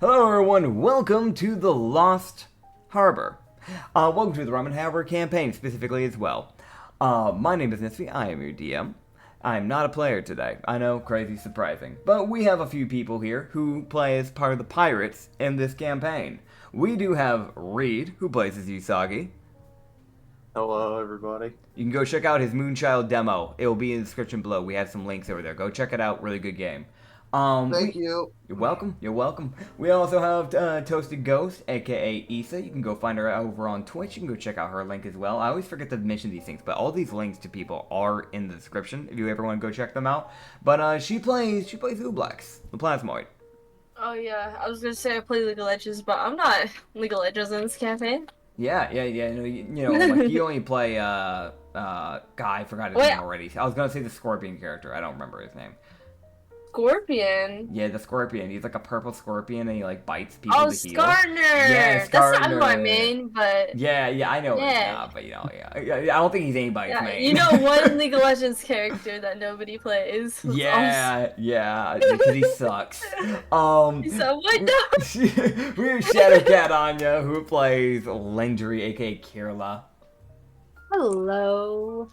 Hello everyone, welcome to the Lost Harbor. Welcome to the Rum and Harbor campaign specifically as well. My name is Nitsify, I am your DM. I'm not a player today. I know, crazy surprising. But we have a few people here who play as part of the pirates in this campaign. We do have Reed, who plays as Usagi. Hello, everybody. You can go check out his Moonchild demo. It will be in the description below. We have some links over there. Go check it out. Really good game. Thank you. You're welcome. You're welcome. We also have Toasted Ghost, aka Issa. You can go find her over on Twitch. You can go check out her link as well. I always forget to mention these things, but all these links to people are in the description if you ever want to go check them out. But she plays Ublex, the Plasmoid. Oh yeah, I was gonna say I play League of Legends, but I'm not League of Legends in this campaign. Yeah. Like you only play guy. I forgot his name already. I was gonna say the Scorpion character. I don't remember his name. Scorpion? Yeah, the Scorpion. He's like a purple scorpion and he like bites people Oh, to heal. Skarner! Yeah, Skarner. That's not my main, but... Yeah, I know. Yeah. But I don't think he's anybody's main. You know one League of Legends character that nobody plays. Yeah, because he sucks. So what? No. We have Shadowcat Anya, who plays Lendry, aka Kirla. Hello.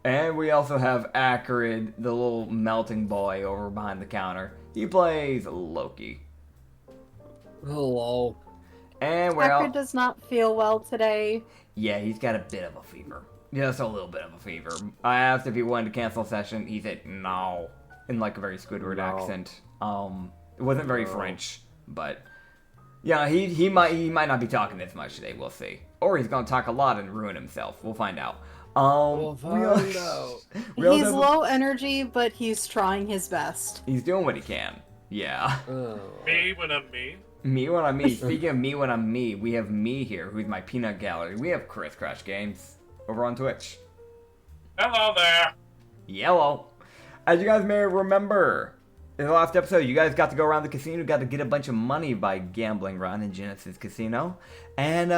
And we also have Acrid, the little melting boy over behind the counter. He plays Loki. Hello. And we're Acrid does not feel well today. Yeah, he's got a bit of a fever. Just a little bit of a fever. I asked if he wanted to cancel session. He said no, in like a very Squidward accent. It wasn't very French, but yeah, he might not be talking this much today. We'll see. Or he's gonna talk a lot and ruin himself. We'll find out. We'll find out. He's low energy, but he's trying his best. He's doing what he can. Yeah. Me when I'm me. Me when I'm me. Speaking of me when I'm me, we have me here, who's my peanut gallery. We have Chris Crash Games over on Twitch. Hello there. Yellow. As you guys may remember, in the last episode, you guys got to go around the casino, got to get a bunch of money by gambling around in Genesis Casino. And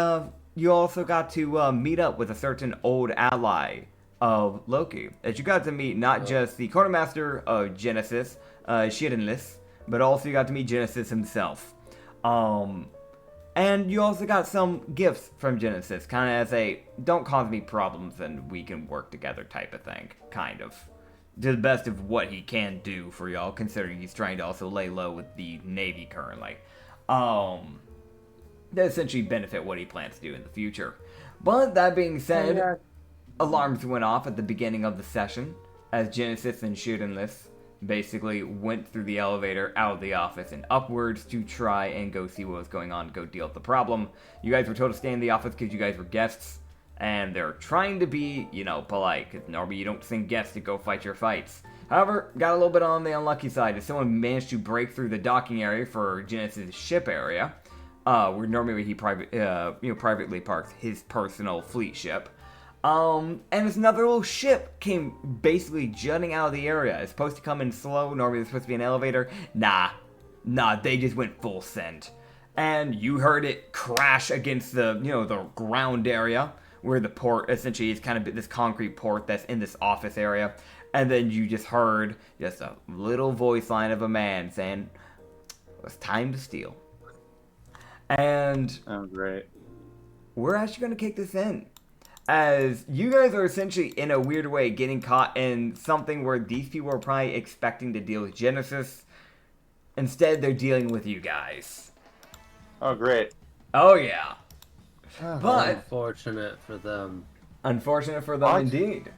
you also got to meet up with a certain old ally of Loki. As you got to meet not just the quartermaster of Genesis, Shirenless, but also you got to meet Genesis himself. And you also got some gifts from Genesis, kind of as a don't cause me problems and we can work together type of thing, kind of. To the best of what he can do for y'all, considering he's trying to also lay low with the Navy currently. That essentially benefit what he plans to do in the future. But that being said, alarms went off at the beginning of the session as Genesis and Shirenless basically went through the elevator out of the office and upwards to try and go see what was going on, go deal with the problem. You guys were told to stay in the office because you guys were guests, and they're trying to be, polite, because normally you don't send guests to go fight your fights. However, got a little bit on the unlucky side as someone managed to break through the docking area for Genesis' ship area, where normally he privately parks his personal fleet ship. And this another little ship came basically jutting out of the area. It's supposed to come in slow. Normally there's supposed to be an elevator. Nah, they just went full send. And you heard it crash against the ground area where the port essentially is kind of this concrete port that's in this office area. And then you just heard just a little voice line of a man saying, "It's time to steal." And Oh, great. we're actually going to kick this in. As you guys are essentially, in a weird way, getting caught in something where these people are probably expecting to deal with Genesis. Instead, they're dealing with you guys. Oh, great. Oh, yeah. But Unfortunate for them. unfortunate for them indeed.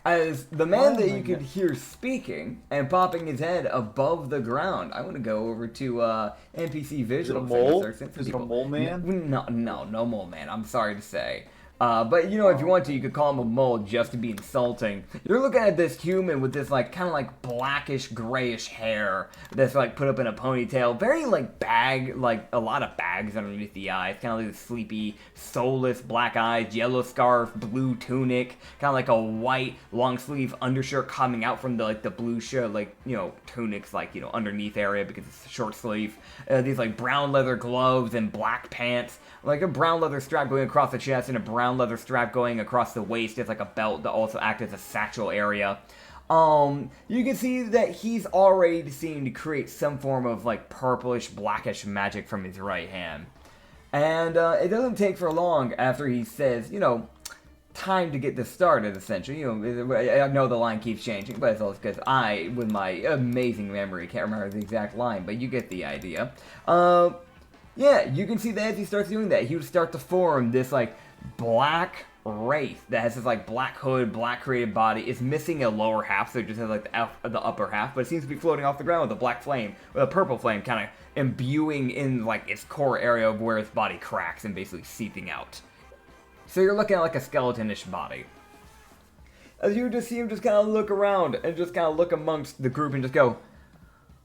As the man that you could hear speaking and popping his head above the ground, I want to go over to NPC visual. Is it a mole man? No mole man. I'm sorry to say. But if you want to, you could call him a mole just to be insulting. You're looking at this human with this kind of blackish grayish hair that's put up in a ponytail, very a lot of bags underneath the eyes, kind of like sleepy, soulless black eyes, yellow scarf, blue tunic, kind of like a white long sleeve undershirt coming out from the blue shirt, tunics underneath area because it's short sleeve. These brown leather gloves and black pants, like a brown leather strap going across the chest and a brown leather strap going across the waist as a belt that also acts as a satchel area. You can see that he's already seeming to create some form of like purplish, blackish magic from his right hand. And it doesn't take for long after he says, time to get this started, essentially. I know the line keeps changing, but it's also because I, with my amazing memory, can't remember the exact line, but you get the idea. Yeah, you can see that as he starts doing that, he would start to form this, like, black wraith that has this, like, black hood, black created body. It's missing a lower half, so it just has, like, the upper half, but it seems to be floating off the ground with a black flame, with a purple flame kind of imbuing in, like, its core area of where its body cracks and basically seeping out. So you're looking at, like, a skeleton-ish body. As you just see him just kind of look around and just kind of look amongst the group and just go,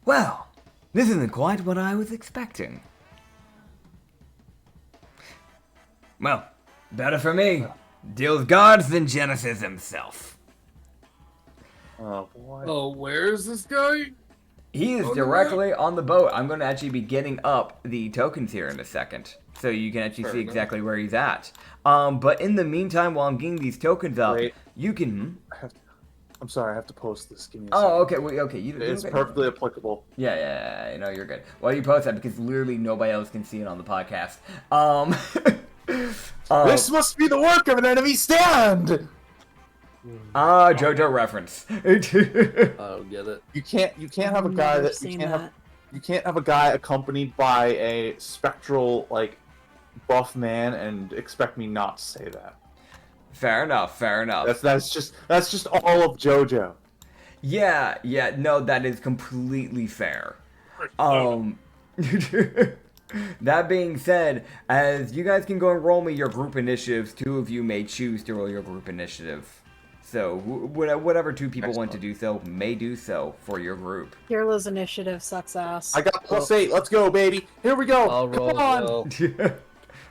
well, this isn't quite what I was expecting. Well, better for me. Deals guards than Genesis himself. Oh, boy. Oh, where is this guy? He is directly on the boat. I'm going to actually be getting up the tokens here in a second, so you can actually see exactly where he's at. But in the meantime, while I'm getting these tokens up, you can... I'm sorry, I have to post this. Give me a second. Okay, okay. It's perfectly applicable. Yeah, no, you're good. Well, you post that because literally nobody else can see it on the podcast. This must be the work of an enemy stand! JoJo reference. I don't get it. You can't have a guy that you can't have a guy accompanied by a spectral like buff man and expect me not to say that. Fair enough. That's just all of JoJo. Yeah, no, that is completely fair. That being said, as you guys can go and roll me your group initiatives, two of you may choose to roll your group initiative. So, whatever two people want to do so, may do so for your group. Kirla's initiative sucks ass. I got +8. Let's go, baby. Here we go. I'll roll. Come on.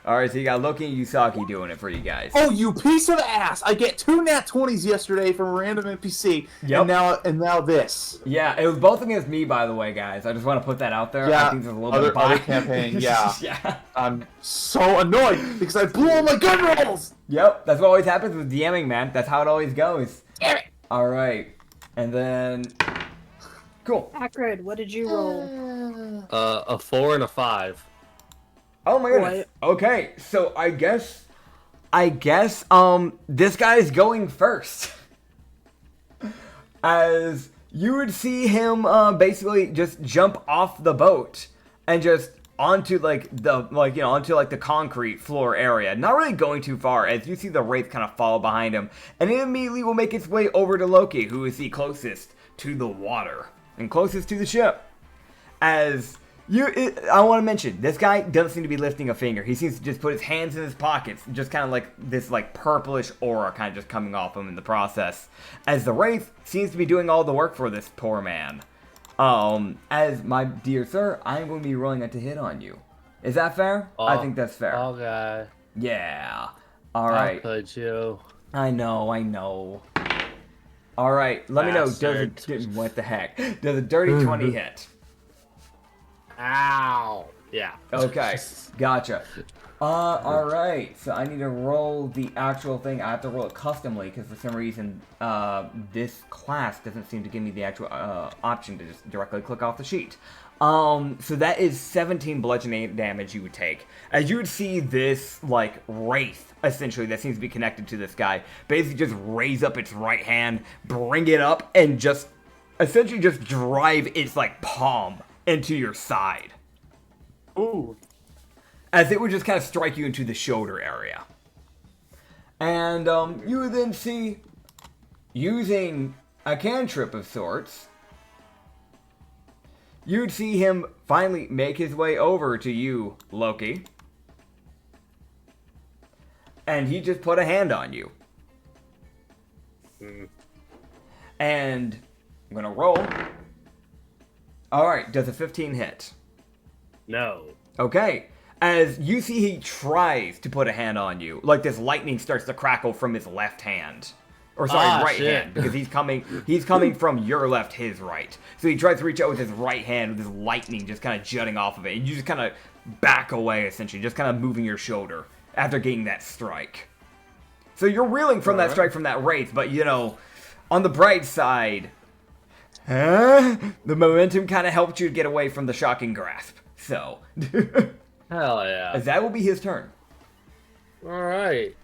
Alright, so you got Loki and Yusaki doing it for you guys. Oh, you piece of ass! I get 2 nat 20s yesterday from a random NPC, Yep. and now this. Yeah, it was both against me, by the way, guys. I just want to put that out there. Yeah, I think there's a little bit of other bias. campaign, yeah. Yeah. I'm so annoyed because I blew all my gun rolls! Yep, that's what always happens with DMing, man. That's how it always goes. Damn it! Alright, and then... Cool. Acrid, what did you roll? A 4 and a 5. Oh my goodness. Okay, so I guess this guy is going first. As you would see him basically just jump off the boat and just onto the concrete floor area. Not really going too far, as you see the wraith kind of follow behind him, and it immediately will make its way over to Loki, who is the closest to the water and closest to the ship. As I want to mention, this guy doesn't seem to be lifting a finger. He seems to just put his hands in his pockets, just kind of like this like purplish aura kind of just coming off him in the process. As the wraith seems to be doing all the work for this poor man. As my dear sir, I'm going to be rolling it to hit on you. Is that fair? I think that's fair. Okay. Yeah. All right. I'll put you. I know. All right. Let me know. What the heck? Does a dirty 20 hit? Ow. Yeah. Okay, gotcha. Alright, so I need to roll the actual thing. I have to roll it customly, because for some reason, this class doesn't seem to give me the actual option to just directly click off the sheet. So that is 17 bludgeoning damage you would take. As you would see this, like, wraith, essentially, that seems to be connected to this guy, basically just raise up its right hand, bring it up, and just, essentially just drive its, like, palm into your side. Ooh. As it would just kind of strike you into the shoulder area. And you would then see, using a cantrip of sorts, you'd see him finally make his way over to you, Loki. And he just put a hand on you. And I'm gonna roll. Alright, does a 15 hit? No. Okay. As you see he tries to put a hand on you, like this lightning starts to crackle from his left hand. Or sorry, right shit. hand, because he's coming from your left, his right. So he tries to reach out with his right hand with his lightning just kind of jutting off of it. And you just kind of back away, essentially, just kind of moving your shoulder after getting that strike. So you're reeling from that strike from that wraith, but On the bright side, the momentum kind of helped you get away from the shocking grasp. So, Hell yeah. as that will be his turn. Alright.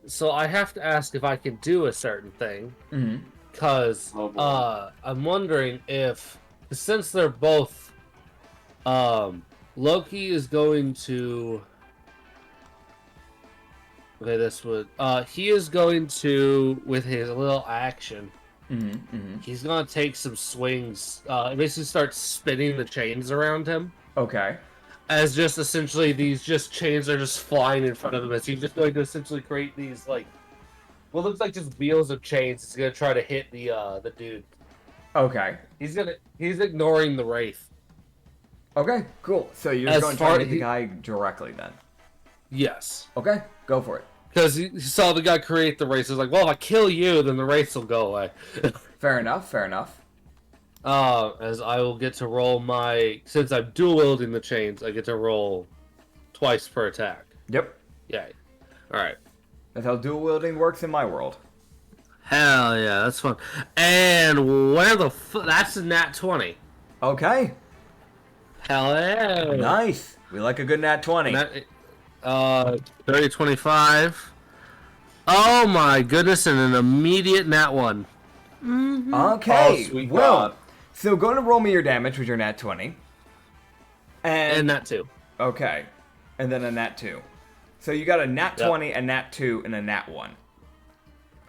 So I have to ask if I can do a certain thing. Mm-hmm. Because I'm wondering if, since they're both, Loki is going to. Okay, this would. He is going to, with his little action, he's going to take some swings. Basically, start spinning the chains around him. Okay. As just essentially these just chains are just flying in front of him. As he's just going to essentially create these like, what looks like just wheels of chains. He's going to try to hit the dude. Okay. He's ignoring the wraith. Okay, cool. So you're As going to try far- to hit the guy directly then. Yes. Okay, go for it. Because he saw the guy create the race. He's like, well, if I kill you, then the race will go away. Fair enough, fair enough. As I will get to roll my... Since I'm dual-wielding the chains, I get to roll twice per attack. Yep. Yay. Alright. That's how dual wielding works in my world. Hell yeah, that's fun. And where the that's a nat 20. Okay. Hell yeah. Nice. We like a good nat 20. 30, 25. Oh my goodness, and an immediate nat 1. Okay. Oh, sweet well, God. so go to roll me your damage with your nat 20. And nat 2. Okay. And then a nat 2. So you got a nat Yep. 20, a nat 2, and a nat 1.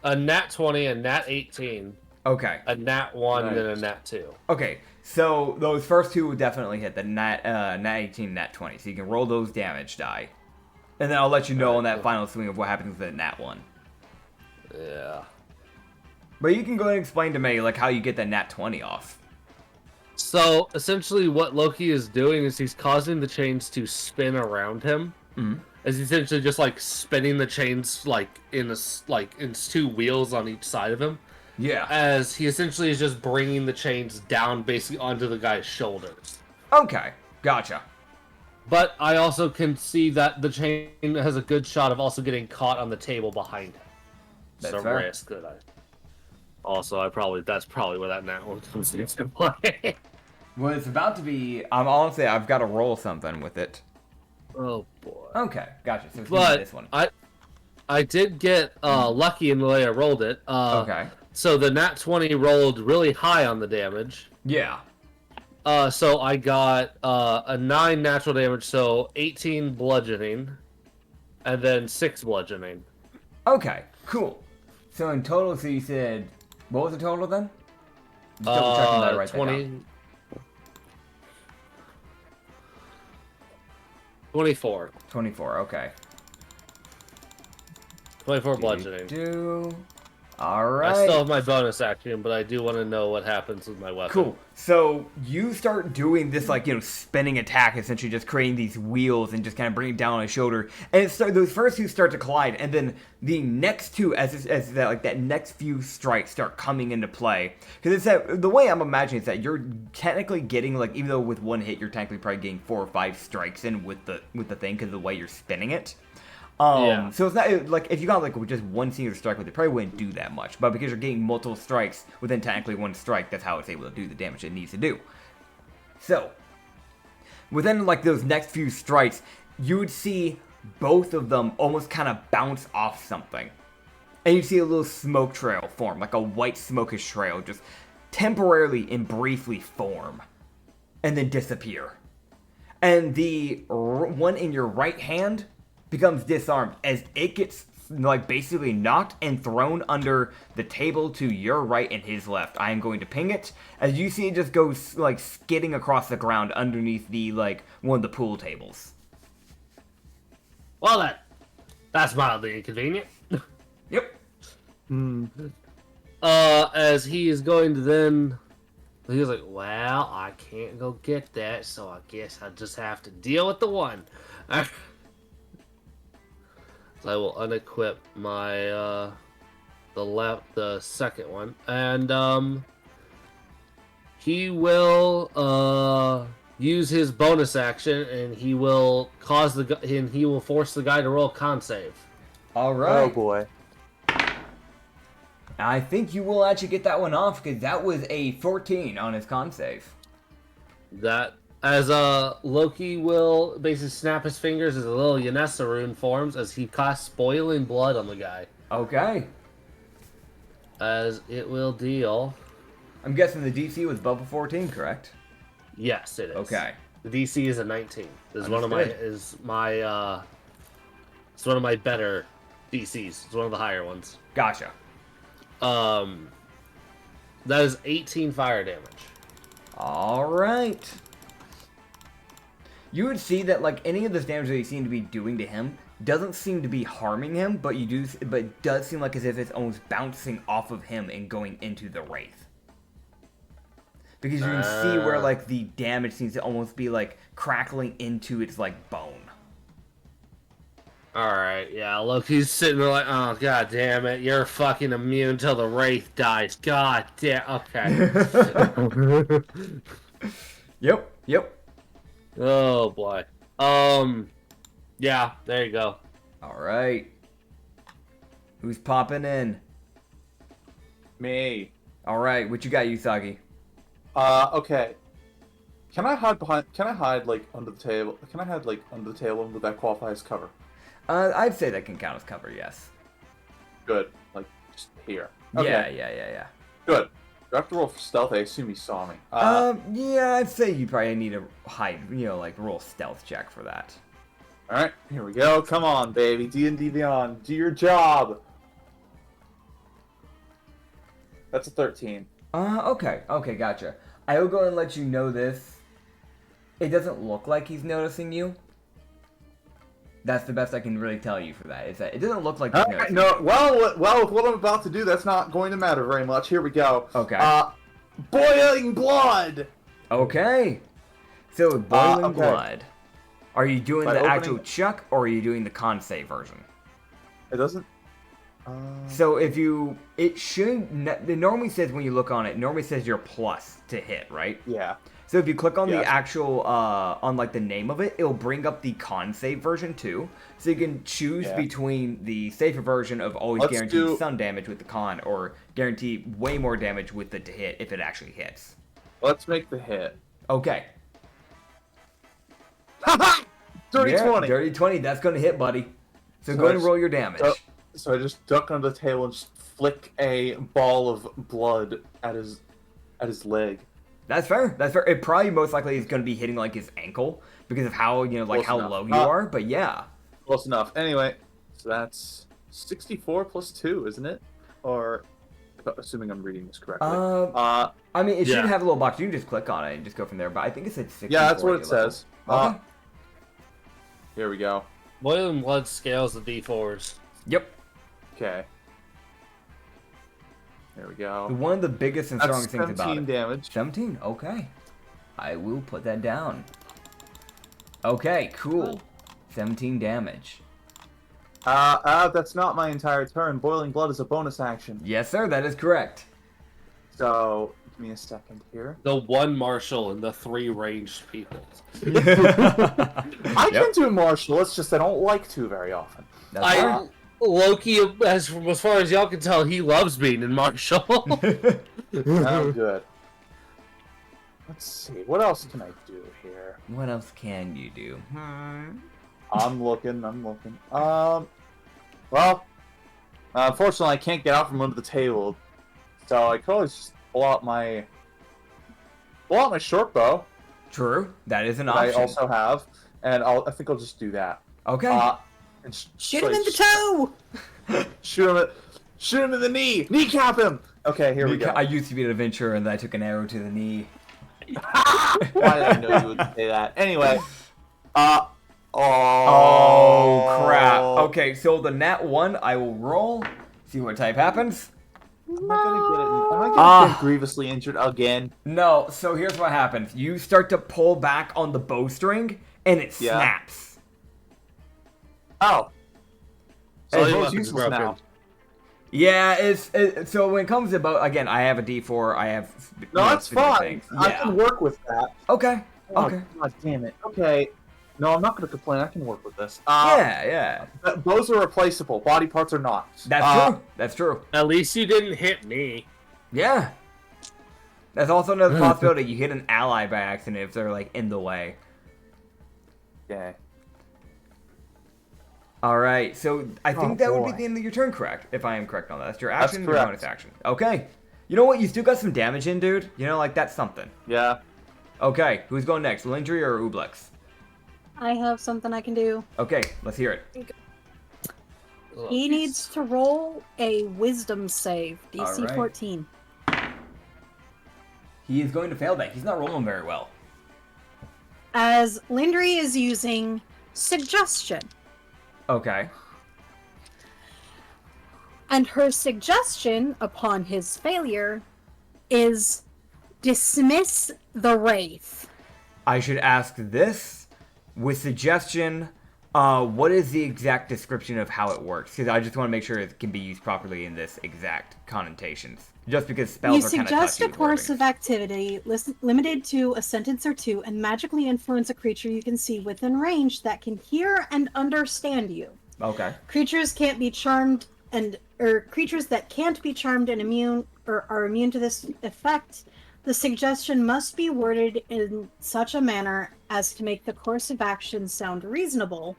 A nat 20, a nat 18, Okay. a nat 1, Nice. and a nat 2. Okay. So those first two will definitely hit the nat 18, nat 20. So you can roll those damage die. And then I'll let you know on that final swing of what happens with the nat 1. Yeah. But you can go ahead and explain to me like how you get that nat 20 off. So essentially, what Loki is doing is he's causing the chains to spin around him. As he's essentially just like spinning the chains like in two wheels on each side of him. Yeah. As he essentially is just bringing the chains down basically onto the guy's shoulders. Okay. Gotcha. But I also can see that the chain has a good shot of also getting caught on the table behind him. That's It's a fair. risk that I. Also, that's probably where that nat one comes into play. Well, it's about to be. I've got to roll something with it. Oh boy. Okay, gotcha. So it's gonna be But this one. I did get lucky in the way I rolled it. Okay. So the nat 20 rolled really high on the damage. Yeah. So I got a 9 natural damage, so 18 bludgeoning, and then 6 bludgeoning. Okay. Cool. So in total, so you said what was the total then? Just double checking that I write that 20. down. 24. 24. Okay. 24 bludgeoning. All right. I still have my bonus action, but I do want to know what happens with my weapon. Cool. So you start doing this, like, spinning attack, essentially just creating these wheels and just kind of bringing it down on his shoulder. And those first two start to collide, and then the next two, that next few strikes start coming into play. Because the way I'm imagining is that you're technically getting, like, even though with one hit you're technically probably getting 4 or 5 strikes in with the thing because of the way you're spinning it. Yeah. So it's not like if you got like with just one single strike with it, probably wouldn't do that much. But because you're getting multiple strikes within technically one strike, that's how it's able to do the damage it needs to do. So within like those next few strikes, you would see both of them almost kind of bounce off something, and you see a little smoke trail form, like a white smokish trail, just temporarily and briefly form, and then disappear. And the one in your right hand becomes disarmed as it gets like basically knocked and thrown under the table to your right and his left. I am going to ping it as you see it just goes like skidding across the ground underneath the like one of the pool tables. Well, that's mildly inconvenient. Yep. As he is going to then, he's like, well, I can't go get that, so I guess I just have to deal with the one. So I will unequip my the second one, and he will use his bonus action, and he will force the guy to roll a con save. All right. Oh boy. I think you will actually get that one off because that was a 14 on his con save. That as Loki will basically snap his fingers as a little Yanessa rune forms as he casts boiling blood on the guy. Okay. As it will deal. I'm guessing the DC was above a 14, correct? Yes, it is. Okay. The DC is a 19. This is Understood. it's one of my better DCs. It's one of the higher ones. Gotcha. That is 18 fire damage. All right. You would see that like any of this damage that you seem to be doing to him doesn't seem to be harming him, but it does seem like as if it's almost bouncing off of him and going into the wraith. Because you can see where like the damage seems to almost be like crackling into its like bone. Alright, yeah, Loki's sitting there like, oh, god damn it, you're fucking immune till the Wraith dies. God damn, okay. Yep. Oh, boy. Yeah, there you go. Alright. Who's popping in? Me. Alright, what you got, Usagi? Okay. Can I hide like under the table? Can I hide like under the table and would that qualify as cover? I'd say that can count as cover, yes. Good. Like, just here. Okay. Yeah. Good. Do I have to roll for stealth? I assume he saw me. Yeah, I'd say you probably need to hide, like roll stealth check for that. Alright, here we go. Come on, baby. D&D Beyond. Do your job. That's a 13. Okay, gotcha. I will go and let you know this. It doesn't look like he's noticing you. That's the best I can really tell you for that. Is that it doesn't look like he's noticing you. Well, with what I'm about to do, that's not going to matter very much. Here we go. Okay. Boiling blood! Okay. So with boiling okay. blood, are you doing By the opening- actual chuck or are you doing the con save version? It doesn't... So if you, it normally says when you look on it, normally says your plus to hit, right? Yeah. So if you click on Yeah. the actual, on like the name of it, it'll bring up the con save version too. So you can choose between the safer version of always guaranteed some damage with the con or guarantee way more damage with the to hit if it actually hits. Let's make the hit. Okay. Haha! Dirty 20! Dirty 20, that's going to hit, buddy. So go ahead and roll your damage. So I just duck under the table and just flick a ball of blood at his leg. That's fair. It probably most likely is going to be hitting like his ankle because of how, like how low you are, but yeah. Close enough. Anyway, so that's 64 plus 2, isn't it? Or, assuming I'm reading this correctly. I mean, it should have a little box. You can just click on it and just go from there, but I think it said 64. Yeah, that's what it says. Okay. Here we go. Boiling blood scales the D4s. Yep. Okay. There we go. One of the biggest and strongest things about it. 17 damage. 17, okay. I will put that down. Okay, cool. 17 damage. That's not my entire turn. Boiling blood is a bonus action. Yes, sir, that is correct. So, give me a second here. The one marshal and the 3 ranged people. I can do martial, it's just I don't like to very often. That's right. Loki, as far as y'all can tell, he loves being in martial. Oh, good. Let's see. What else can I do here? What else can you do? I'm looking. Well, unfortunately, I can't get out from under the table, so I could always just pull out my short bow. True, that is an that option. I also have, and I think I'll just do that. Okay. And Shoot him in the toe! Shoot him in the knee! Kneecap him! Okay, here we go. I used to be an adventurer and I took an arrow to the knee. Why did I know you would say that? Anyway. Oh, crap. Okay, so the nat 1, I will roll. See what type happens. Am I gonna get grievously injured again? No, so here's what happens. You start to pull back on the bowstring, and it snaps. Oh. So your it's weapon's useless broken. now. Yeah, so when it comes to bow, again, I have a D4, I have... No, that's specific fine. things. I Yeah. can work with that. Okay, Oh, okay. God damn it. Okay. No, I'm not going to complain. I can work with this. Yeah. Bows are replaceable. Body parts are not. That's true. That's true. At least you didn't hit me. Yeah. That's also another possibility. You hit an ally by accident if they're, like, in the way. Yeah. Alright, so I think that would be boy. the end of your turn, correct? If I am correct on that. That's your action, your correct. bonus action. Okay. You know what? You still got some damage in, dude. You know, like, that's something. Yeah. Okay, who's going next? Lindry or Ublex? I have something I can do. Okay, let's hear it. He needs to roll a wisdom save, DC Alright. 14. He is going to fail that. He's not rolling very well. As Lindry is using suggestion. Okay. And her suggestion upon his failure is dismiss the wraith. I should ask this with suggestion. What is the exact description of how it works? Because I just want to make sure it can be used properly in this exact connotations. Just because spells You are kind of touchy suggest a with course wording. of activity limited to a sentence or two and magically influence a creature you can see within range that can hear and understand you. Okay. Creatures can't be charmed creatures that can't be charmed and immune or are immune to this effect. The suggestion must be worded in such a manner as to make the course of action sound reasonable.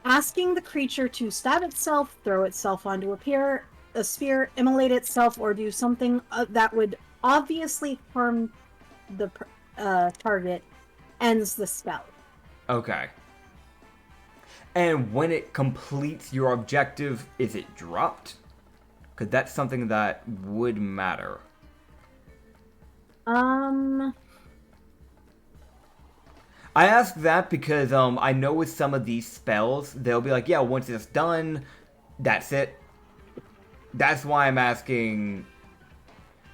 Asking the creature to stab itself, throw itself onto a sphere, immolate itself, or do something that would obviously harm the target ends the spell. Okay. And when it completes your objective, is it dropped? Because that's something that would matter. I ask that because I know with some of these spells, they'll be like, yeah, once it's done, that's it. That's why I'm asking.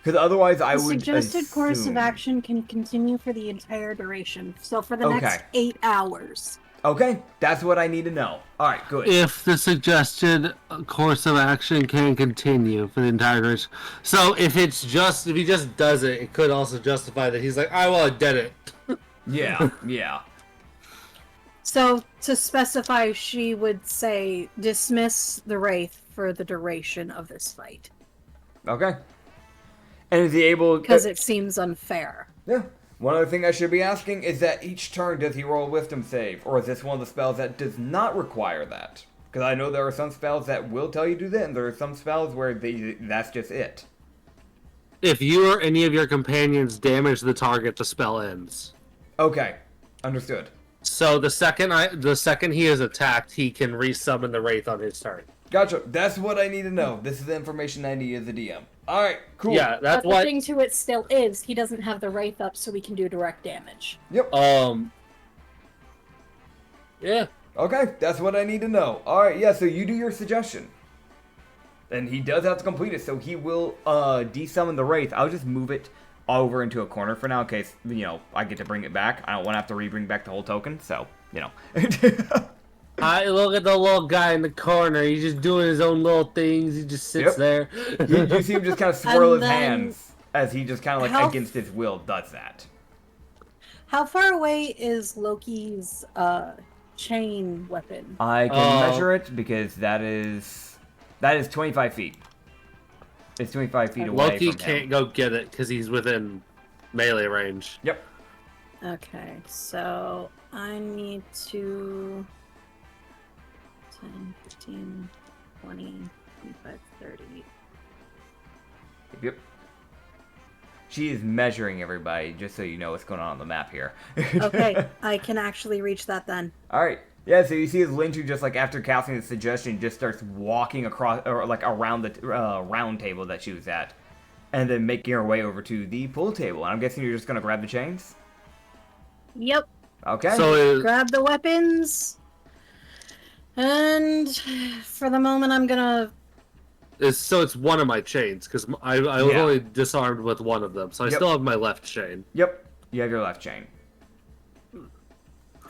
Because otherwise I The would suggested course of assume- action can continue for the entire duration. So for the next 8 hours. Okay, that's what I need to know. Alright, good. If the suggested course of action can continue for the entire duration. So if he just does it, it could also justify that he's like, I did it. Yeah. So to specify, she would say dismiss the wraith for the duration of this fight. Okay. And is he able... Because it seems unfair. Yeah. One other thing I should be asking is that each turn does he roll a wisdom save? Or is this one of the spells that does not require that? Because I know there are some spells that will tell you to do that, and there are some spells where that's just it. If you or any of your companions damage the target, the spell ends. Okay. Understood. So the second he is attacked, he can resummon the wraith on his turn. Gotcha. That's what I need to know. This is the information I need as a DM. Alright, cool. Yeah, that's But why. the thing to it still is, he doesn't have the wraith up so we can do direct damage. Yep. Yeah. Okay, that's what I need to know. Alright, yeah, so you do your suggestion. And he does have to complete it, so he will desummon the Wraith. I'll just move it over into a corner for now in case, I get to bring it back. I don't want to have to re-bring back the whole token, so, I look at the little guy in the corner. He's just doing his own little things. He just sits there. You see him just kind of swirl And his then- hands as he just kind of like against his will does that. How far away is Loki's chain weapon? I can measure it because that is 25 feet. It's 25 feet away Loki from can't him. go get it because he's within melee range. Yep. Okay, so I need to 10, 15, 20, 25, 30. Yep. She is measuring everybody, just so you know what's going on the map here. Okay, I can actually reach that then. Alright. Yeah, so you see as Lynch, who just like after casting the suggestion, just starts walking across, or like around the round table that she was at. And then making her way over to the pool table. And I'm guessing you're just going to grab the chains? Yep. Okay. So Grab the weapons. And for the moment, I'm gonna... it's one of my chains because I was only disarmed with one of them, so I still have my left chain. Yep. You have your left chain.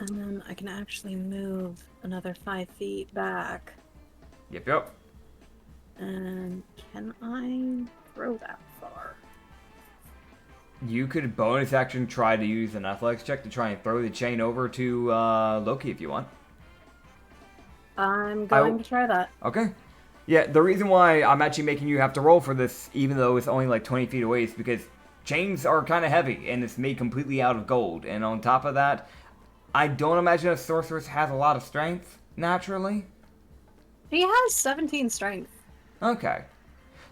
And then I can actually move another 5 feet back. Yep. And can I throw that far? You could bonus action try to use an athletics check to try and throw the chain over to Loki if you want. I'm going to try that. Okay. Yeah, the reason why I'm actually making you have to roll for this, even though it's only like 20 feet away, is because chains are kind of heavy, and it's made completely out of gold. And on top of that, I don't imagine a sorceress has a lot of strength, naturally. He has 17 strength. Okay.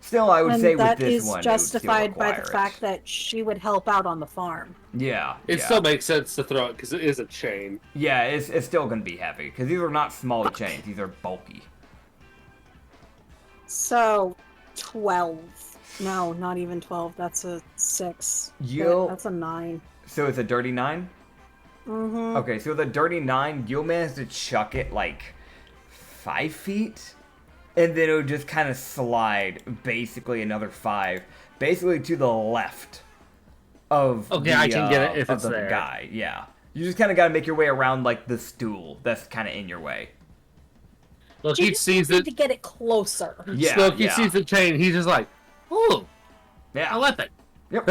Still, I would say with this one, that is justified by the it. fact that she would help out on the farm. Yeah. It still makes sense to throw it because it is a chain. Yeah, it's still going to be heavy, because these are not small chains. These are bulky. So, 12. No, not even 12. That's a 6. That's a 9. So it's a dirty 9? Mm-hmm. Okay, so the dirty 9, you'll manage to chuck it like 5 feet, and then it would just kind of slide basically another 5, basically to the left of I can get it if it's the there. guy. Yeah, you just kind of got to make your way around like the stool that's kind of in your way. Look, You he just sees need it. to get it closer. Yeah, Look, he yeah. sees the chain. He's just like, "Ooh, Yeah. I left it." Yep.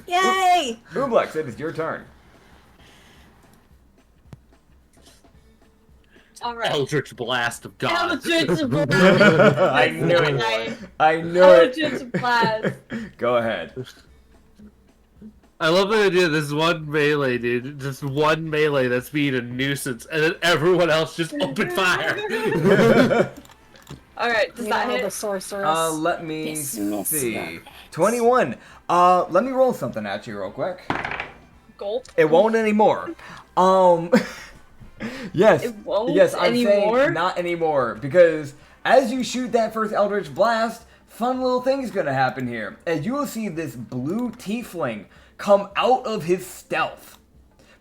Yay! Ooblex, it is your turn. All right. Eldritch blast of God. Eldritch blast. I knew it. I knew it. Eldritch blast. Go ahead. I love the idea. This one melee, dude. Just one melee that's being a nuisance, and then everyone else just open fire. All right, does that The hit? sorceress. Let me Dismiss see. them. 21. Let me roll something at you real quick. Gulp. It won't anymore. Yes. It won't yes, I'm anymore? saying not anymore, because as you shoot that first Eldritch Blast, fun little thing's gonna happen here. As you will see this blue tiefling come out of his stealth.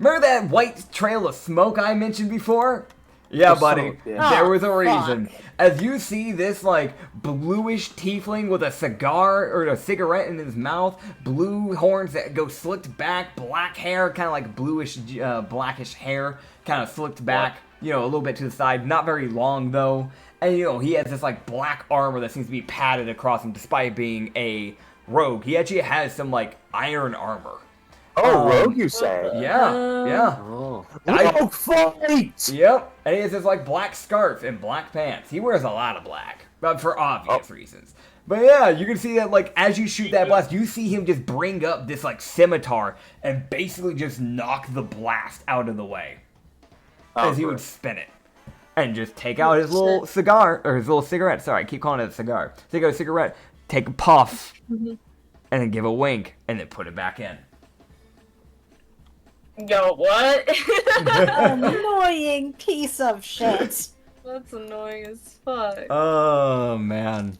Remember that white trail of smoke I mentioned before? Yeah, buddy. smoke, yeah. There Oh, was a reason. fuck. As you see this, like, bluish tiefling with a cigar or a cigarette in his mouth, blue horns that go slicked back, black hair, kind of like bluish, blackish hair, kind of slicked back, you know, a little bit to the side. Not very long, though. And, you know, he has this, like, black armor that seems to be padded across him despite being a rogue. He actually has some, like, iron armor. Oh, rogue, you say? Yeah, yeah. Oh. Rogue fight! Yep, and he has this like black scarf and black pants. He wears a lot of black, but for obvious reasons. But yeah, you can see that like as you shoot that blast, you see him just bring up this like scimitar and basically just knock the blast out of the way as he would spin it and just take out his little cigar or his little cigarette. Sorry, I keep calling it a cigar. Take out a cigarette, take a puff, and then give a wink, and then put it back in. Yo, what? Annoying piece of shit. That's annoying as fuck. Oh man.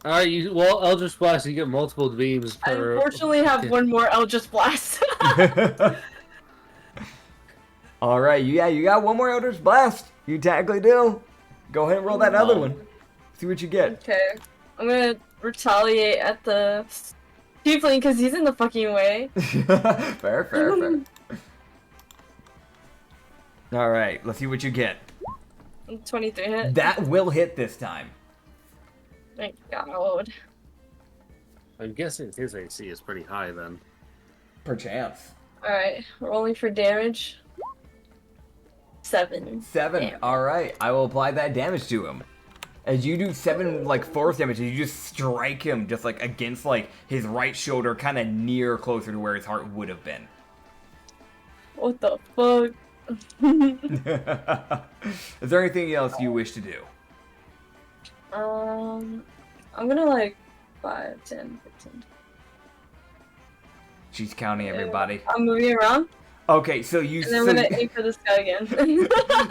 All right, well, Eldritch blast. You get multiple beams I per. unfortunately have one more Eldritch blast. All right, you got one more Eldritch Blast. You technically do. Go ahead and roll that other one. See what you get. Okay, I'm gonna retaliate at the tiefling because he's in the fucking way. fair. All right, let's see what you get. 23 hit. That will hit this time. Thank God. I'm guessing his AC is pretty high then. Perchance. Alright, rolling for damage. 7. 7. Damn. All right, I will apply that damage to him. As you do 7 like force damage, you just strike him just like against like his right shoulder, kind of near closer to where his heart would have been. What the fuck? Is there anything else you wish to do? I'm gonna like 5, 10, 15. She's counting everybody. I'm moving around, Okay, so you. and then I'm gonna aim for this guy again.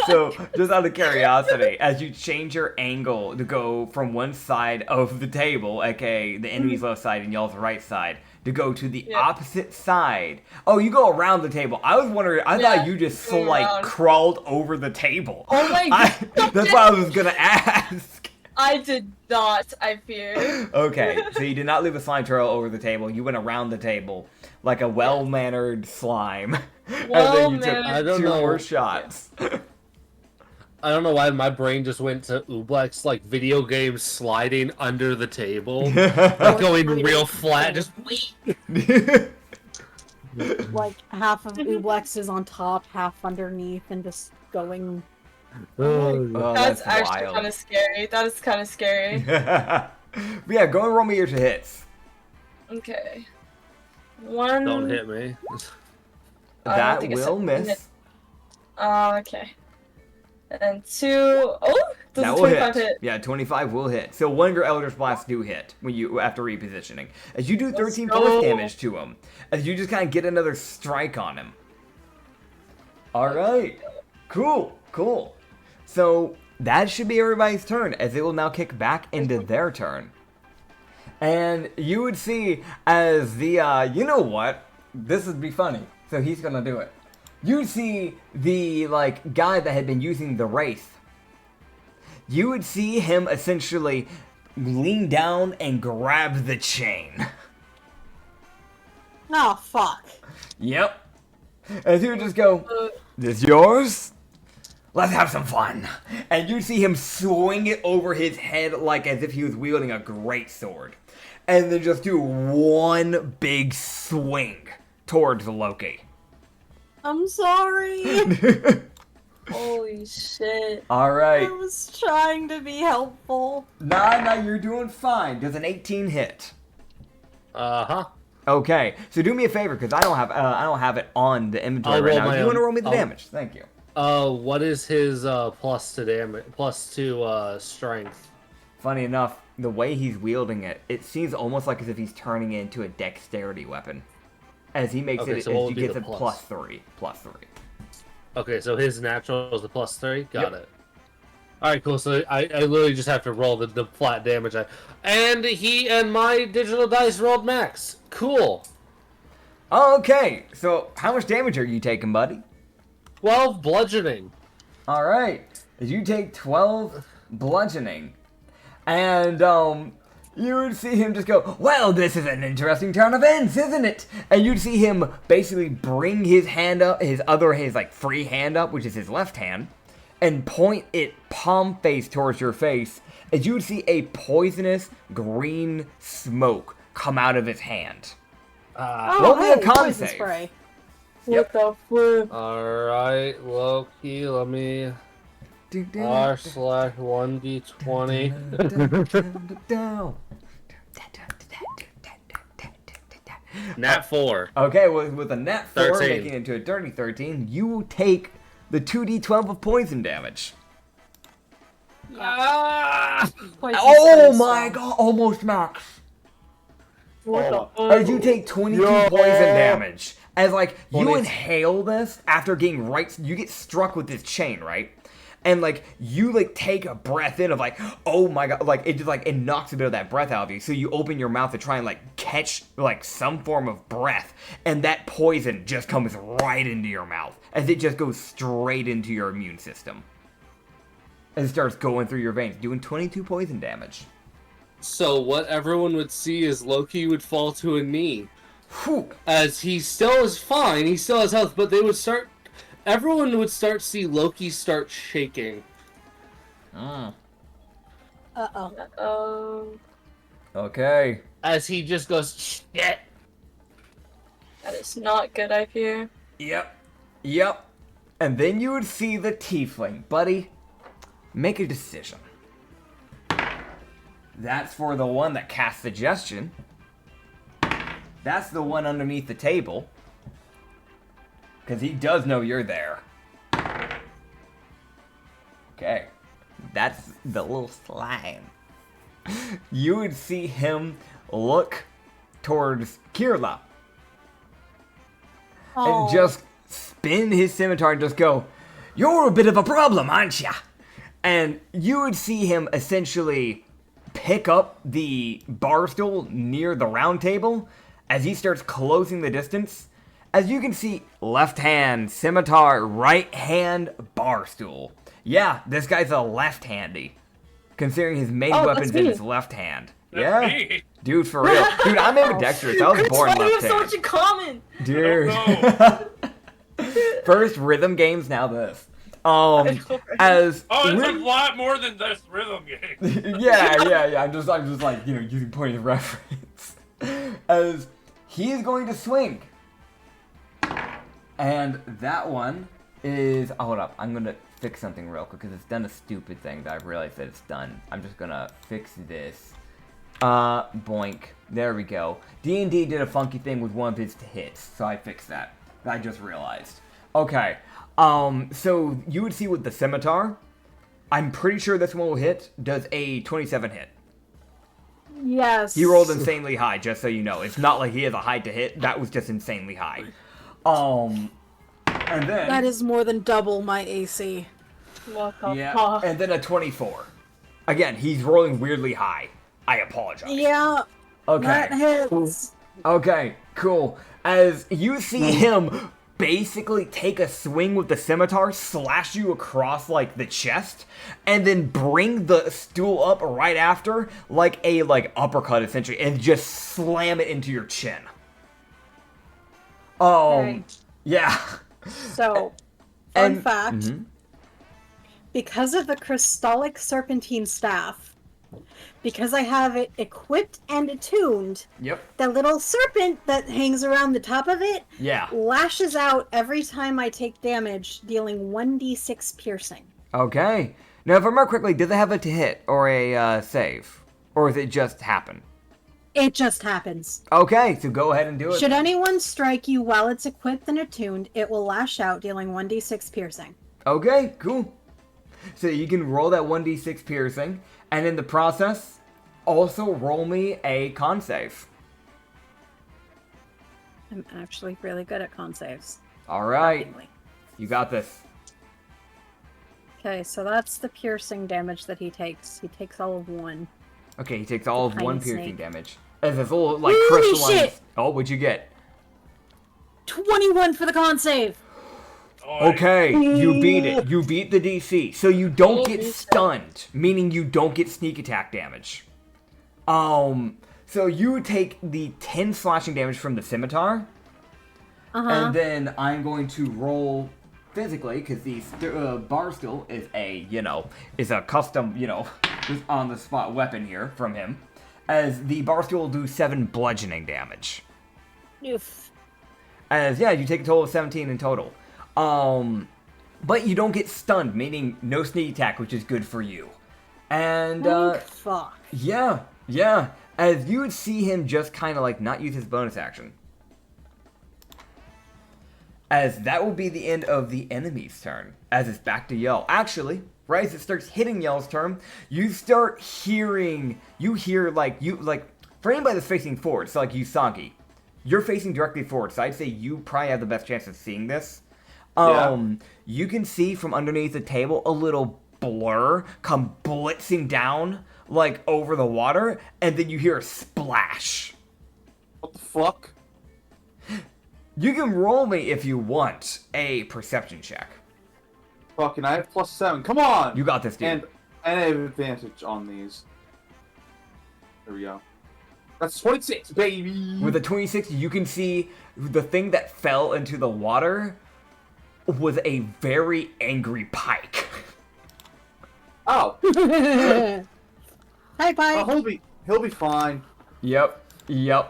So, just out of curiosity, as you change your angle to go from one side of the table, aka the enemy's left side and y'all's right side, to go to the opposite side. Oh, you go around the table. I was wondering, I thought you just go like around. crawled over the table. Oh my God. That's what I was gonna ask. I did not, I fear. Okay, so you did not leave a slime trail over the table. You went around the table like a well-mannered slime. And then you took I don't 2 know. more shots. I don't know why my brain just went to Ublex, like video games sliding under the table, like going real flat. Just Like half of Ublex is on top, half underneath, and just going. Oh, That's actually wild. kind of scary. That is kind of scary. But yeah, go and roll me your hits. Okay. One. don't hit me. I don't That think it's will a miss. hit. Okay. And 2. Oh, does That a will 25 hit. hit? Yeah, 25 will hit. So one of your Eldritch Blasts do hit when you after repositioning. As you do 13 go. force damage to him. As you just kind of get another strike on him. Alright. Cool. Cool. So that should be everybody's turn, as it will now kick back into their turn. And you would see as the, you know what? This would be funny. So he's gonna do it. You see the, like, guy that had been using the Wraith. You would see him essentially lean down and grab the chain. Oh fuck! Yep. And he would just go, "This yours? Let's have some fun." And you'd see him swing it over his head like as if he was wielding a great sword. And then just do one big swing towards Loki. I'm sorry. Holy shit. I Alright. was trying to be helpful. Nah, you're doing fine. Does an 18 hit? Uh-huh. Okay, so do me a favor, because I don't have it on the inventory I'll right roll now. my Do you want to own. roll me the damage? Thank you. What is his plus to damage? Plus to strength. Funny enough, the way he's wielding it, it seems almost like as if he's turning it into a dexterity weapon. As he makes Okay, it, so what as would he be gets the a plus? plus 3. Okay, so his natural is a plus 3? Got Yep. it. Alright, cool. So I literally just have to roll the flat damage. And he and my digital dice rolled max. Cool. Okay, so how much damage are you taking, buddy? 12 bludgeoning. Alright, as you take 12 bludgeoning, and, you would see him just go, "Well, this is an interesting turn of events, isn't it?" And you'd see him basically bring his hand up, his free hand up, which is his left hand, and point it palm face towards your face, as you would see a poisonous green smoke come out of his hand. Roll me a con poison save. spray. Yep. What the flip? Alright, Loki, let me... R/1d20. Nat 4. Okay, with a nat 4 13. making it into a dirty 13, you will take the 2d12 of poison damage. Ah! Poison Oh spray my spell. god, almost max. What the As you take 22 Yo. poison damage. As like, you 20. inhale this after getting you get struck with this chain, right? And like, you like take a breath in of like, oh my god, like it just like, it knocks a bit of that breath out of you. So you open your mouth to try and like catch like some form of breath. And that poison just comes right into your mouth. As it just goes straight into your immune system. And it starts going through your veins, doing 22 poison damage. So what everyone would see is Loki would fall to a knee. Whew. As he still is fine, he still has health, but everyone would start see Loki start shaking. Uh-oh. Okay. As he just goes, shit. That is not good, I fear. Yep. And then you would see the tiefling. Buddy, make a decision. That's for the one that casts suggestion. That's the one underneath the table. Because he does know you're there. Okay. That's the little slime. You would see him look towards Kirla. Oh. And just spin his scimitar and just go, "You're a bit of a problem, aren't ya?" And you would see him essentially pick up the bar stool near the round table as he starts closing the distance. As you can see, left hand, scimitar, right hand, bar stool. Yeah, this guy's a left-handy, considering his main Oh, weapon's that's in me. his left hand. That's Yeah, me. dude, for real. Dude, I'm ambidextrous. I was It's born funny, we have so left-handed. much in common. Dude. Oh, First rhythm games, now this. As Oh, it's a lot more than this rhythm game. yeah. I'm just like, using point of reference. As he is going to swing. And that one is, hold up, I'm gonna fix something real quick because it's done a stupid thing that I've realized that it's done. I'm just gonna fix this. Boink. There we go. D&D did a funky thing with one of his hits, so I fixed that. I just realized. Okay. So you would see with the scimitar, I'm pretty sure this one will hit, does a 27 hit. Yes. He rolled insanely high, just so you know. It's not like he has a height to hit, that was just insanely high. And then... That is more than double my AC. Yeah, and then a 24. Again, he's rolling weirdly high. I apologize. Yeah. Okay. That hits. Okay, cool. As you see him basically take a swing with the scimitar, slash you across, like, the chest, and then bring the stool up right after, like a, uppercut, essentially, and just slam it into your chin. Okay. Yeah. So, fun fact. Because of the crystallic serpentine staff, because I have it equipped and attuned, the little serpent that hangs around the top of it lashes out every time I take damage, dealing 1d6 piercing. Okay. Now, if I remember correctly, does it have a to hit or a save? Or does it just happen? It just happens. Okay, so go ahead and do it. Should anyone strike you while it's equipped and attuned, it will lash out, dealing 1d6 piercing. Okay, cool. So you can roll that 1d6 piercing, and in the process, also roll me a con save. I'm actually really good at con saves. Alright. You got this. Okay, so that's the piercing damage that he takes. He takes all of 1. Okay, he takes all of 1 piercing snake. damage. As this little, like, Holy crystalline... shit! Oh, what'd you get? 21 for the con save! Okay, you beat it. You beat the DC. So you don't get stunned, meaning you don't get sneak attack damage. So you take the 10 slashing damage from the scimitar, and then I'm going to roll physically, because the bar stool is a custom, just on-the-spot weapon here from him, as the bar stool will do 7 bludgeoning damage. Oof. As, you take a total of 17 in total. But you don't get stunned, meaning no sneak attack, which is good for you. And, fuck. Yeah. As you would see him just kind of, like, not use his bonus action. As that will be the end of the enemy's turn, as it's back to Yell. Actually, right as it starts hitting Yell's turn, you start hearing, for anybody that's facing forward, so like Usagi, you're facing directly forward, so I'd say you probably have the best chance of seeing this. You can see from underneath the table a little blur come blitzing down, like, over the water, and then you hear a splash. What the fuck? You can roll me, if you want, a perception check. Fucking, I have +7. Come on! You got this, dude. And I have advantage on these. There we go. That's 26, baby! With a 26, you can see the thing that fell into the water was a very angry pike. Oh! Hi, Pike! He'll be fine. Yep. You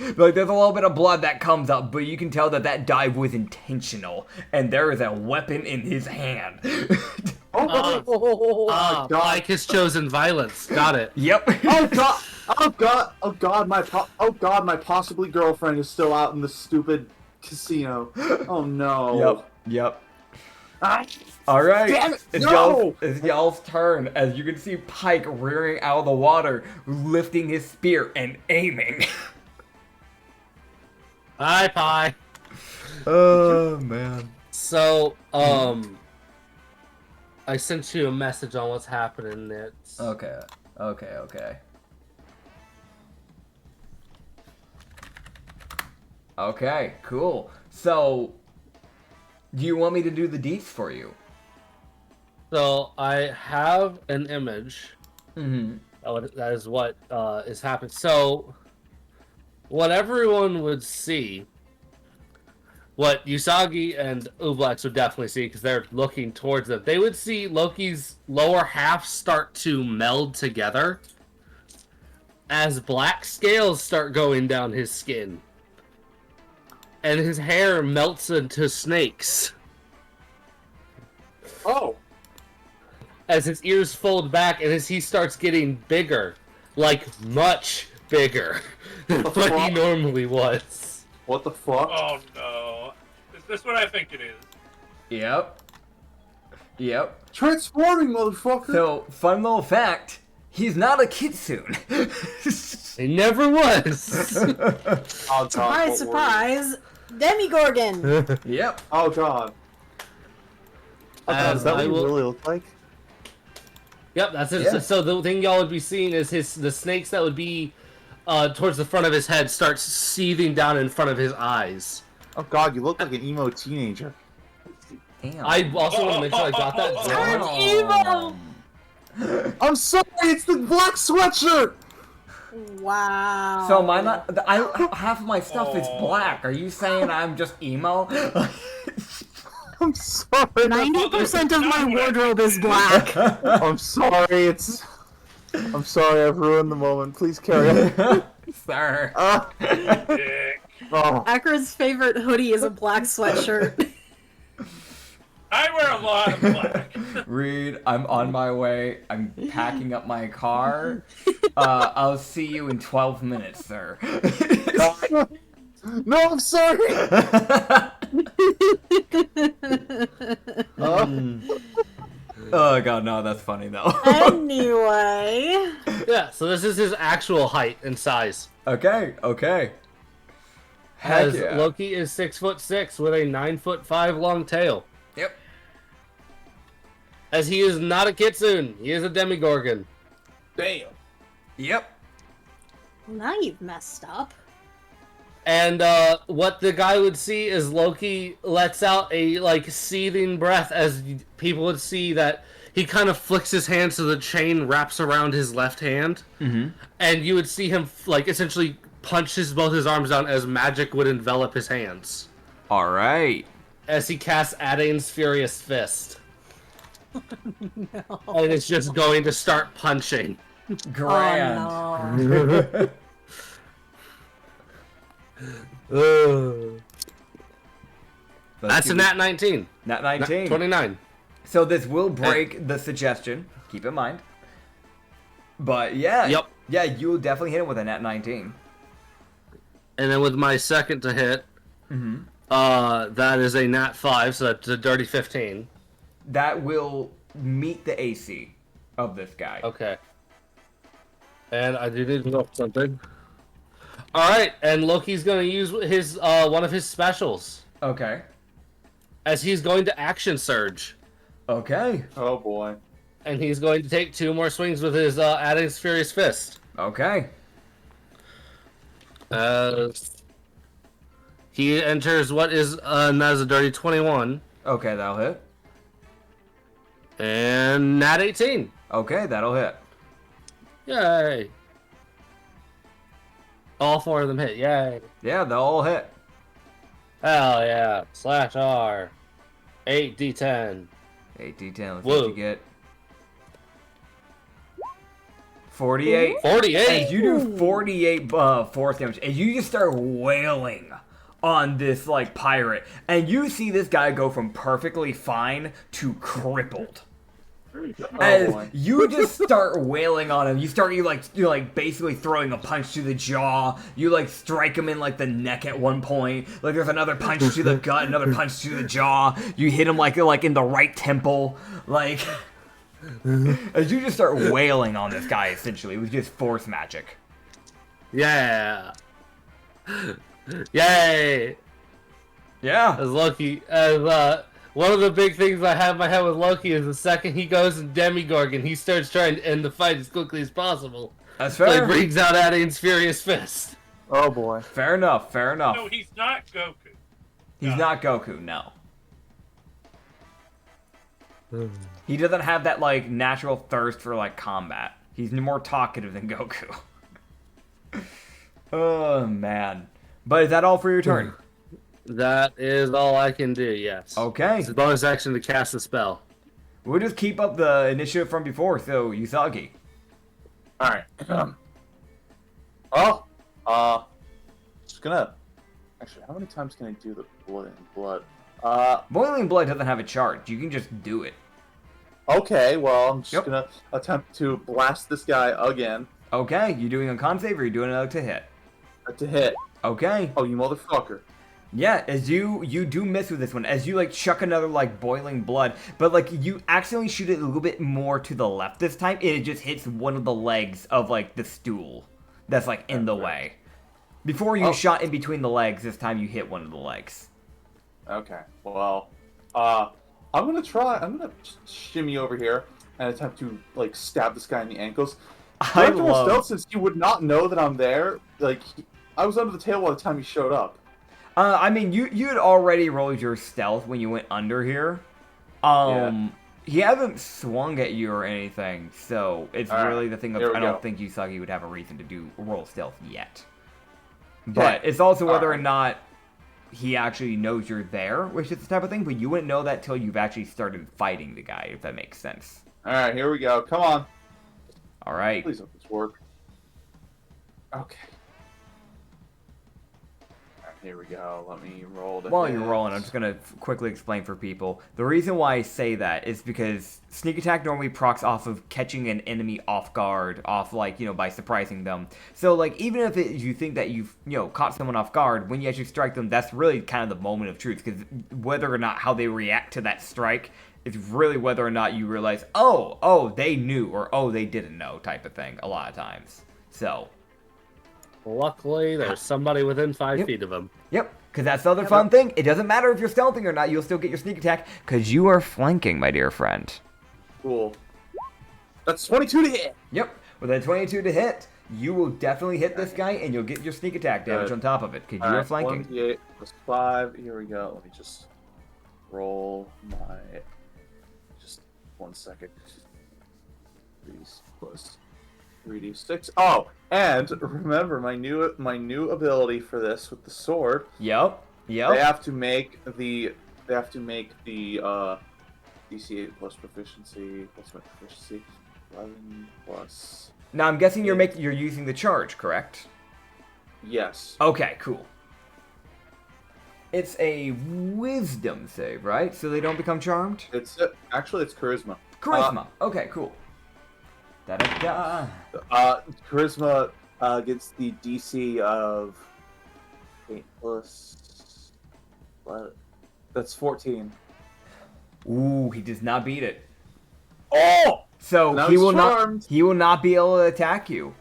there's a little bit of blood that comes up, but you can tell that dive was intentional, and there is a weapon in his hand. God. Mike has chosen violence. Got it. Yep. Oh god, my possibly girlfriend is still out in the stupid casino. Oh no. Yep. Ah, All right. damn it, It's y'all's turn, as you can see Pike rearing out of the water, lifting his spear and aiming. Hi, Pie. Oh man. So, I sent you a message on what's happening. It's Okay. Okay, cool. So, do you want me to do the deets for you? So I have an image. Mm-hmm. That is what is happening. So, what everyone would see what Usagi and Ublex would definitely see, because they're looking towards them, they would see Loki's lower half start to meld together as black scales start going down his skin. And his hair melts into snakes. Oh. As his ears fold back and as he starts getting bigger. Like, much bigger than what he normally was. What the fuck? Oh no. Is this what I think it is? Yep. Transforming, motherfucker! So, fun little fact, he's not a kitsune. He never was. Oh, God, Surprise, surprise! Demigorgon! Yep. Oh god. Is that what he really look like? Yep, that's it. Yeah. So the thing y'all would be seeing is the snakes that would be towards the front of his head start seething down in front of his eyes. Oh god, you look like an emo teenager. Damn. I also want to make sure I got that down. Emo! I'm sorry, it's the black sweatshirt! Wow. So half of my stuff is black. Are you saying I'm just emo? I'm sorry. 90% of my wardrobe is black. I'm sorry, I'm sorry, I've ruined the moment. Please carry on. Sir. Dick. Oh. Acrid's favorite hoodie is a black sweatshirt. I wear a lot of black. Reed, I'm on my way. I'm packing up my car. I'll see you in 12 minutes, sir. No, I'm sorry! Oh god, no, that's funny though. Anyway. Yeah, so this is his actual height and size. Okay. Heck As yeah. Loki is 6'6" with a 9'5" long tail. Yep. As he is not a kitsune, he is a demigorgon. Damn. Yep. Now you've messed up. And what the guy would see is Loki lets out a seething breath as people would see that he kind of flicks his hand so the chain wraps around his left hand. Mm-hmm. And you would see him essentially punch both his arms down as magic would envelop his hands. All right. As he casts Adain's Furious Fist. No. And it's just going to start punching. Grand. Oh, That's a nat 19. Nat 19. 29. So this will break the suggestion. Keep in mind. But yeah. Yep. Yeah, you'll definitely hit him with a nat 19. And then with my second to hit, that is a nat 5, so that's a dirty 15. That will meet the AC of this guy. Okay. And I do need to know something. Alright, and Loki's going to use his one of his specials. Okay. As he's going to action surge. Okay. Oh boy. And he's going to take 2 more swings with his Adain's Furious Fist. Okay. He enters what is that is a dirty 21. Okay, that'll hit. And nat 18. Okay, that'll hit. Yay. All 4 of them hit. Yay. Yeah, they'll all hit. Hell yeah. Slash R. 8d10. 8d10, let's see Whoa. what you get. 48. 48. And you do 48 force damage, and you just start wailing on this pirate, and you see this guy go from perfectly fine to crippled. As you just start wailing on him, you're basically throwing a punch to the jaw. You strike him in the neck at one point. There's another punch to the gut, another punch to the jaw. You hit him like in the right temple. As you just start wailing on this guy, essentially with just force magic. Yeah. Yay. Yeah. As Loki, one of the big things I have in my head with Loki is the second he goes in Demigorgon, he starts trying to end the fight as quickly as possible. That's So fair. he brings out Adain's Furious Fist. Oh boy. Fair enough. Fair enough. No, he's not Goku. He's not Goku, no. He doesn't have that natural thirst for combat. He's more talkative than Goku. Oh man. But is that all for your turn? That is all I can do, yes. Okay. It's a bonus action to cast a spell. We'll just keep up the initiative from before, so Usagi. Alright. Just gonna... Actually, how many times can I do the blood? Boiling Blood doesn't have a charge. You can just do it. Okay, well, I'm just gonna attempt to blast this guy again. Okay, you doing a con save or you doing it to hit? To hit. Okay. Oh, you motherfucker. Yeah, as you do miss with this one, as you like chuck another like boiling blood, but like you accidentally shoot it a little bit more to the left this time, it just hits one of the legs of like the stool that's like in the way. Before you shot in between the legs, this time you hit one of the legs. Okay, well, I'm gonna shimmy over here and attempt to like stab this guy in the ankles. I love stealth since he would not know that I'm there. Like, I was under the table by the time he showed up. I mean, you had already rolled your stealth when you went under here. He hasn't swung at you or anything, so it's really the thing of I don't think Usagi would have a reason to roll stealth yet. But it's also whether or not he actually knows you're there, which is the type of thing, but you wouldn't know that till you've actually started fighting the guy, if that makes sense. Alright, here we go. Come on. Alright. Please let this work. Okay. Here we go. Let me roll the While you're rolling, I'm just going to quickly explain for people. The reason why I say that is because sneak attack normally procs off of catching an enemy off guard, by surprising them. So, like, even if you think that you've, caught someone off guard, when you actually strike them, that's really kind of the moment of truth. Because whether or not how they react to that strike is really whether or not you realize, oh, they knew, or oh, they didn't know type of thing a lot of times. So... Luckily, there's somebody within 5 feet of him. Yep, because that's the other fun thing. It doesn't matter if you're stealthing or not, you'll still get your sneak attack, because you are flanking, my dear friend. Cool. That's 22 to hit! Yep, with a 22 to hit, you will definitely hit this guy, and you'll get your sneak attack damage on top of it, because you are flanking. 1d8 plus 5. Here we go. Let me just roll my... Just 1 second. 3 plus 3d6. Oh, and remember my new ability for this with the sword. Yep. They have to make the DC 8 plus proficiency plus my proficiency 11 plus. Now I'm guessing you're using the charge, correct? Yes. Okay, cool. It's a wisdom save, right? So they don't become charmed? Actually it's charisma. Charisma. Okay, cool. Da-da-da. Charisma gets the DC of 8 plus. That's 14. Ooh, he does not beat it. Oh! So now he will charmed. he will not be able to attack you.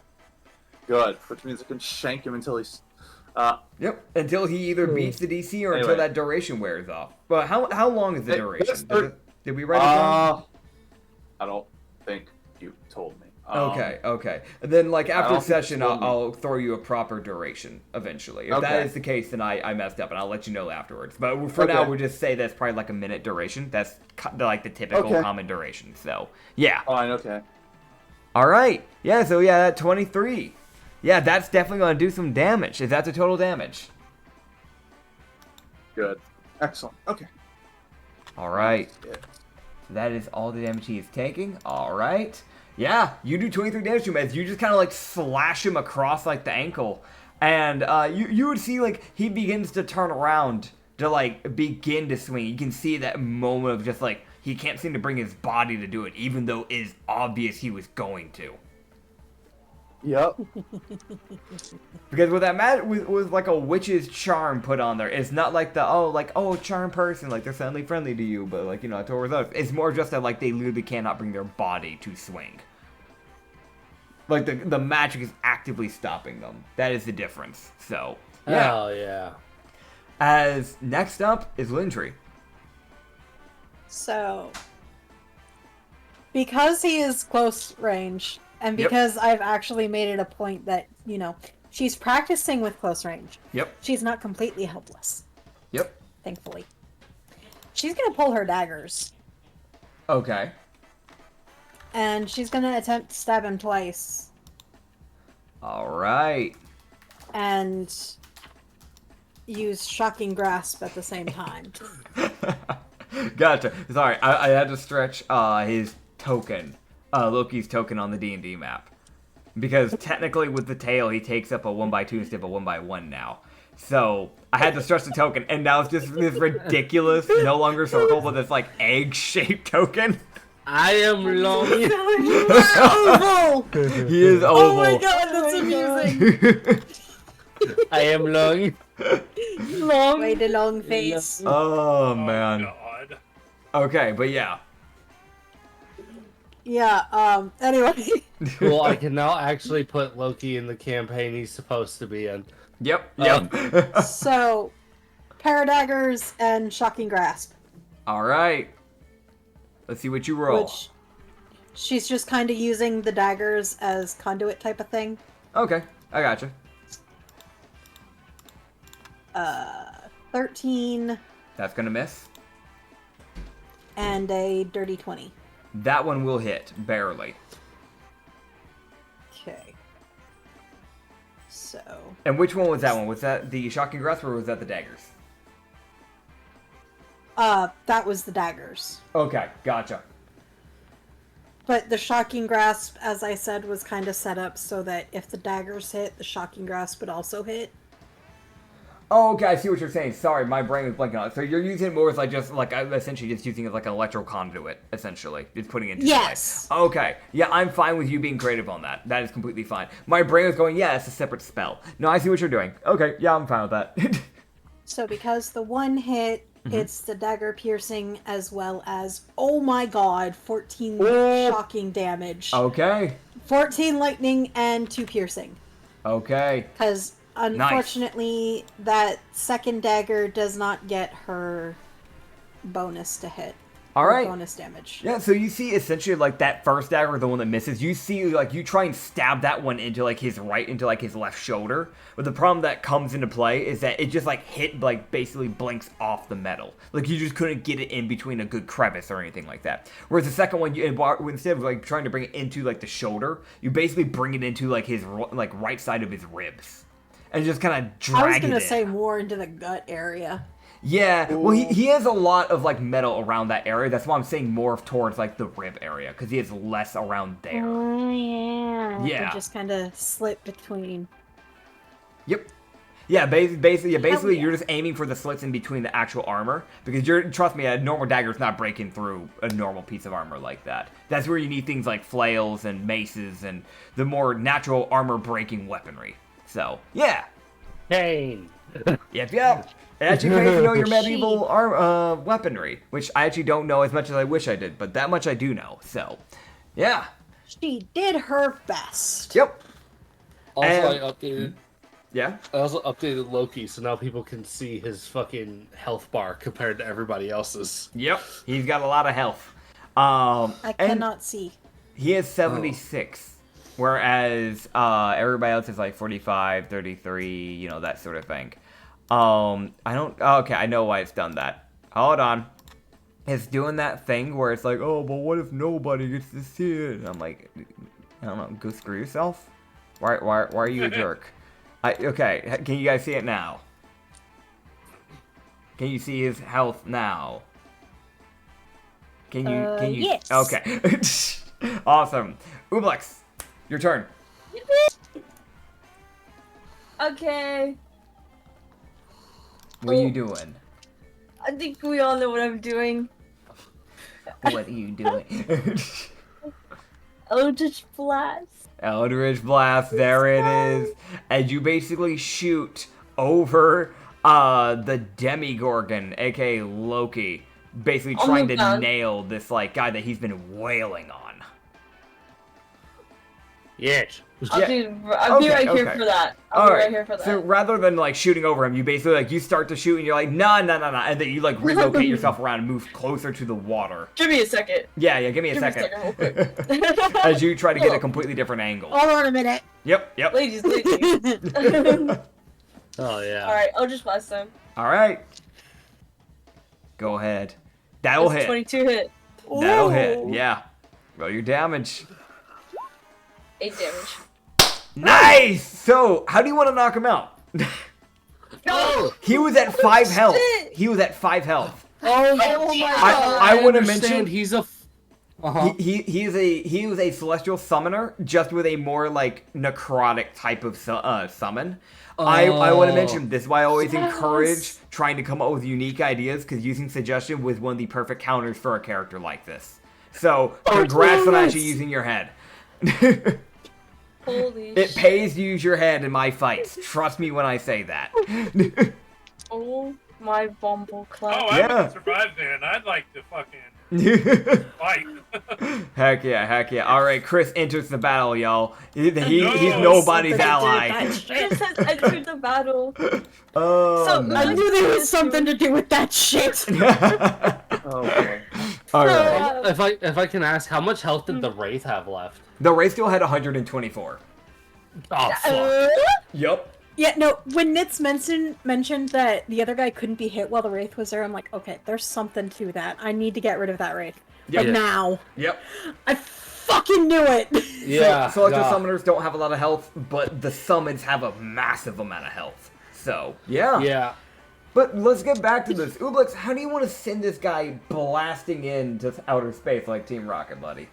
Good, which means I can shank him until he's. Yep, until he either beats the DC or until that duration wears off. But how long is the duration? Did we write it down? I don't think you told me. Okay. And then, after session, I'll throw you a proper duration eventually. If that is the case, then I messed up, and I'll let you know afterwards. But for now, we'll just say that's probably a minute duration. That's the typical common duration. So, yeah. Fine, okay. All right. Yeah, so that 23. Yeah, that's definitely going to do some damage. Is that the total damage? Good. Excellent. Okay. All right. That is all the damage he is taking. All right. Yeah, you do 23 damage to him as you just kind of slash him across the ankle. And you would see he begins to turn around to begin to swing. You can see that moment of just he can't seem to bring his body to do it, even though it is obvious he was going to. Yep. Because with that with a witch's charm put on there, it's not charm person, they're suddenly friendly to you, but towards us. It's more just that they literally cannot bring their body to swing. The magic is actively stopping them. That is the difference. So yeah. Oh yeah. As next up is Lindry. So because he is close range, and because I've actually made it a point that, she's practicing with close range. Yep. She's not completely helpless. Yep. Thankfully. She's going to pull her daggers. Okay. And she's going to attempt to stab him twice. All right. And use shocking grasp at the same time. Gotcha. Sorry, I had to stretch his token, Loki's token on the D&D map. Because technically with the tail, he takes up a 1x2 instead of a 1x1 now. So I had to stretch the token, and now it's just this ridiculous, no longer circle, but this like egg-shaped token. I am long. Oval! He is oval. Oh my god, that's amusing. I am long. Long. Way the long face. Oh man. God. Okay, but yeah. Yeah, anyway. Cool, I can now actually put Loki in the campaign he's supposed to be in. Yep. So, Paradaggers and Shocking Grasp. All right. Let's see what you roll. Which she's just kind of using the daggers as conduit type of thing. Okay, I gotcha. 13 That's gonna miss. and a dirty 20. That one will hit, barely. Okay. So, And which one was that one? Was that the shocking grasp or was that the daggers? that was the daggers. Okay, gotcha. But the Shocking Grasp, as I said, was kind of set up so that if the daggers hit, the Shocking Grasp would also hit. Oh, okay, I see what you're saying. Sorry, my brain was blanking on it. So you're using it more as like just like essentially just using it like an electro conduit, essentially. Just putting it into Yes. play. Okay. Yeah, I'm fine with you being creative on that. That is completely fine. My brain was going, yeah, it's a separate spell. No, I see what you're doing. Okay, yeah, I'm fine with that. So because the one hit, it's the dagger piercing as well as, oh my god, 14 shocking damage. Okay. 14 lightning and 2 piercing. Okay. Because unfortunately, that second dagger does not get her bonus to hit. All or right. Bonus damage. Yeah, so you see essentially like that first dagger, the one that misses, you see like you try and stab that one into like his left shoulder. But the problem that comes into play is that it just like hit like basically blinks off the metal. Like you just couldn't get it in between a good crevice or anything like that. Whereas the second one, instead of like trying to bring it into like the shoulder, you basically bring it into like his like right side of his ribs. And just kind of drag it in. I was going to say more into the gut area. Yeah, well, he has a lot of, like, metal around that area. That's why I'm saying more towards, like, the rib area, because he has less around there. Oh, yeah. Yeah. It just kind of slip between. Yep. Yeah, basically, yeah. you're just aiming for the slits in between the actual armor, because trust me, a normal dagger's not breaking through a normal piece of armor like that. That's where you need things like flails and maces and the more natural armor-breaking weaponry. So, yeah. Pain. Yep. It actually pays to know your medieval weaponry, which I actually don't know as much as I wish I did, but that much I do know. So, yeah. She did her best. Yep. Also, And- I updated. Yeah. I also updated Loki, so now people can see his fucking health bar compared to everybody else's. Yep. He's got a lot of health. I and cannot see. he is 76, whereas everybody else is like 45, 33, you know, that sort of thing. I don't. Okay, I know why it's done that. Hold on. It's doing that thing where it's like, oh, but what if nobody gets to see it? And I'm like, I don't know. Go screw yourself. Why are you a jerk? Okay, can you guys see it now? Can you see his health now? Can you? Yes. Okay. Awesome. Ublex, your turn. Okay. What are you doing? I think we all know what I'm doing. What are you doing? Eldritch Blast. Eldritch Blast, there it is. And you basically shoot over the Demigorgon, aka Loki, basically Oh trying my to God. nail this like guy that he's been wailing on. Yes. I'll be Okay, right here okay. for that. I'll be right here for that. So rather than like shooting over him, you basically like you start to shoot and you're like no, and then you like relocate yourself around and move closer to the water. Give me a second. Yeah, give me a Give me a second. second real quick. As you try to get a completely different angle. Hold on a minute. Yep. Ladies. Oh yeah. Alright, Eldritch Blast time. All right. Go ahead. That'll That's hit. 22 hit. That'll hit. Yeah. Roll your damage. 8 damage. Nice! So, how do you want to knock him out? Oh, Oh! He was at 5 health. shit. He was at 5 health. Oh my I want to understand. mention He's a. Uh-huh. he was a celestial summoner, just with a more like necrotic type of summon. I want to mention this is why I always encourage trying to come up with unique ideas, because using suggestion was one of the perfect counters for a character like this. So congrats on actually using your head. Holy It shit. pays to use your head in my fights. Trust me when I say that. Oh my bumble Oh, clap. I Yeah. wouldn't survive then. I'd like to fucking fight. Heck yeah. Alright, Chris enters the battle, y'all. He's No. nobody's Something to do with ally. that shit. Chris has entered the battle. Oh, So, no. I knew there was something to do with that shit. Oh boy. Alright. If I can ask, how much health did the Wraith have left? The Wraith still had 124. Oh fuck. Yup. Yeah, no, when Nitz mentioned that the other guy couldn't be hit while the Wraith was there, I'm like, okay, there's something to that. I need to get rid of that Wraith. Yeah. Like, now. Yep. I fucking knew it! Yeah. Celestial yeah. summoners don't have a lot of health, but the summons have a massive amount of health. So, yeah. Yeah. But let's get back to this. Ublex, how do you want to send this guy blasting into outer space like Team Rocket, buddy?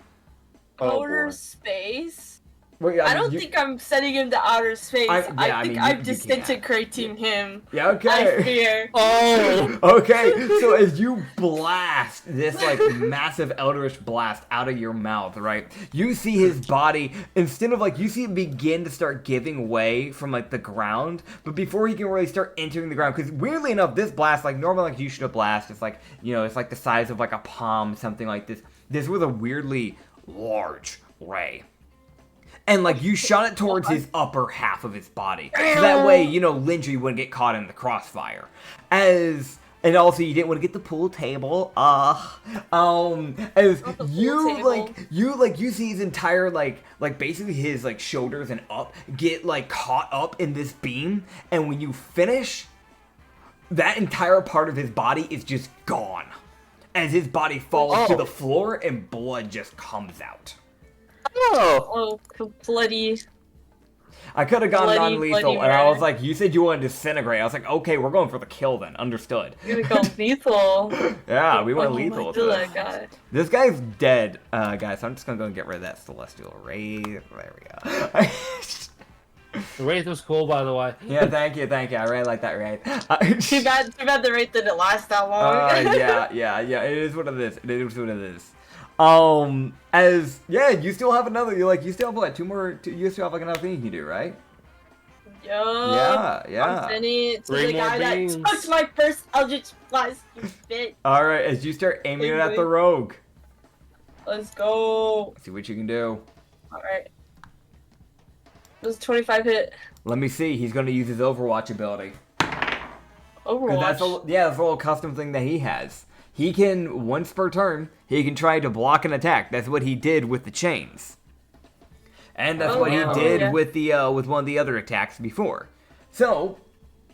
Oh, Outer boy. space? Well, I don't think I'm sending him to outer space. I I mean, think you I'm can't. disintegrating him. Yeah, I okay. fear. Oh. Okay, so as you blast this like massive eldritch blast out of your mouth, right? You see his body, instead of like, you see it begin to start giving way from like the ground, but before he can really start entering the ground, because weirdly enough, this blast, like normally like you shoot a blast, it's like, you know, it's like the size of like a palm, something like this. This was a weirdly large ray. And, like, you shot it towards his upper half of his body. So that way, you know, Lindry wouldn't get caught in the crossfire. And also, you didn't want to get the pool table. As Not the you, pool you see his entire, like basically his, like, shoulders and up get, like, caught up in this beam. And when you finish, that entire part of his body is just gone. As his body falls to the floor and blood just comes out. Oh. Oh, bloody. I could have gone Bloody, non-lethal, bloody and I was murder. like, you said you wanted to disintegrate. I was like, okay, we're going for the kill then. Understood. You're gonna go lethal. Yeah, we went Oh my lethal. with God, this. God. This guy's dead, guys, so I'm just gonna go and get rid of that Celestial Wraith. There we go. The Wraith was cool, by the way. Yeah, thank you. I really like that Wraith. Too bad the rate didn't last that long. Yeah, it is what it is. It is what it is. You still have another, you still have what, you still have like another thing you can do, right? Yup. Yeah. I'm sending it to Three the more guy that beans. took my first Eldritch Blast, you bitch. Alright, as you start aiming it at the Big rogue, Let's go. see what you can do. Alright. It was a 25 hit. Let me see, he's gonna use his Overwatch ability. 'Cause Overwatch. that's a little custom thing that he has. He can, once per turn, he can try to block an attack. That's what he did with the chains. And that's what he did with with one of the other attacks before. So,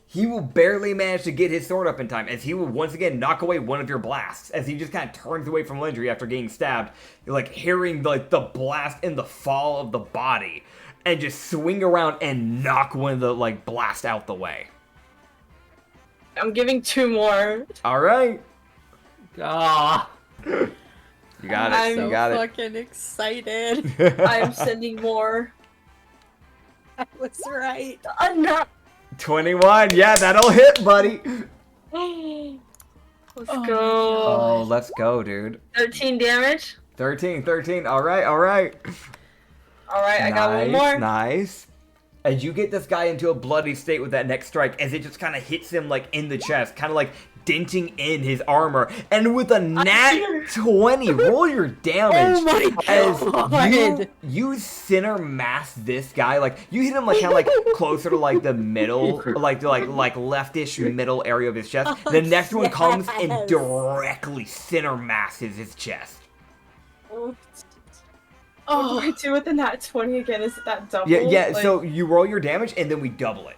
he will barely manage to get his sword up in time, as he will once again knock away one of your blasts, as he just kind of turns away from Lindry after getting stabbed, like hearing like the blast and the fall of the body, and just swing around and knock one of the like blast out the way. I'm giving 2 more. Alright. Ah. You got it. I'm You got it. fucking excited. I'm sending more. I was right. I'm not. 21. Yeah, that'll hit, buddy. Let's Oh, go. Oh, let's go, dude. 13 damage. 13. All right. Alright, I got one more. Nice. As you get this guy into a bloody state with that next strike, as it just kind of hits him like in the chest, kind of like denting in his armor, and with a nat 20, roll your damage. Oh my As God. you center mass this guy, like you hit him like kind of like closer to like the middle, like the like leftish middle area of his chest. The next one comes and yes. directly center masses his chest. What do I do with the nat 20 again? Is it that double? Yeah. Like, So you roll your damage and then we double it.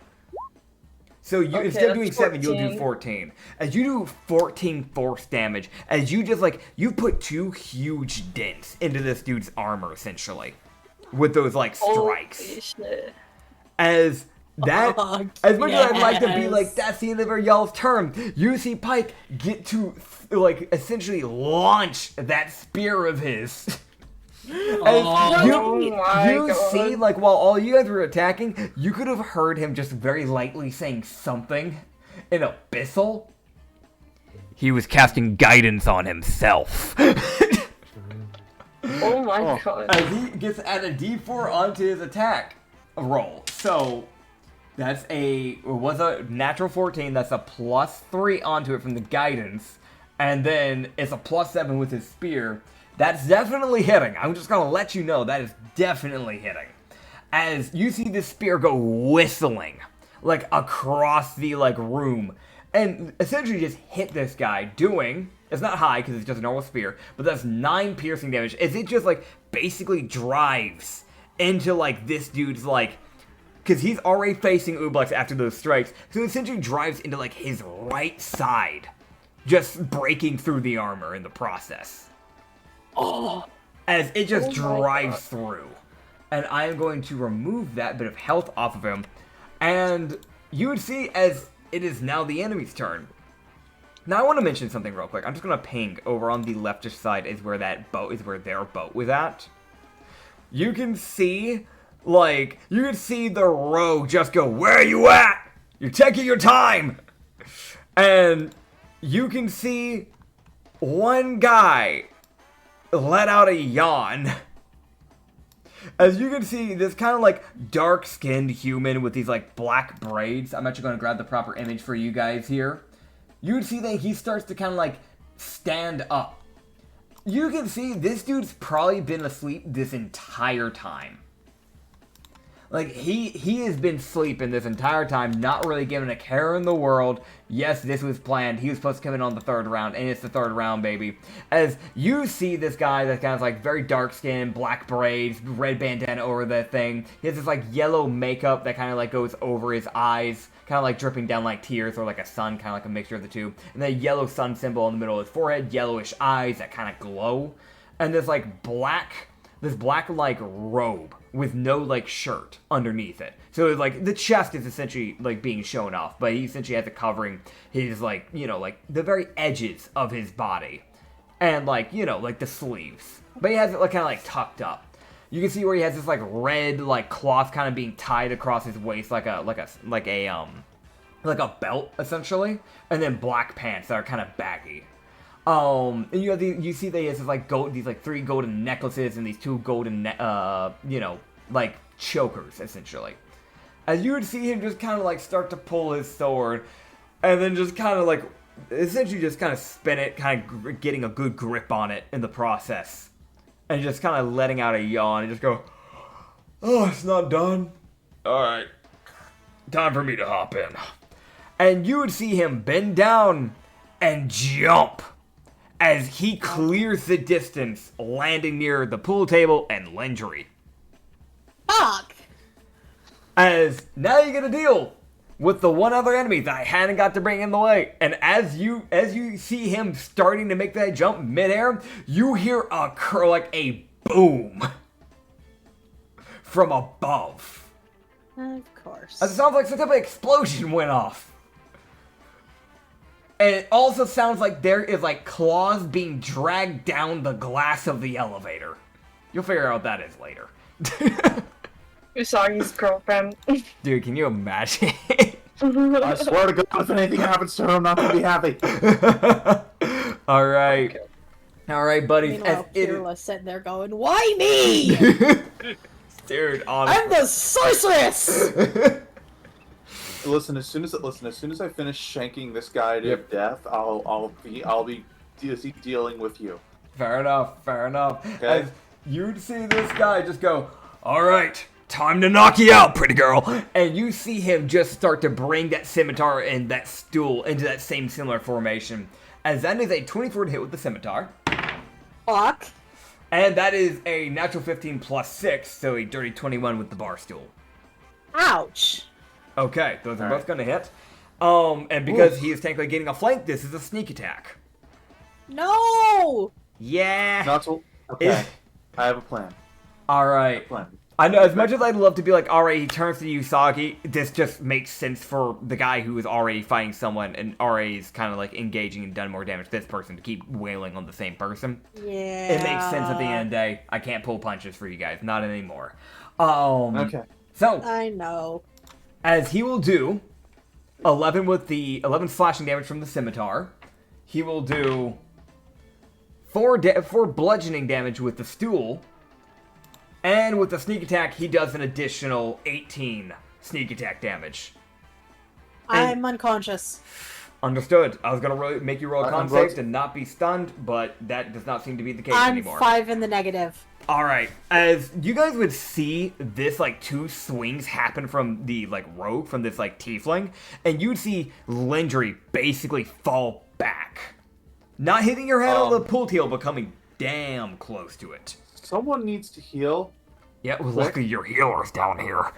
So you Okay, instead of doing that's 7, you'll do 14. 14. As you do 14 force damage, as you just like you put 2 huge dents into this dude's armor essentially, with those like strikes. Holy shit. As That, Fuck as much as I'd like to be yes. like, that's the end of our y'all's turn, you see Pike get to, like, essentially launch that spear of his. Oh, You see, like, while all you guys were attacking, you could have heard him just very lightly saying something in Abyssal. He was casting guidance on himself. Oh my god. As he gets to add a d4 onto his attack roll. So, that's was a natural 14, that's a +3 onto it from the guidance, and then it's a +7 with his spear. That's definitely hitting. I'm just gonna let you know that is definitely hitting. As you see this spear go whistling, like, across the, like, room, and essentially just hit this guy, doing, it's not high because it's just a normal spear, but that's 9 piercing damage, as it just, like, basically drives into, like, this dude's, like, because he's already facing Ublex after those strikes, so it essentially drives into, like, his right side, just breaking through the armor in the process. oh. As it just Oh my drives God. through. And I am going to remove that bit of health off of him, and you would see as it is now the enemy's turn. Now I want to mention something real quick. I'm just going to ping over on the leftish side is where that boat is, where their boat was at. You can see, like, you can see the rogue just go, "Where are you at? You're taking your time!" And you can see one guy let out a yawn. As you can see, this kind of like dark-skinned human with these like black braids. I'm actually going to grab the proper image for you guys here. You can see that he starts to kind of like stand up. You can see this dude's probably been asleep this entire time. Like, he has been sleeping this entire time, not really giving a care in the world. Yes, this was planned. He was supposed to come in on the 3rd round, and it's the 3rd round, baby. As you see this guy that's kind of like very dark skin, black braids, red bandana over that thing. He has this like yellow makeup that kind of like goes over his eyes, kind of like dripping down like tears or like a sun, kind of like a mixture of the two. And then a yellow sun symbol in the middle of his forehead, yellowish eyes that kind of glow. And this like black like robe with no like shirt underneath it. So it's like the chest is essentially like being shown off, but he essentially has it covering his like, you know, like the very edges of his body. And like, you know, like the sleeves. But he has it like kind of like tucked up. You can see where he has this like red like cloth kind of being tied across his waist like a belt essentially, and then black pants that are kind of baggy. And you have you see that he has this, like these like 3 golden necklaces and these 2 golden you know, like chokers essentially. As you would see him just kind of like start to pull his sword, and then just kind of like essentially just kind of spin it, kind of getting a good grip on it in the process, and just kind of letting out a yawn and just go, "Oh, it's not done. All right, time for me to hop in." And you would see him bend down and jump as he clears the distance, landing near the pool table and Lendry. Fuck! As now you get a deal with the one other enemy that I hadn't got to bring in the way. And as you see him starting to make that jump midair, you hear a boom from above. Of course. As it sounds like some type of explosion went off. And it also sounds like there is like claws being dragged down the glass of the elevator. You'll figure out what that is later. Usagi's girlfriend. Dude, can you imagine? I swear to God, if anything happens to her, I'm not gonna be happy. Alright. Okay. Alright, buddies. Meanwhile, Pirla's sitting there going, "Why me? Dude, I'm honestly. the sorceress!" Listen, as soon as I finish shanking this guy to death, I'll be dealing with you. Fair enough, fair enough. Okay. As you'd see this guy just go, "Alright, time to knock you out, pretty girl." And you see him just start to bring that scimitar and that stool into that same similar formation. As that is a 24 to hit with the scimitar. Fuck. And that is a natural 15 plus 6, so a dirty 21 with the bar stool. Ouch. Okay, those are All both right. going to hit. And because he is technically getting a flank, this is a sneak attack. No! Yeah. Not so. Okay. I have a plan. All right. Plan. I know, as much as I'd love to be like, alright, he turns to Usagi, this just makes sense for the guy who is already fighting someone and already is kind of like engaging and done more damage to this person to keep wailing on the same person. Yeah. It makes sense at the end of the day. I can't pull punches for you guys, not anymore. Okay. So, I know. as he will do 11 slashing damage from the scimitar, he will do 4 bludgeoning damage with the stool. And with the sneak attack, he does an additional 18 sneak attack damage. I'm unconscious. Understood. I was going to make you roll a con I'm save to not be stunned, but that does not seem to be the case I'm anymore. 5 in the negative. Alright, as you guys would see this, like, 2 swings happen from the, like, rogue, from this, like, tiefling, and you'd see Lindry basically fall back. Not hitting your head on the pool table, but coming damn close to it. Someone needs to heal. Yeah, well, luckily your healer's down here.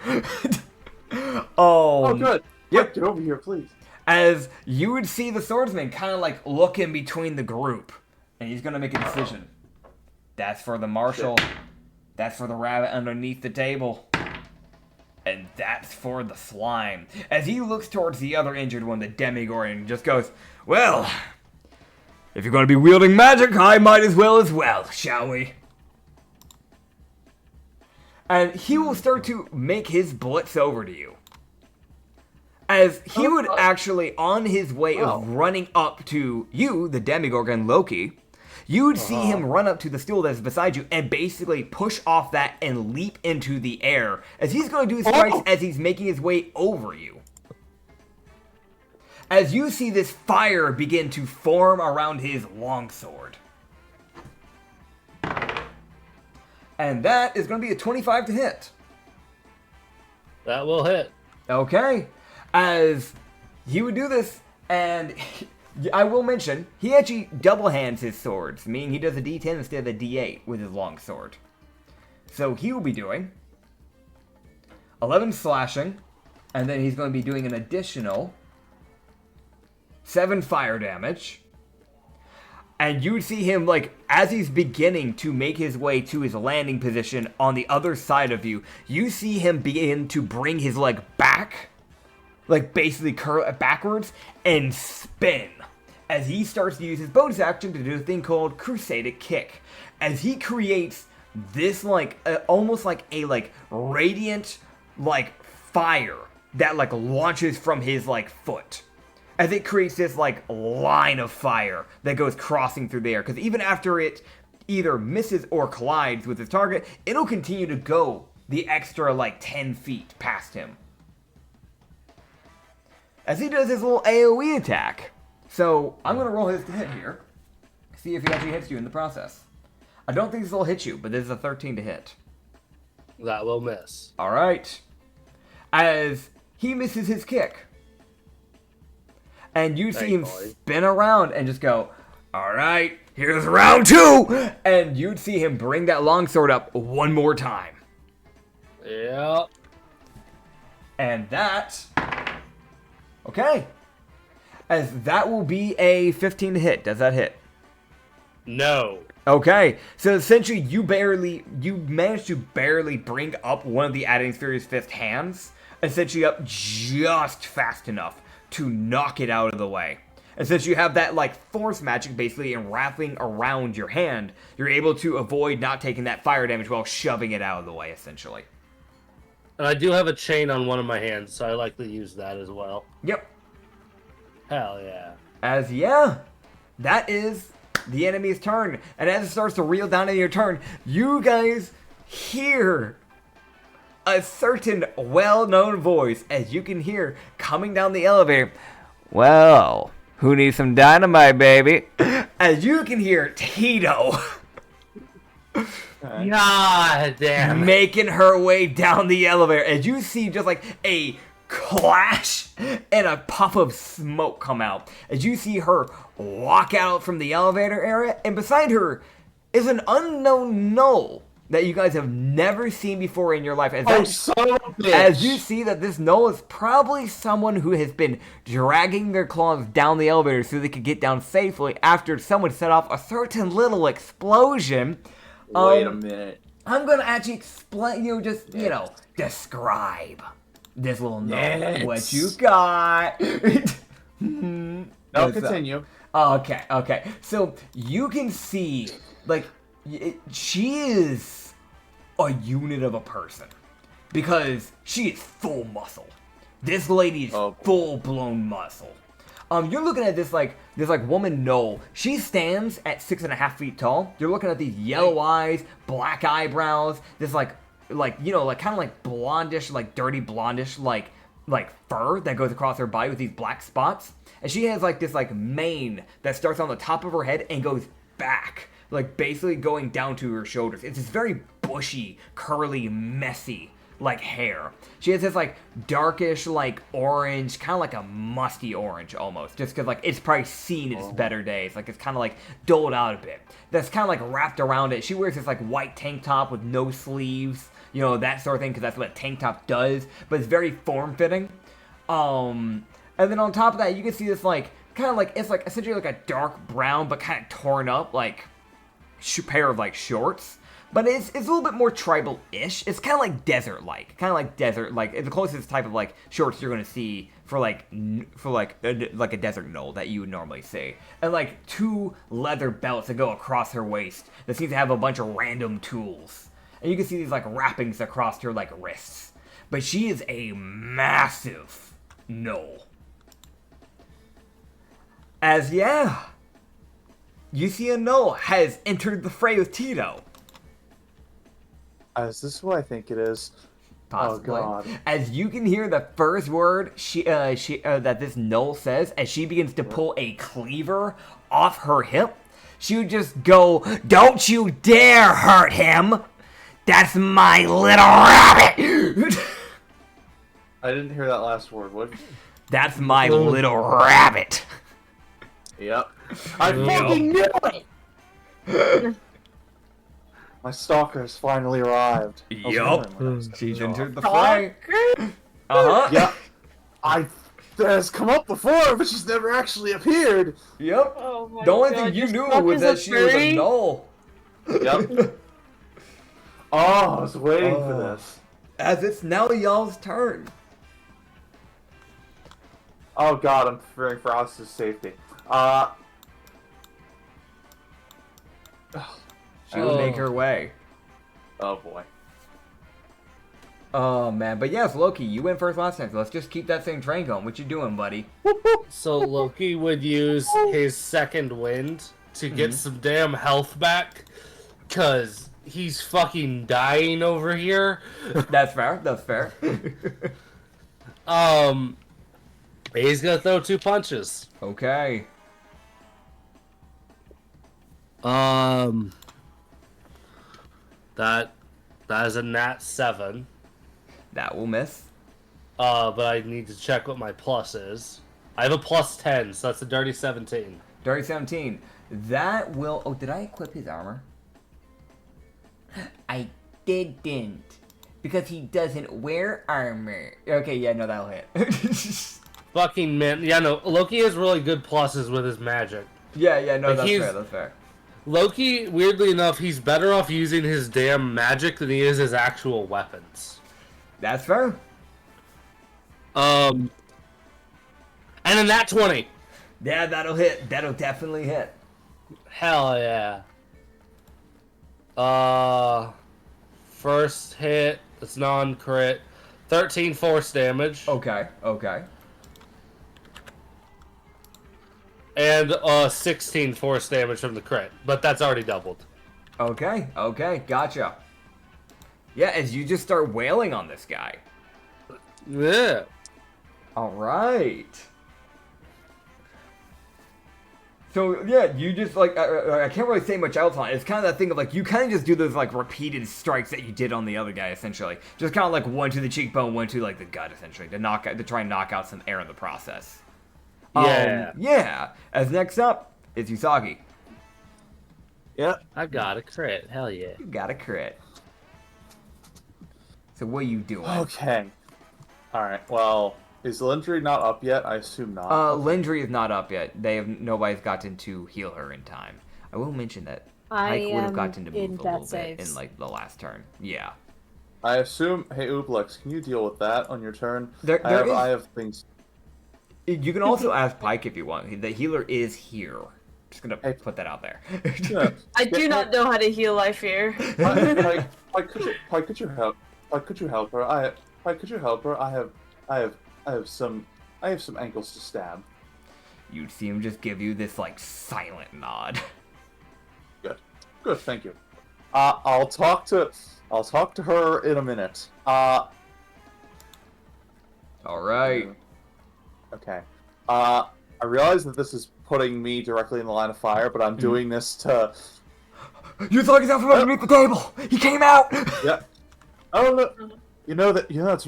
Oh, good. Yep. Get over here, please. As you would see the swordsman kind of like look in between the group, and he's gonna make a decision. That's for the marshal. That's for the rabbit underneath the table. And that's for the slime. As he looks towards the other injured one, the Demigorgon, and just goes, well, if you're gonna be wielding magic, I might as well, shall we? And he will start to make his blitz over to you. As he would actually, on his way of running up to you, the Demigorgon Loki, you would see him run up to the stool that's beside you and basically push off that and leap into the air. As he's going to do his strikes as he's making his way over you. As you see this fire begin to form around his longsword. And that is going to be a 25 to hit. That will hit. Okay. As he would do this, and I will mention, he actually double hands his swords, meaning he does a D10 instead of a D8 with his long sword. So he will be doing 11 slashing, and then he's going to be doing an additional 7 fire damage. And you see him, like, as he's beginning to make his way to his landing position on the other side of you, you see him begin to bring his leg back, like, basically curl it backwards, and spin. As he starts to use his bonus action to do a thing called Crusader Kick. As he creates this, like, almost like a, like, radiant, like, fire that, like, launches from his, like, foot. As it creates this, like, line of fire that goes crossing through the air. Because even after it either misses or collides with its target, it'll continue to go the extra, like, 10 feet past him. As he does his little AoE attack. So, I'm going to roll his to hit here. See if he actually hits you in the process. I don't think this will hit you, but this is a 13 to hit. That will miss. Alright. As he misses his kick. And you see him spin around and just go, alright, here's round 2! And you'd see him bring that longsword up one more time. Yep. And that... Okay. As that will be a 15 to hit. Does that hit? No. Okay. So essentially, you managed to barely bring up one of the Adam's Furious Fist hands, essentially up just fast enough to knock it out of the way. And since you have that, like, force magic basically wrapping around your hand, you're able to avoid not taking that fire damage while shoving it out of the way, essentially. And I do have a chain on one of my hands, so I likely use that as well. Yep. Hell yeah. That is the enemy's turn. And as it starts to reel down in your turn, you guys hear a certain well-known voice, as you can hear coming down the elevator. Well, who needs some dynamite, baby? As you can hear Tito God damn. making her way down the elevator. As you see just like a clash and a puff of smoke come out. As you see her walk out from the elevator area, and beside her is an unknown gnoll that you guys have never seen before in your life. As you see that this gnoll is probably someone who has been dragging their claws down the elevator so they could get down safely after someone set off a certain little explosion. Wait a minute. I'm gonna actually explain, describe this little note. What you got? No, What's up? continue. Okay. So you can see, she is a unit of a person because she is full muscle. This lady is full blown muscle. You're looking at this woman Noel. She stands at 6.5 feet tall. You're looking at these yellow eyes, black eyebrows, this kind of like blondish, dirty blondish, fur that goes across her body with these black spots. And she has this mane that starts on the top of her head and goes back, basically going down to her shoulders. It's this very bushy, curly, messy hair. She has this darkish orange, kind of like a musty orange almost, just because it's probably seen its better days. It's kind of dulled out a bit. That's kind of wrapped around it. She wears this white tank top with no sleeves, that sort of thing, because that's what a tank top does. But it's very form fitting. And then on top of that, you can see this it's essentially a dark brown but kind of torn up pair of shorts. But it's a little bit more tribal-ish. It's kind of desert-like. The closest type of shorts you're gonna see for a desert knoll that you would normally see. And 2 leather belts that go across her waist that seem to have a bunch of random tools. And you can see these wrappings across her wrists. But she is a massive knoll. You see a knoll has entered the fray with Tito. Is this what I think it is? Possibly. Oh God! As you can hear the first word that this knoll says, as she begins to pull a cleaver off her hip, she would just go, "Don't you dare hurt him! That's my little rabbit!" I didn't hear that last word. What? That's my little rabbit. Yep. I fucking knew it! My stalker has finally arrived. Yup. She's entered the fray. Uh-huh. Yeah. Has come up before, but she's never actually appeared. Yep. Oh my The only God, thing you your knew stalk was is that a she was a furry? knoll. Yep. Oh, I was waiting for this. As it's now y'all's turn. Oh God, I'm fearing for Alice's safety. She will make her way. Oh boy. Oh man, but yes, Loki, you went first last time, so let's just keep that same train going. What you doing, buddy? So Loki would use his second wind to get some damn health back, cause he's fucking dying over here. That's fair. That's fair. He's gonna throw 2 punches. Okay. That is a nat 7. That will miss. But I need to check what my plus is. I have a plus 10, so that's a dirty 17. Dirty 17. That will... Oh, did I equip his armor? I didn't. Because he doesn't wear armor. Okay, yeah, no, that'll hit. Fucking man. Yeah, no, Loki has really good pluses with his magic. Yeah, no, Like, that's he's- fair, that's fair. Loki, weirdly enough, he's better off using his damn magic than he is his actual weapons. That's fair. And then that 20. Yeah, that'll hit. That'll definitely hit. Hell yeah. First hit, it's non-crit. 13 force damage. Okay. And 16 force damage from the crit. But that's already doubled. Okay, gotcha. Yeah, as you just start wailing on this guy. Yeah. Alright. So, yeah, you just, I can't really say much else on it. It's kind of that thing of, you kind of just do those, repeated strikes that you did on the other guy, essentially. Just kind of, one to the cheekbone, one to, the gut, essentially, to try and knock out some air in the process. Yeah. Yeah. As next up is Usagi. Yep. I got a crit. Hell yeah. You got a crit. So what are you doing? Okay. Alright, well, is Lindry not up yet? I assume not. Lindry is not up yet. Nobody's gotten to heal her in time. I will mention that I Pike would have am gotten to in move a death little bit saves. in like the last turn. Yeah. I assume. Hey, Ublex, can you deal with that on your turn? There I is- have things. You can also ask Pike if you want. The healer is here. Just gonna Hey. put that out there. Yeah. I do not know how to heal, I fear. Pike, could you help? Pike, could you help her? Pike, could you help her? I have some ankles to stab. You'd see him just give you this like silent nod. Good, thank you. I'll talk to her in a minute. All right. Okay. I realize that this is putting me directly in the line of fire, but I'm doing this to. You thought he's out from underneath the table. He came out. Yeah. Oh look. That's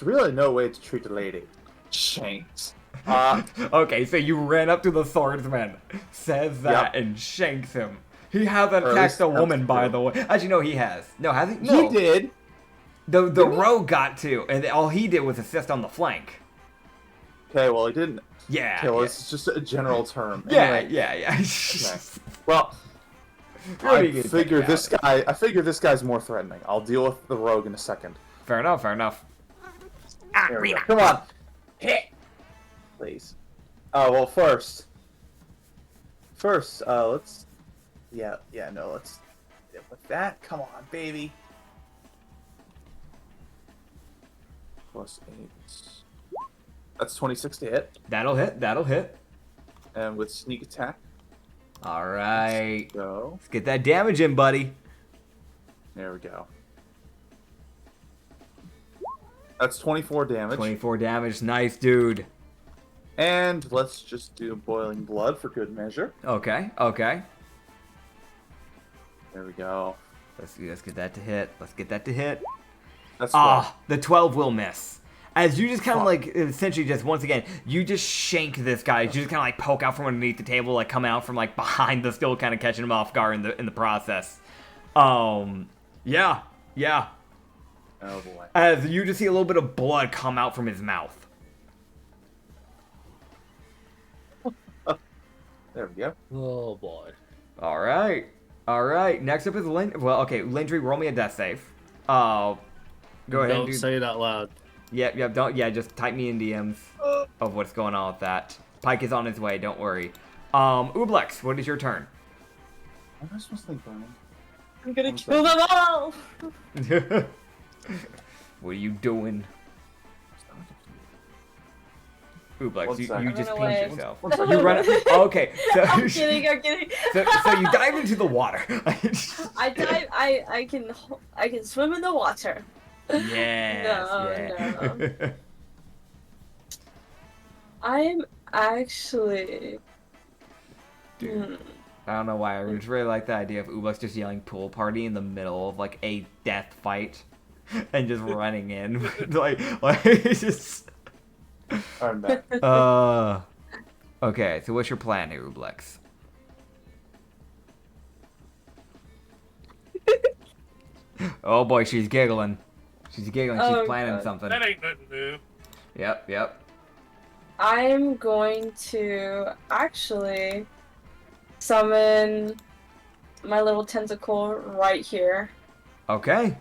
really no way to treat a lady. Shanks. Okay, so you ran up to the swordsman, says that, and shanks him. He hasn't Or at attacked least a woman, attempts by to. the way. Actually, no, he has. No, has he? No. He did. The rogue got to, and all he did was assist on the flank. Okay, well he didn't. Yeah. Okay, well yeah. it's just a general term. Yeah, Anyway, yeah. okay. Well, What are I you gonna figure take out? I figure this guy's more threatening. I'll deal with the rogue in a second. Fair enough. Fair enough. There we go. Come on. Hit. Please. Oh, well, first, let's, let's deal with that. Come on, baby. +8. That's 26 to hit. That'll hit. That'll hit. And with sneak attack, All right. go. Let's get that damage in, buddy. There we go. That's 24 damage. 24 damage. Nice, dude. And let's just do boiling blood for good measure. Okay. Okay. There we go. Let's get that to hit. Let's get that to hit. That's The 12 will miss. As you just kind of like, essentially just, once again, you just shank this guy. You just kind of like poke out from underneath the table, like come out from like behind the still, kind of catching him off guard in the process. Yeah. Oh boy. As you just see a little bit of blood come out from his mouth. There we go. Oh boy. All right. Next up is Lindry, roll me a death save. Go ahead and Don't do. say it out loud. Yep. Just type me in DMs of what's going on with that. Pike is on his way. Don't worry. Ublex, what is your turn? Am I supposed to think burning? I'm gonna kill them all! What are you doing? Ublex, One you second. just Run away. pinched yourself. One second. You run. Okay, so I'm kidding. so you dive into the water. I dive. I can swim in the water. Yes. No. I'm actually. Dude, I don't know why. I just really like the idea of Ublex just yelling "pool party" in the middle of like a death fight, and just running in, like it's just. I'm back. Okay. So what's your plan here, Ublex? Oh boy, she's giggling. She's giggling. She's Oh, planning God. something. That ain't nothing new. Yep. I'm going to actually summon my little tentacle right here. Okay.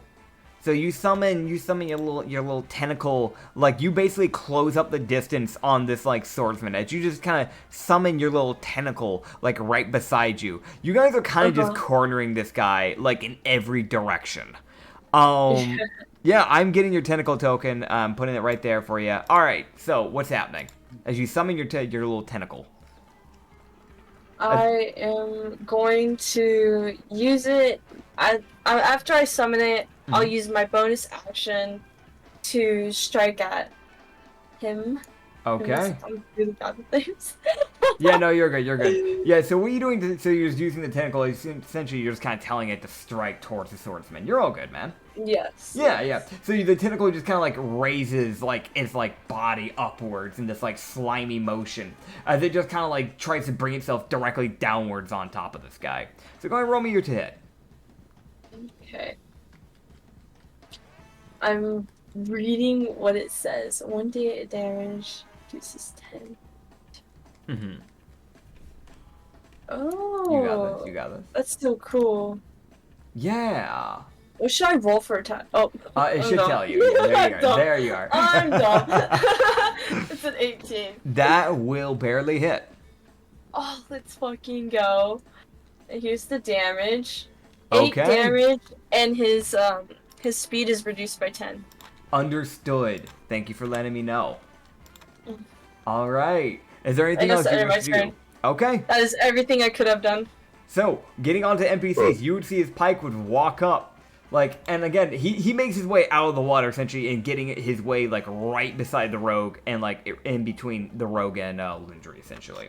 So you summon your little tentacle, like you basically close up the distance on this like swordsman as you just kind of summon your little tentacle like right beside you. You guys are kind of just cornering this guy like in every direction. Yeah, I'm getting your tentacle token. I'm putting it right there for you. All right. So what's happening as you summon your little tentacle? I am going to use it. After I summon it, I'll use my bonus action to strike at him. Okay. I'm really bad with names. Yeah, no, you're good. You're good. Yeah. So what are you doing? So you're just using the tentacle. Essentially, you're just kind of telling it to strike towards the swordsman. You're all good, man. Yes. Yeah. So the tentacle just kind of like raises like its like body upwards in this like slimy motion as it just kind of like tries to bring itself directly downwards on top of this guy. So go ahead and roll me your to hit. Okay. I'm reading what it says. 1d8 damage, reduces 10. Oh. You got this. That's so cool. Yeah. What should I roll for a time? Oh. It I'm should dumb. tell you. Yeah, there you I'm are. dumb. There you are. I'm dumb. It's an 18. That will barely hit. Oh, let's fucking go. And here's the damage. Okay. 8 damage, and his speed is reduced by 10. Understood. Thank you for letting me know. Mm. All right. Is there I anything guess else you that wish to my do? turn. Okay. That is everything I could have done. So, getting on to NPCs, you would see his Pike would walk up. Like, and again, he makes his way out of the water, essentially, and getting his way, like, right beside the rogue, and, like, in between the rogue and Lindry, essentially.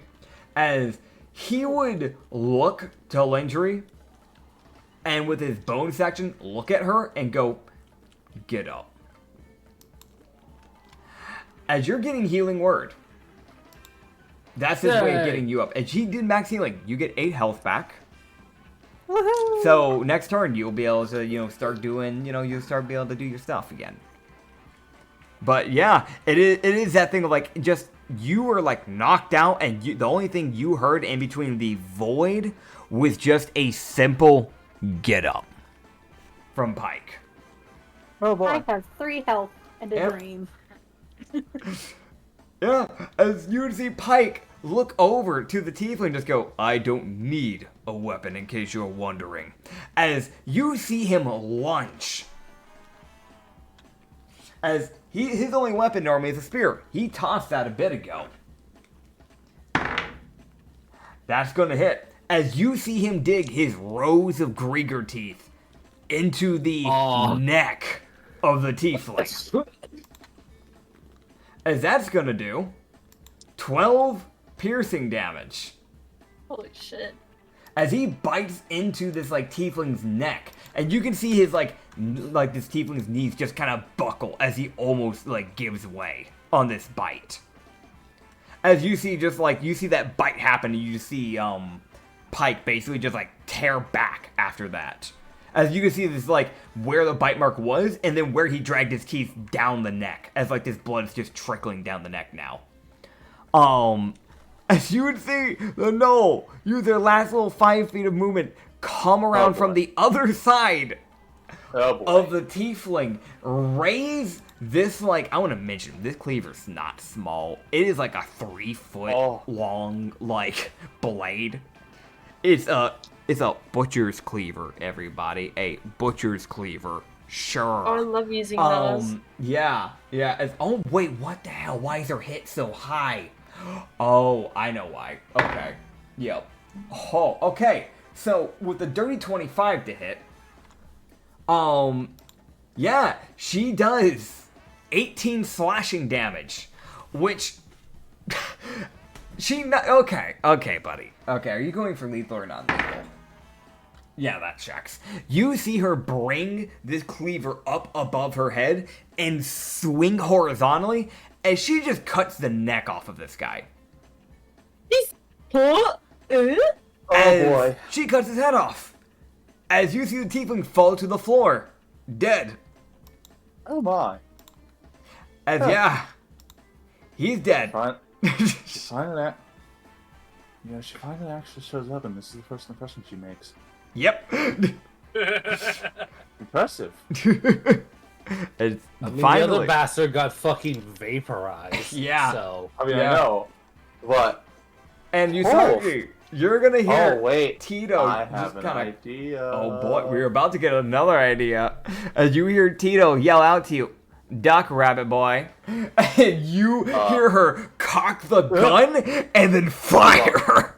As he would look to Lindry, and with his bonus action, look at her, and go, get up. As you're getting healing word, that's his way of getting you up. And she did max healing. You get 8 health back. Woohoo! So next turn you'll be able to, start doing, you'll start being able to do your stuff again. But yeah, it is that thing of like, just, you were like knocked out and the only thing you heard in between the void was just a simple get up from Pike. Oh boy. I have 3 health and a Yep. dream. Yeah, as you would see Pike look over to the tiefling and just go, I don't need a weapon in case you're wondering. As you see him lunge. As his only weapon normally is a spear. He tossed that a bit ago. That's gonna hit. As you see him dig his rows of Grieger teeth into the neck of the tiefling. As that's gonna do 12 piercing damage. Holy shit. As he bites into this like tiefling's neck, and you can see his like this tiefling's knees just kind of buckle as he almost like gives way on this bite. As you see you see that bite happen, and you see Pike basically just like tear back after that. As you can see this like where the bite mark was, and then where he dragged his teeth down the neck, as like this blood is just trickling down the neck now. As you would see the Knoll use their last little 5 feet of movement, come around from the other side of the tiefling, raise this like, I want to mention, this cleaver's not small. It is like a 3-foot long like blade. It's a butcher's cleaver, everybody. A butcher's cleaver. Sure. Oh, I love using those. Yeah. Oh, wait, what the hell? Why is her hit so high? Oh, I know why. Okay. Yep. Oh, okay. So, with the dirty 25 to hit, yeah, she does 18 slashing damage, which, okay, buddy. Okay, are you going for lethal or non-lethal? Yeah, that checks. You see her bring this cleaver up above her head and swing horizontally as she just cuts the neck off of this guy. Oh boy. She cuts his head off. As you see the tiefling fall to the floor, dead. Oh my. As yeah, he's dead. She finally actually shows up, and this is the first impression she makes. Yep. Impressive. It's I mean, finally. the other bastard got fucking vaporized. Yeah. So I mean, Yeah. I know, but And you Oh. saw, you're gonna hear wait, Tito I just have an kind of. idea. Oh boy, we're about to get another idea. As you hear Tito yell out to you, "Duck, rabbit boy," and you hear her cock the gun and then fire.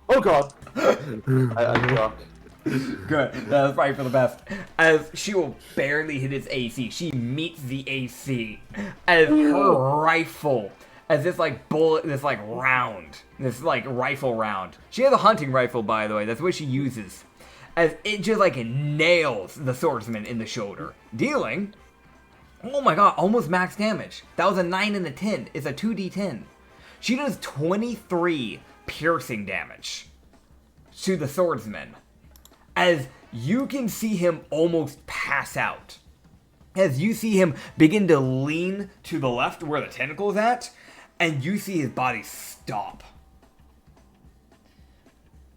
Oh god. I duck. Good. That's probably for the best. As she will barely hit his AC. She meets the AC. As her rifle, as this like bullet, this like round, this like rifle round. She has a hunting rifle, by the way. That's what she uses. As it just like nails the swordsman in the shoulder, dealing, oh my god, almost max damage. That was a 9 and a 10. It's a 2d10. She does 23 piercing damage to the swordsman. As you can see him almost pass out. As you see him begin to lean to the left where the tentacle is at, and you see his body stop.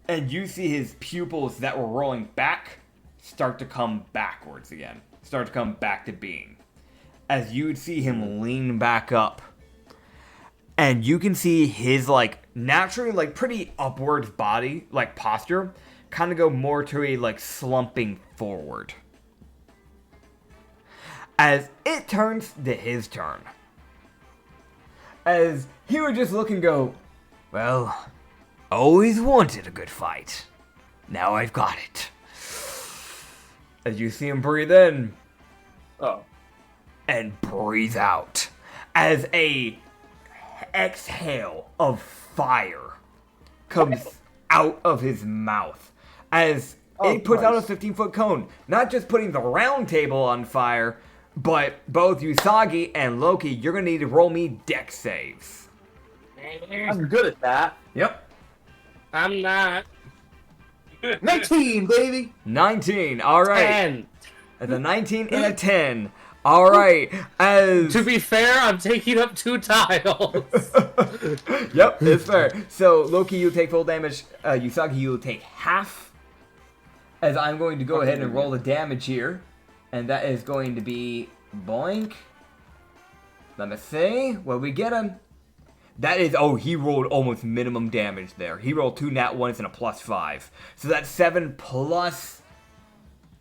and you see his pupils that were rolling back start to come backwards again. Start to come back to being. As you would see him lean back up. And you can see his, like, naturally, like, pretty upward body, like, posture, kind of go more to a, like, slumping forward. As it turns to his turn. As he would just look and go, well, always wanted a good fight. Now I've got it. As you see him breathe in. Oh. And breathe out. As a exhale of fire comes out of his mouth. As it puts out a 15-foot cone. Not just putting the round table on fire, but both Usagi and Loki, you're going to need to roll me dex saves. I'm good at that. Yep. I'm not. 19, baby! 19, alright. 10. As a 19 and a 10. Alright, as... To be fair, I'm taking up 2 tiles. Yep, it's fair. So, Loki, you'll take full damage. Usagi, you'll take half. As I'm going to go ahead and roll the damage here. And that is going to be... boink. Let me see. What we get him? That is... Oh, he rolled almost minimum damage there. He rolled 2 nat 1s and a +5. So that's 7 plus...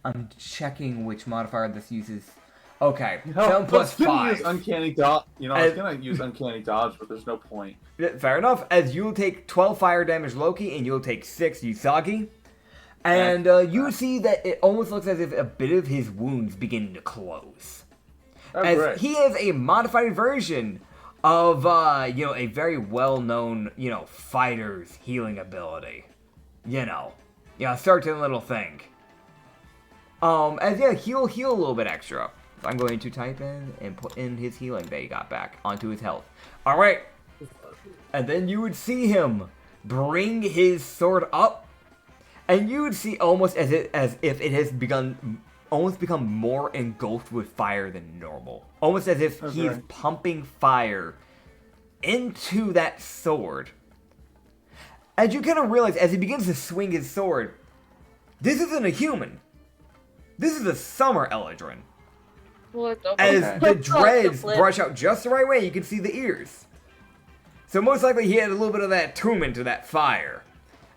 I'm checking which modifier this uses. Okay, 7 plus 5. Uncanny dodge. You know, I was gonna use uncanny dodge, but there's no point. Fair enough. As you'll take 12 fire damage, Loki, and you'll take 6, Usagi. And you see that it almost looks as if a bit of his wounds begin to close. Oh, as great. he is a modified version of, a very well-known, fighter's healing ability. Certain little thing. He'll heal a little bit extra. So I'm going to type in and put in his healing that he got back onto his health. Alright. And then you would see him bring his sword up. And you would see almost as if it has become more engulfed with fire than normal. Almost as if he's pumping fire into that sword. And you kind of realize as he begins to swing his sword, this isn't a human. This is a summer Eladrin. As the dreads brush out just the right way, you can see the ears. So most likely he had a little bit of that attunement to that fire.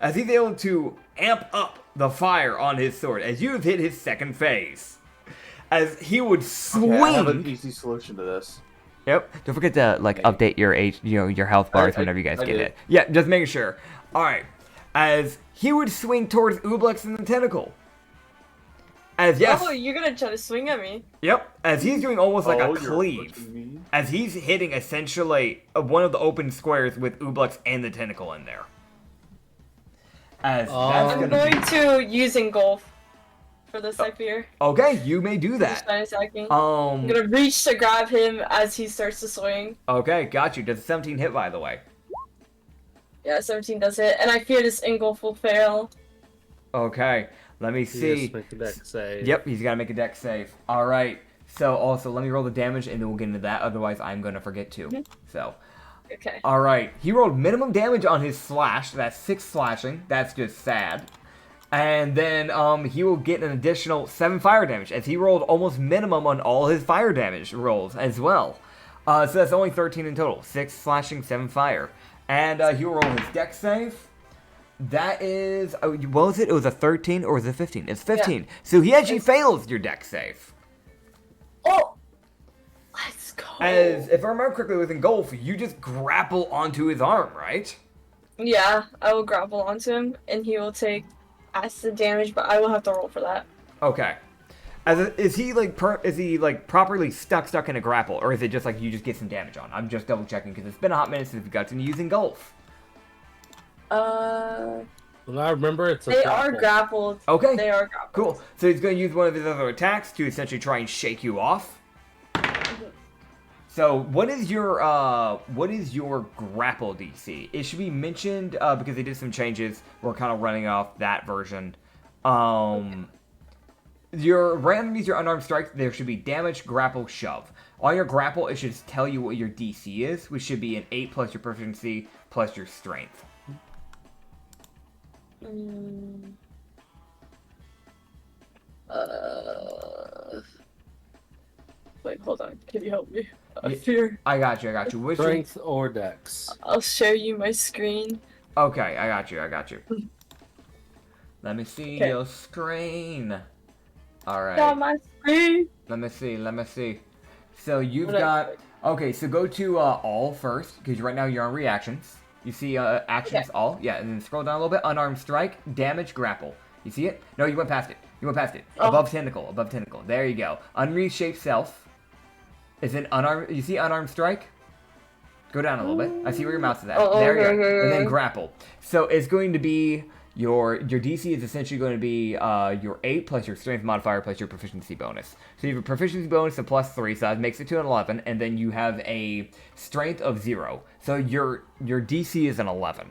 As he's able to amp up the fire on his sword, as you have hit his second phase. As he would swing. Okay, I have an easy solution to this. Yep. Don't forget to update your your health bars whenever you guys get it. Yeah, just making sure. Alright. As he would swing towards Ublex and the tentacle. As Oh, you're gonna try to swing at me. Yep. As he's doing almost like a cleave. As he's hitting essentially one of the open squares with Ublex and the tentacle in there. As that's I'm going to use engulf for the Cypher. Okay, you may do that. I'm gonna reach to grab him as he starts to swing. Okay, got you. Does a 17 hit, by the way? Yeah, 17 does hit, and I fear this engulf will fail. Okay, let me see. Make a dex save. Yep, he's got to make a dex save. All right. So also, let me roll the damage, and then we'll get into that. Otherwise, I'm gonna forget to. So. Okay. All right. He rolled minimum damage on his slash. That's 6 slashing. That's just sad. And then he will get an additional 7 fire damage, as he rolled almost minimum on all his fire damage rolls as well. So that's only 13 in total. 6 slashing, 7 fire. And he'll roll his dex save. That is, what was it? It was a 13 or was it 15? It's 15. Yeah. So he actually fails your dex save. Oh! Let's go. As, if I remember correctly, with Engulf, you just grapple onto his arm, right? Yeah, I will grapple onto him, and he will take acid damage, but I will have to roll for that. Okay. Is he properly stuck in a grapple, or is it just like you just get some damage on? I'm just double checking because it's been a hot minute since we got to use Engulf. Well, I remember it's a They grapple. are grappled. Okay. They are grappled. Cool. So he's going to use one of his other attacks to essentially try and shake you off. So what is your grapple DC? It should be mentioned because they did some changes. We're kind of running off that version. Your randomies, your unarmed strikes, there should be damage, grapple, shove. On your grapple, it should tell you what your DC is, which should be an 8 plus your proficiency plus your strength. Mm. Wait, hold on. Can you help me? I fear. I got you. Which Strength or dex? I'll show you my screen. Okay, I got you. Let me see Okay. your screen. Alright. Got my screen. Let me see. So you've Whatever. got... Okay, so go to all first, because right now you're on reactions. You see actions, Okay. all? Yeah, and then scroll down a little bit. Unarmed strike, damage, grapple. You see it? No, you went past it. Oh. Above tentacle. There you go. Unreshaped self. Is it unarmed? You see unarmed strike? Go down a little bit. I see where your mouse is at. Oh, There you go. okay. And then grapple. So it's going to be your DC is essentially going to be your 8 plus your strength modifier plus your proficiency bonus. So you have a proficiency bonus of +3, so that makes it to an 11, and then you have a strength of 0. So your DC is an 11.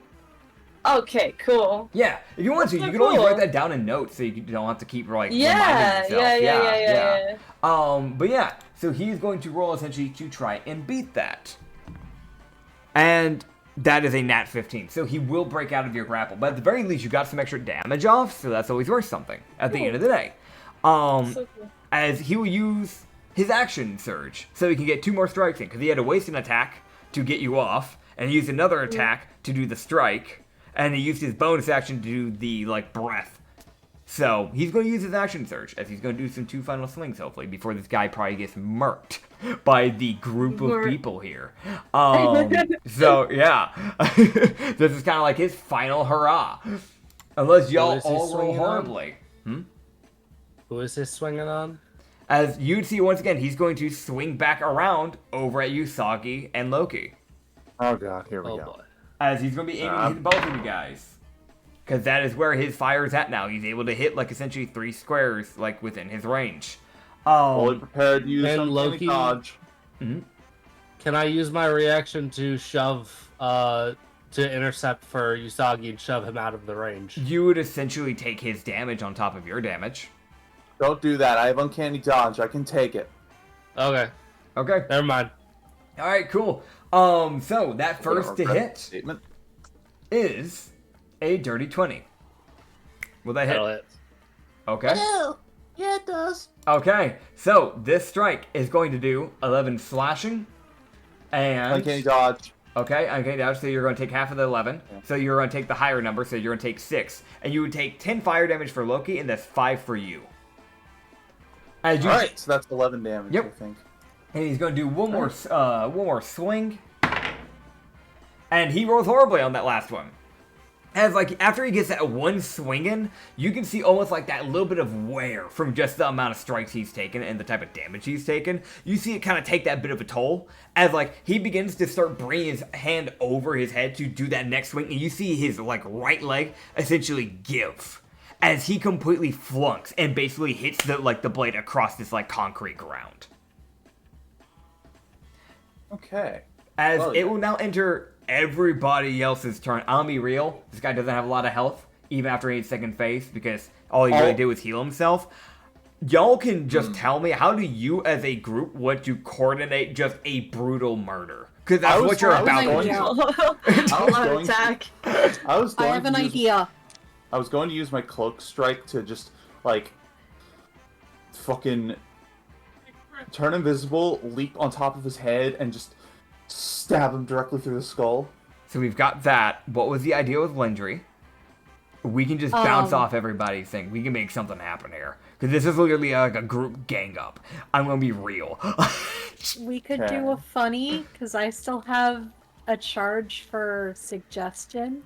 Okay, cool. Yeah, if you want to, That's you so can always cool. write that down in notes so you don't have to keep like Yeah, reminding yourself. yeah. But yeah, so he's going to roll essentially to try and beat that. And that is a nat 15, so he will break out of your grapple. But at the very least, you got some extra damage off, so that's always worth something at the end of the day. So cool. As he will use his action surge, so he can get 2 more strikes in, because he had to waste an attack to get you off, and he used another attack to do the strike, and he used his bonus action to do the, like, breath. So, he's going to use his action surge, as he's going to do some 2 final swings, hopefully, before this guy probably gets murked by the group of people here. So, yeah. This is kind of like his final hurrah. Unless y'all all roll horribly. Who is this swinging on? As you'd see, once again, he's going to swing back around over at Usagi and Loki. Oh god, here we Oh go. boy. As he's going to be aiming to hit both of you guys. Because that is where his fire is at now. He's able to hit, like, essentially 3 squares, like, within his range. Fully prepared to use And some Loki- dodge. Can I use my reaction to shove, to intercept for Usagi and shove him out of the range? You would essentially take his damage on top of your damage. Don't do that. I have uncanny dodge. I can take it. Okay, Okay. never mind. Alright, cool. So, that first to hit Statement. is a dirty 20. Will that That'll hit? hit. Okay. Yeah, it does. Okay, so this strike is going to do 11 slashing, and... Uncanny dodge. Okay, uncanny dodge, so you're going to take half of the 11, so you're going to take the higher number, so you're going to take 6. And you would take 10 fire damage for Loki, and that's 5 for you. As you Alright, so that's 11 damage, Yep. I think. And he's going to do one more swing. And he rolls horribly on that last one. As, like, after he gets that one swing in, you can see almost like that little bit of wear from just the amount of strikes he's taken and the type of damage he's taken. You see it kind of take that bit of a toll as, like, he begins to start bringing his hand over his head to do that next swing. And you see his, like, right leg essentially give as he completely flunks and basically hits the, like, the blade across this, like, concrete ground. Okay. As Well, it will now enter everybody else's turn. I'll be real. This guy doesn't have a lot of health, even after he hit second phase, because all he really did was heal himself. Y'all can just tell me, how do you as a group want to coordinate just a brutal murder? Because that's what you're about to do. A lot of attack. I was I going have to an use, idea. I was going to use my cloak strike to just, like, fucking turn invisible, leap on top of his head, and just stab him directly through the skull. So we've got that. What was the idea with Lindry? We can just bounce off everybody's thing. We can make something happen here. Because this is literally like a group gang up. I'm going to be real. We could Okay. do a funny, because I still have a charge for suggestion.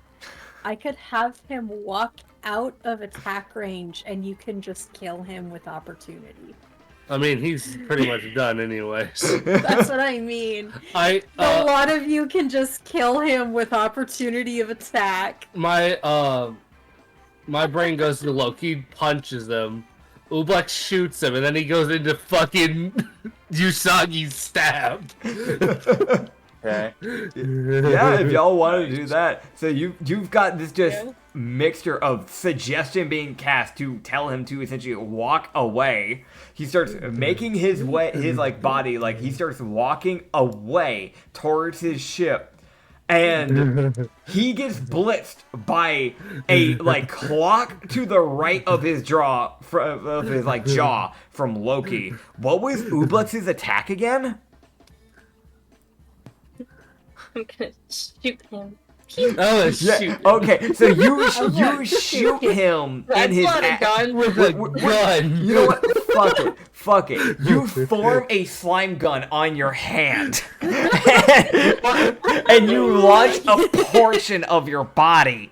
I could have him walk out of attack range, and you can just kill him with opportunity. I mean, he's pretty much done anyways. That's what I mean. A lot of you can just kill him with opportunity of attack. My brain goes to Loki, punches him. Oobleck shoots him, and then he goes into fucking Usagi stabbed. Okay. Yeah, if y'all want to do that. So you've got this just mixture of suggestion being cast to tell him to essentially walk away. He starts making his like body, like he starts walking away towards his ship. and he gets blitzed by a like clock to the right of his jaw from Loki. What was Ublux's attack again? I'm gonna shoot him. Oh, shoot. Yeah, okay, so you shoot him in his gun With a gun. You know what? Fuck it. You form a slime gun on your hand, and you launch a portion of your body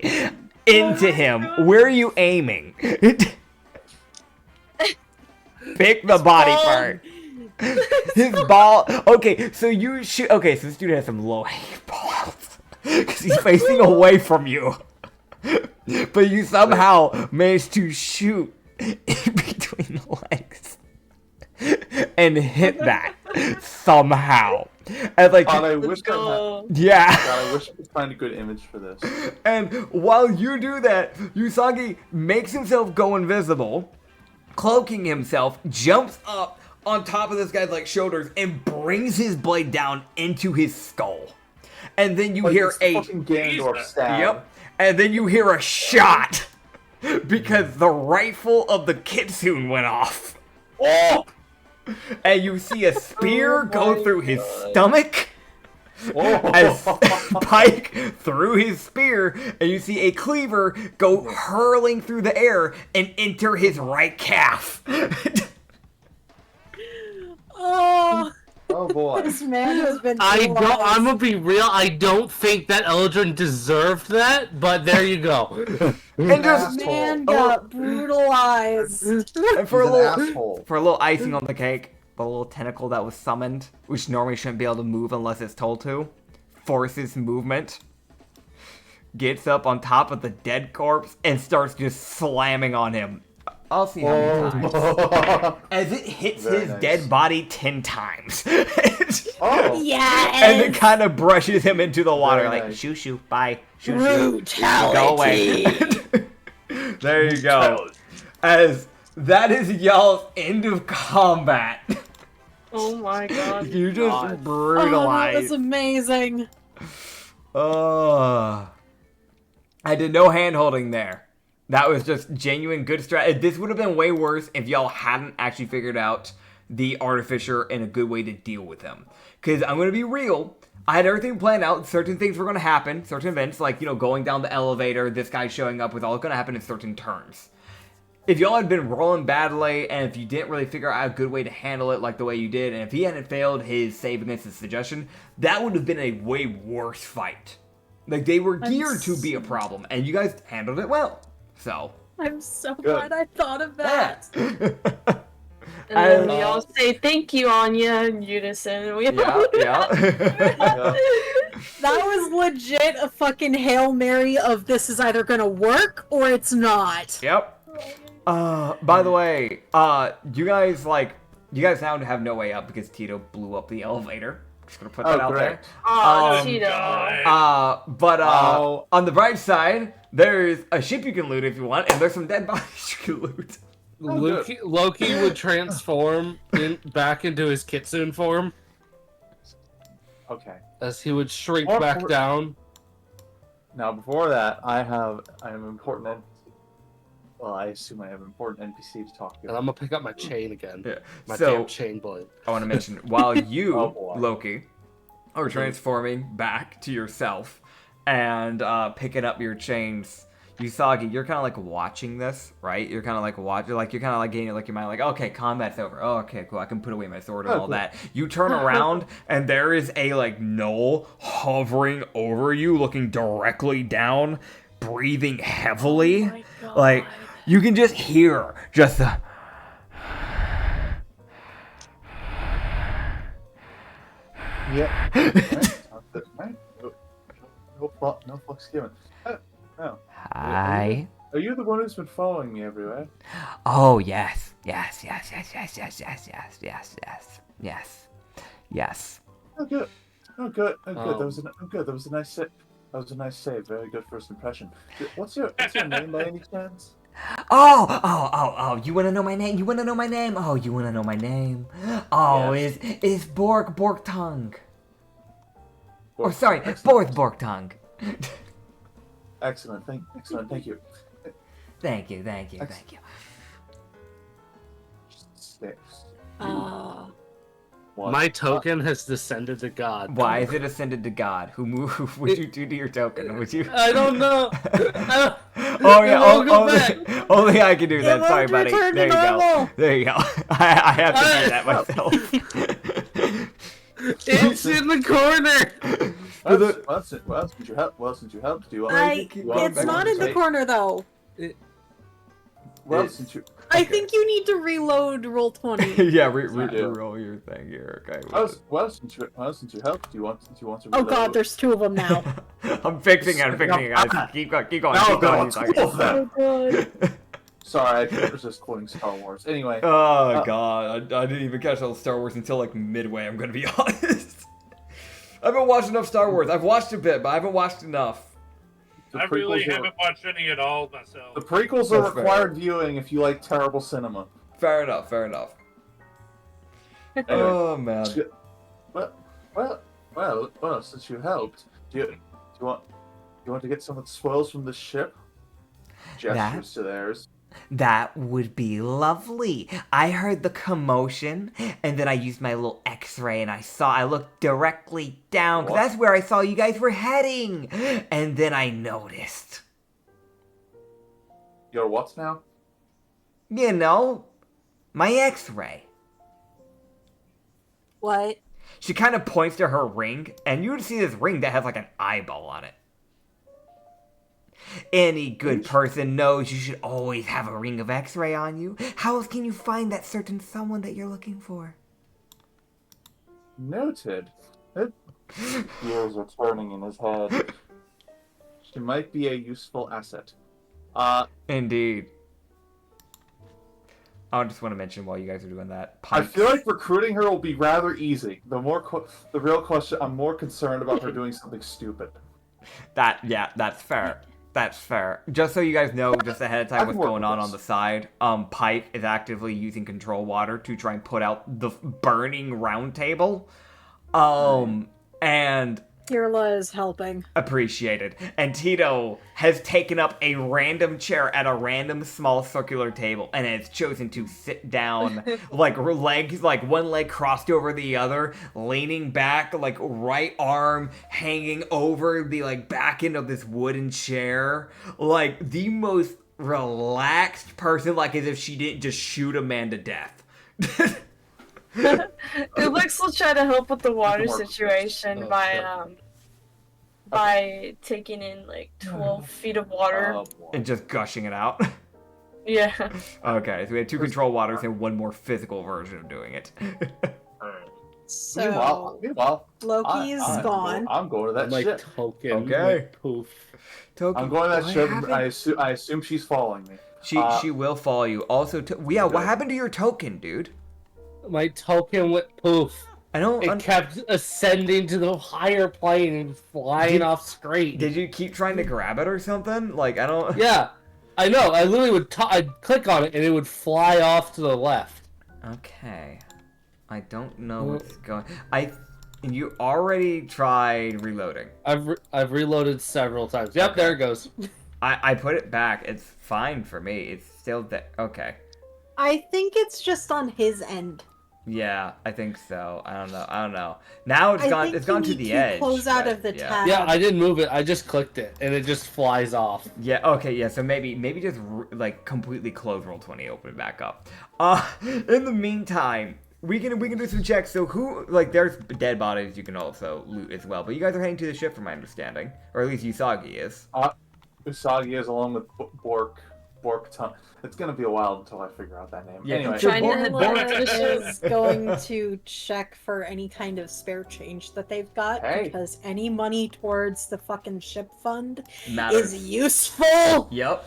into him. Where are you aiming? Pick the body part. His ball. Okay, so you shoot. Okay, so this dude has some low balls because he's facing away from you, but you somehow managed to shoot in between the legs and hit that somehow. And like, God, I wish I had. yeah. God, I wish I could find a good image for this. And while you do that, Usagi makes himself go invisible, cloaking himself, jumps up on top of this guy's like shoulders, and brings his blade down into his skull. And then you hear a fucking Ganondorf stab. yep. And then you hear a shot because the rifle of the kitsune went off. Oh! And you see a spear go through his stomach. Oh! As Pike threw his spear, and you see a cleaver go hurling through the air and enter his right calf. Oh, Oh boy. this man has been. I'm gonna be real. I don't think that Eldrin deserved that, but there you go. And just This man got brutalized. and for a He's an little asshole. icing on the cake, the little tentacle that was summoned, which normally shouldn't be able to move unless it's told to, forces movement, gets up on top of the dead corpse and starts just slamming on him. I'll see how many times. As it hits Very his nice. dead body 10 times. Oh! Yes. And it kind of brushes him into the water, Very like, nice. shoo shoo, bye, shoo shoo, Brutality. go away. There you go. As that is y'all's end of combat. Oh my god. You just Nice. Oh, that was brutalized. amazing. I did no hand holding there. That was just genuine good strat. This would have been way worse if y'all hadn't actually figured out the Artificer and a good way to deal with him. Because I'm going to be real. I had everything planned out. Certain things were going to happen. Certain events, like, going down the elevator, this guy showing up, was all going to happen in certain turns. If y'all had been rolling badly, and if you didn't really figure out a good way to handle it like the way you did, and if he hadn't failed his save against his suggestion, that would have been a way worse fight. Like, they were geared to be a problem, and you guys handled it well. So. I'm so Good. glad I thought of that. And then we all say thank you, Anya, in unison. We all Yeah. That was legit a fucking Hail Mary of this is either gonna work or it's not. Yep. By the way, you guys now have no way up because Tito blew up the elevator. Just gonna put that out great. there. Oh, Um, Cheeto. But Oh. on the bright side, there's a ship you can loot if you want, and there's some dead bodies you can loot. Loki would transform back into his kitsune form Okay. as he would shrink Or- back or- down. Now, before that, I have an important NPC. Well, I assume I have an important NPC to talk And to. I'm gonna pick up my chain again. Yeah. My So damn chain blade. I want to mention while you, Oh, boy. Loki, are transforming back to yourself and picking up your chains. Usagi, you're kind of like watching this, right? You're kind of like you're kind of like getting it, like your mind, like, okay, combat's over. Oh, okay, cool. I can put away my sword and all cool. that. You turn around and there is a like gnoll hovering over you, looking directly down, breathing heavily. Oh my God. Like you can just hear just the. Yeah. Right? No fucks given. No. Hi. Are you the one who's been following me everywhere? Oh yes, yes, yes, yes, yes, yes, yes, yes, yes, yes, yes, yes. Oh good. Oh good. Oh good. Oh. That was a nice save. That was a nice save. Very good first impression. What's your name by any chance? Oh! You wanna know my name? You wanna know my name? Oh, you wanna know my name? Oh, Yes. is Borg Tongue. Oh, sorry, Borgtong. Excellent, thank you. Thank you. Six. My token has descended to God. Why is it ascended to God? Who would you do to your token? Would you? I don't know. Oh yeah, It won't only I can do that. Sorry, won't buddy. return to There you go. normal. There you go. I have to do that myself. It's in the corner. Since you helped, do you want It's not in the corner though. Since you... I think you need to reload roll 20. Yeah, do. roll your thing here. Okay. Since you helped, do you want to Oh reload? god, there's 2 of them now. I'm fixing it, guys. Keep going. No, Keep two of them. Oh god. Sorry, I couldn't resist quoting Star Wars. Anyway. Oh god, I didn't even catch all Star Wars until like midway, I'm gonna be honest. I haven't watched enough Star Wars. I've watched a bit, but I haven't watched enough. I really haven't watched any at all myself. The prequels are required viewing if you like terrible cinema. Fair enough. Oh man. Well, since you helped, do you want to get some of the spoils from the ship? Gestures to theirs. That would be lovely. I heard the commotion, and then I used my little X-ray, and I looked directly down, because that's where I saw you guys were heading. And then I noticed. Your what now? You know, my X-ray. What? She kind of points to her ring, and you would see this ring that has like an eyeball on it. Any good person knows you should always have a ring of X-ray on you. How else can you find that certain someone that you're looking for? Noted. Gears are turning in his head. She might be a useful asset. Indeed. I just want to mention while you guys are doing that. I feel like recruiting her will be rather easy. The real question, I'm more concerned about her doing something stupid. That's fair. That's fair. Just so you guys know, just ahead of time, what's going on the side. Pike is actively using control water to try and put out the burning round table. And Kirla is helping. Appreciated. And Tito has taken up a random chair at a random small circular table and has chosen to sit down, like one leg crossed over the other, leaning back, like right arm hanging over the back end of this wooden chair, like the most relaxed person, like as if she didn't just shoot a man to death. Ubix will try to help with the water situation by taking in 12 feet of water and just gushing it out. Yeah. Okay, so we had 2 control waters and 1 more physical version of doing it. So meanwhile, Loki is gone. I'm going to that ship. Token. Okay. Poof. Token, I'm going to that ship. And I assume she's following me. She will follow you. Also, what happened to your token, dude? My token went poof. I don't. It kept ascending to the higher plane and flying off screen. Did you keep trying to grab it or something? I don't. Yeah, I know. I literally would. I'd click on it and it would fly off to the left. Okay. I don't know what's going. You already tried reloading. I've reloaded several times. Yep, there it goes. I put it back. It's fine for me. It's still there. Okay. I think it's just on his end. Yeah, I think so. I don't know. Now it's gone. It's gone to the edge. Close out of the tab. Yeah, I didn't move it. I just clicked it, and it just flies off. Yeah. Okay. Yeah. So maybe just completely close Roll20, open it back up. In the meantime, we can do some checks. So there's dead bodies you can also loot as well. But you guys are heading to the ship, from my understanding, or at least Usagi is. Usagi is along with Bork. It's gonna be a while until I figure out that name. Yeah, anyway, Kirla is going to check for any kind of spare change that they've got, because any money towards the fucking ship fund Matters. is useful. Yep.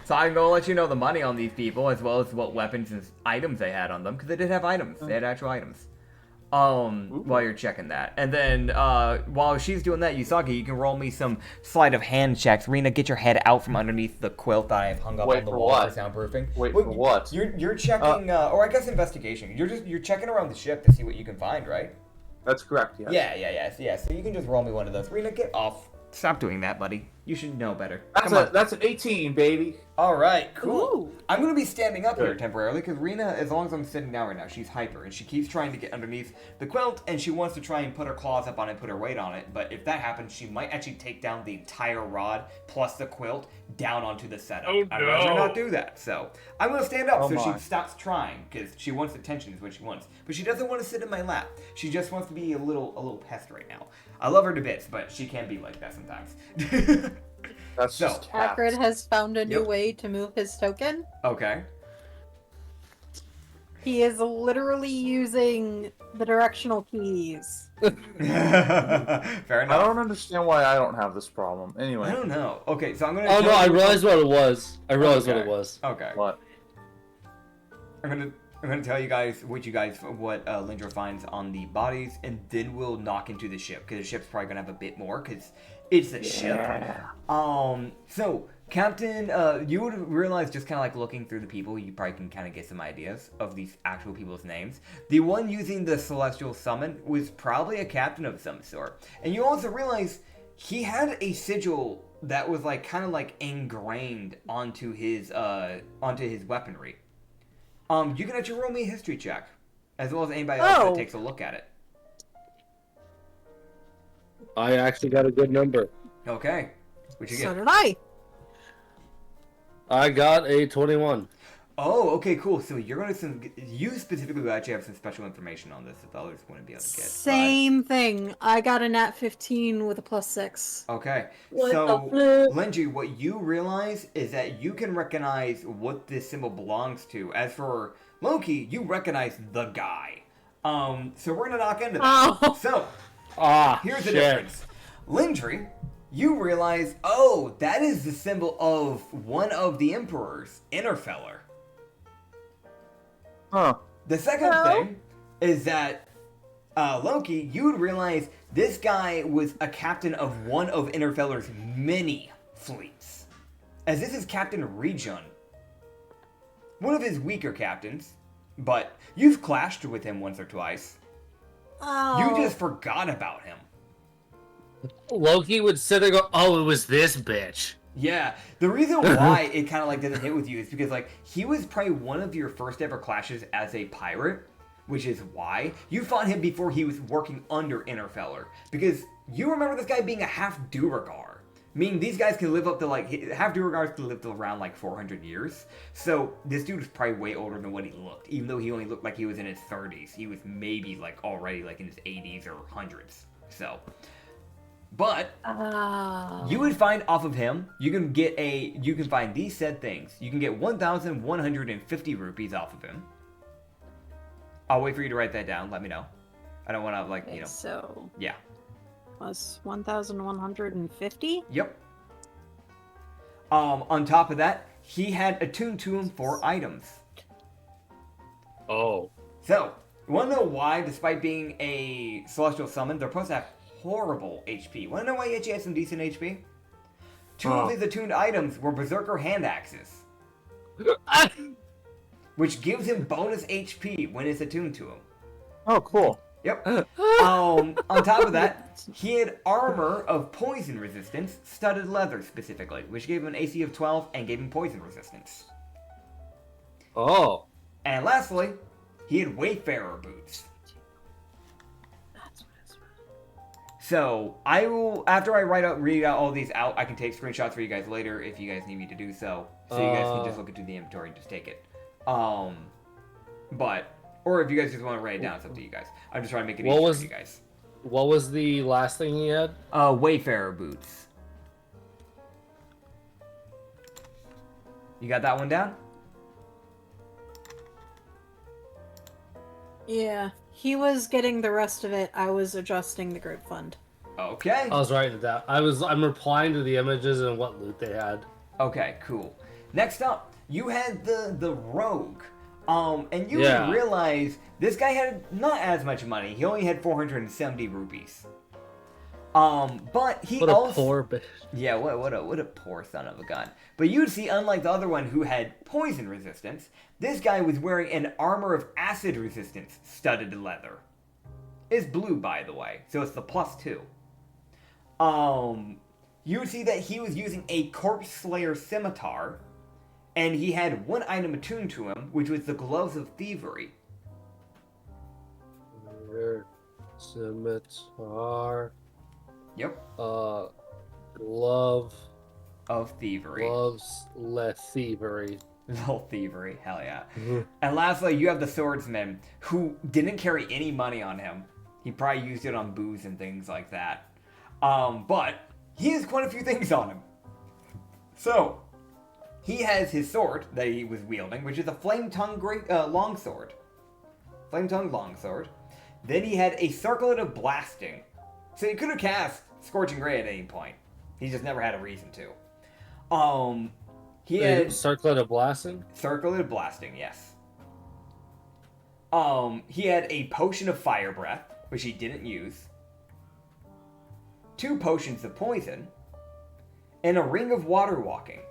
So I'm gonna let you know the money on these people, as well as what weapons and items they had on them, because they did have items. They had actual items. While you're checking that. And then, while she's doing that, Usagi, you can roll me some sleight of hand checks. Rena, get your head out from underneath the quilt that I have hung up on the wall for soundproofing. Wait, for what? You're checking, or I guess investigation. You're checking around the ship to see what you can find, right? That's correct, yes. Yeah. So you can just roll me one of those. Rena, get off. Stop doing that, buddy. You should know better. Come on. That's an 18, baby. All right, cool. Ooh. I'm going to be standing up here Good. temporarily because Rena, as long as I'm sitting down right now, she's hyper and she keeps trying to get underneath the quilt and she wants to try and put her claws up on it, put her weight on it. But if that happens, she might actually take down the entire rod plus the quilt down onto the setup. Oh, I'd rather no. not do that. So I'm going to stand up Oh, so my. she stops trying because she wants attention is what she wants. But she doesn't want to sit in my lap. She just wants to be a little pest right now. I love her to bits, but she can be like that sometimes. That's So, just cats. Acrid has found a new Yep. way to move his token. Okay. He is literally using the directional keys. Fair I enough. don't understand why I don't have this problem. Anyway. I don't know. Okay, so I'm gonna. Oh no, tell I you- realized what it was. I realized what Okay. it was. Okay, What? I'm gonna tell you guys what Lindra finds on the bodies, and then we'll knock into the ship because the ship's probably gonna have a bit more because it's a ship. So Captain, you would realize just kind of like looking through the people, you probably can kind of get some ideas of these actual people's names. The one using the celestial summon was probably a captain of some sort, and you also realize he had a sigil that was like kind of like ingrained onto his weaponry. You can actually roll me a history check, as well as anybody else that Oh. takes a look at it. I actually got a good number. Okay, what you So get? did I. I got a 21. Oh, okay, cool. So you're you specifically will actually have some special information on this that the others wouldn't be able to get. Same thing. I got a nat 15 with a +6. Okay, What so the flip? Lenji, what you realize is that you can recognize what this symbol belongs to. As for Loki, you recognize the guy. So we're gonna knock into that. Oh. So here's the shit. difference. Lindri, you realize, oh, that is the symbol of one of the emperors, Interfeller. Huh. The second Hello? thing is that Loki, you would realize this guy was a captain of one of Interfeller's many fleets, as this is Captain Region, one of his weaker captains, but you've clashed with him once or twice. Oh. You just forgot about him. Loki would sit there and go, oh, it was this bitch. Yeah, the reason why it kind of like doesn't hit with you is because like he was probably one of your first ever clashes as a pirate, which is why you fought him before he was working under Interfeller. Because you remember this guy being a half Duergar, meaning these guys can live up to like half Duergars can live to around like 400 years. So this dude was probably way older than what he looked, even though he only looked like he was in his 30s. He was maybe like already like in his 80s or 100s. So. But Oh. you would find off of him, you can find these said things. You can get 1,150 rupees off of him. I'll wait for you to write that down. Let me know. I don't want to like, Okay, so yeah. plus 1,150. Yep. On top of that, he had attuned to him 4 items. Oh. So, you want to know why, despite being a celestial summon, they're supposed to have horrible HP. Want to know why he actually has some decent HP? 2 of his attuned items were Berserker hand axes, which gives him bonus HP when it's attuned to him. Oh, cool. Yep. On top of that, he had armor of poison resistance, studded leather specifically, which gave him an AC of 12 and gave him poison resistance. Oh. And lastly, he had Wayfarer boots. So I will, after I read out all these out, I can take screenshots for you guys later if you guys need me to do so. So you guys can just look into the inventory and just take it. Or if you guys just want to write it down, it's up to you guys. I'm just trying to make it easier for you guys. What was the last thing he had? Wayfarer boots. You got that one down? Yeah. He was getting the rest of it. I was adjusting the group fund. Okay. I was writing it down. I'm replying to the images and what loot they had. Okay, cool. Next up, you had the rogue. And you Yeah. realize this guy had not as much money. He only had 470 rupees. But he What a also poor bitch. yeah, what a poor son of a gun. But you'd see, unlike the other one who had poison resistance, this guy was wearing an armor of acid resistance, studded leather. is blue, by the way, so it's the +2. You see that he was using a Corpse Slayer scimitar, and he had one item attuned to him, which was the Gloves of Thievery. Scimitar. Yep. Glove. Of Thievery. Gloves le thievery. Little thievery, hell yeah. And lastly, you have the swordsman, who didn't carry any money on him. He probably used it on booze and things like that. But he has quite a few things on him. So, he has his sword that he was wielding, which is a flame-tongue longsword. Flame-tongue longsword. Then he had a circlet of blasting. So he could have cast Scorching Ray at any point. He just never had a reason to. He had Circlet of blasting? Circlet of blasting, yes. He had a potion of fire breath, which he didn't use. 2 potions of poison. And a ring of water walking.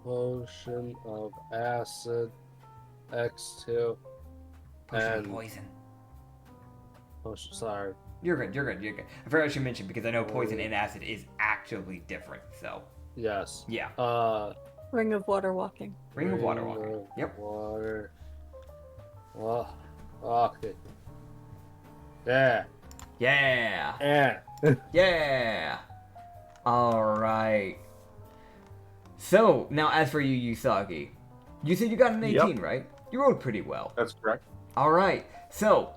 Potion of acid, X2, Potion and of poison. potion. Sorry. You're good. I forgot I should mention because I know poison and acid is actually different, so. Yes. Yeah. Ring of water walking. Ring of water walking. Yep. Water. Oh, okay. Yeah. Yeah. Yeah. Yeah. Alright. So, now as for you, Usagi, you said you got an 18, right? You rolled pretty well. That's correct. Alright, so,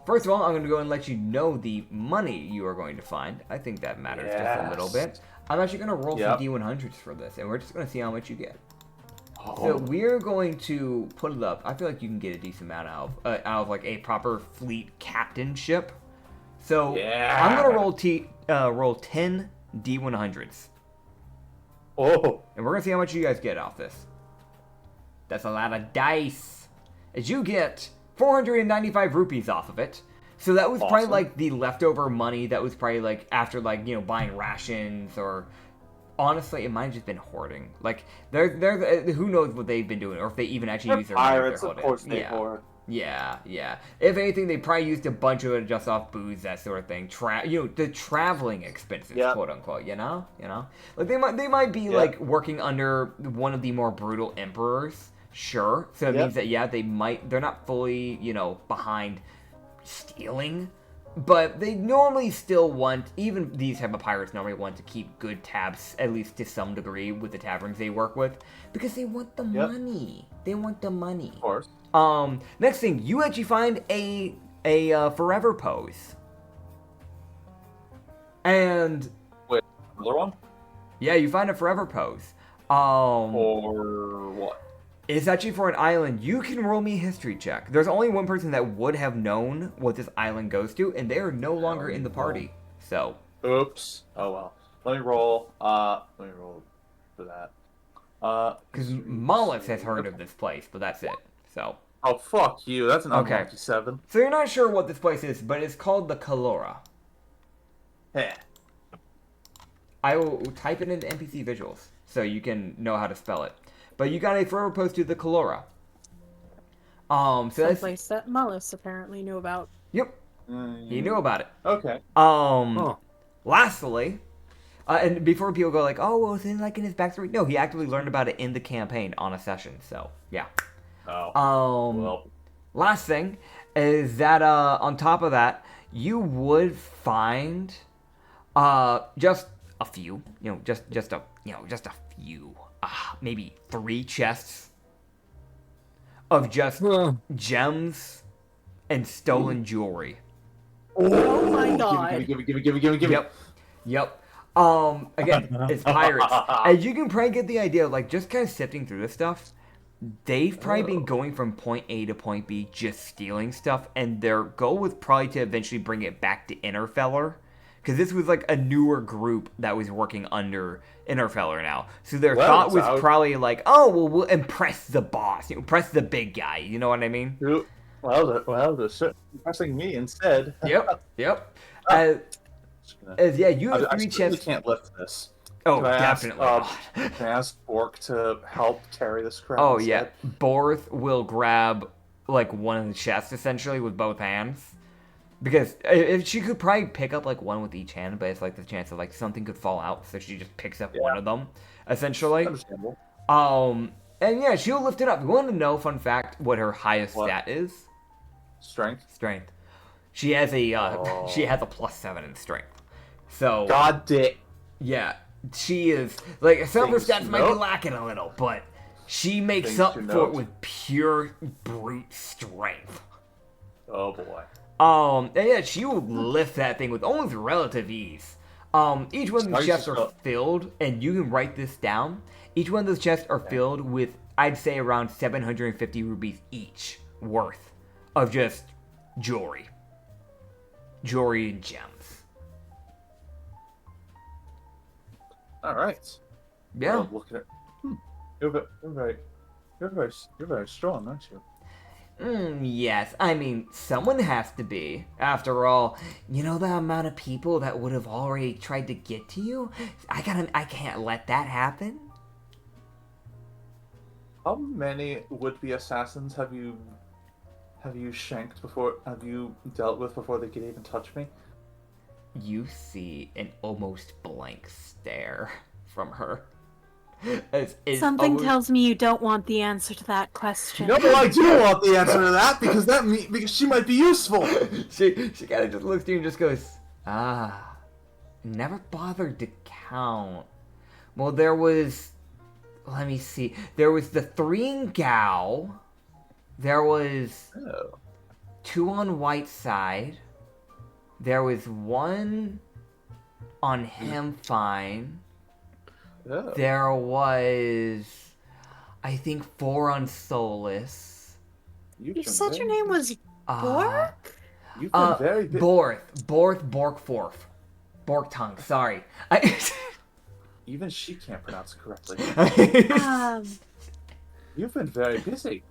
first of all, I'm going to go and let you know the money you are going to find. I think that matters just a little bit. I'm actually going to roll some D100s for this, and we're just going to see how much you get. So we're going to put it up. I feel like you can get a decent amount out of like a proper fleet captainship. So I'm going to roll 10 D100s. Oh. And we're going to see how much you guys get off this. That's a lot of dice. As you get 495 rupees off of it. So that was probably like the leftover money that was probably like after like, you know, buying rations or honestly, it might have just been hoarding. Like they're who knows what they've been doing or if they even actually use their money. Pirates, of course they hoard. Yeah. If anything, they probably used a bunch of it just off booze, that sort of thing. The traveling expenses, quote unquote. You know, like they might be like working under one of the more brutal emperors. Sure. So it means that they're not fully, you know, behind stealing, but they normally still want, even these type of pirates normally want to keep good tabs, at least to some degree, with the taverns they work with, because they want the money. They want the money. Of course. Next thing, you actually find a forever pose. And wait, another one? Yeah, you find a forever pose. Or what? It's actually for an island. You can roll me a history check. There's only one person that would have known what this island goes to, and they are no longer in the party. So. Oops. Oh well. Let me roll. Let me roll for that. Because Mollis has heard of this place, but that's it. So. Oh fuck you! That's an unlucky 7. So you're not sure what this place is, but it's called the Kalora. Heh. I will type it into NPC visuals so you can know how to spell it. But you got a forever post to the Kalora. So that's place that Mullis apparently knew about. Yep. He knew about it. Okay. Lastly, and before people go like, oh, well, it's in like in his backstory. No, he actively learned about it in the campaign on a session. So yeah. Well. Last thing is that on top of that, you would find just a few, just a few. Maybe 3 chests of just gems and stolen jewelry. Oh my god. Give me. Yep. Again, it's pirates. As you can probably get the idea, like, just kind of sifting through this stuff, they've probably been going from point A to point B just stealing stuff, and their goal was probably to eventually bring it back to Innerfeller. Because this was like a newer group that was working under Innerfeller now. So their thought was probably like, oh, well, we'll impress the boss. Impress the big guy. You know what I mean? Well, they're impressing me instead. Yep. You have 3 chests. I can't lift this. Oh, Can I ask, definitely not. Can I ask Bork to help carry this crap? Oh yeah, instead? Borth will grab like one of the chests essentially with both hands, because if she could probably pick up like one with each hand, but it's like the chance of like something could fall out, so she just picks up one of them, essentially. Understandable. And yeah, she'll lift it up. You want to know, fun fact, what her highest stat is? Strength. Strength. She has a she has a +7 in strength. So God damn. yeah, she is like some of her Things stats to might be note. lacking a little, but she makes Things up to for it note. with pure brute strength. Oh boy. And yeah, she will lift that thing with almost relative ease. Each one of these Nice chests are stuff. filled, and you can write this down. Each one of those chests are filled with, I'd say, around 750 rupees each worth of just jewelry. Jewelry and gems. All right. Yeah. Well, look at it. You're very strong, aren't you? Yes, I mean, someone has to be. After all, you know the amount of people that would have already tried to get to you? I can't let that happen. How many would-be assassins have you shanked before? Have you dealt with before they could even touch me? You see an almost blank stare from her. Something tells me you don't want the answer to that question. No, I do want the answer to that because because she might be useful. she kind of just looks at you and just goes, never bothered to count. Well, there was, let me see, there was the 3 in Gao, there was Oh. 2 on White Side, there was 1 on Hemfine, Oh. there was, I think, 4 on Solus. You said your name was Bork? You've been very Borkforth. Bork tongue, sorry. Even she can't pronounce it correctly. Um, You've been very busy.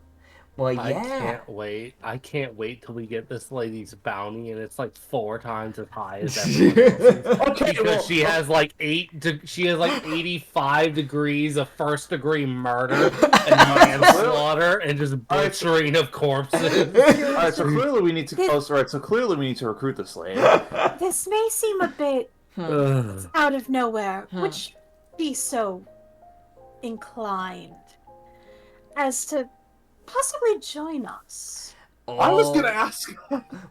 Well, I yeah. can't wait. I can't wait till we get this lady's bounty, and it's like 4 times as high as everyone else's. Okay, Because she has like 85 degrees of first-degree murder and manslaughter and just butchering of corpses. All right, so clearly we need to recruit this lady. this may seem a bit Ugh. out of nowhere, which be so inclined as to possibly join us. I was gonna ask.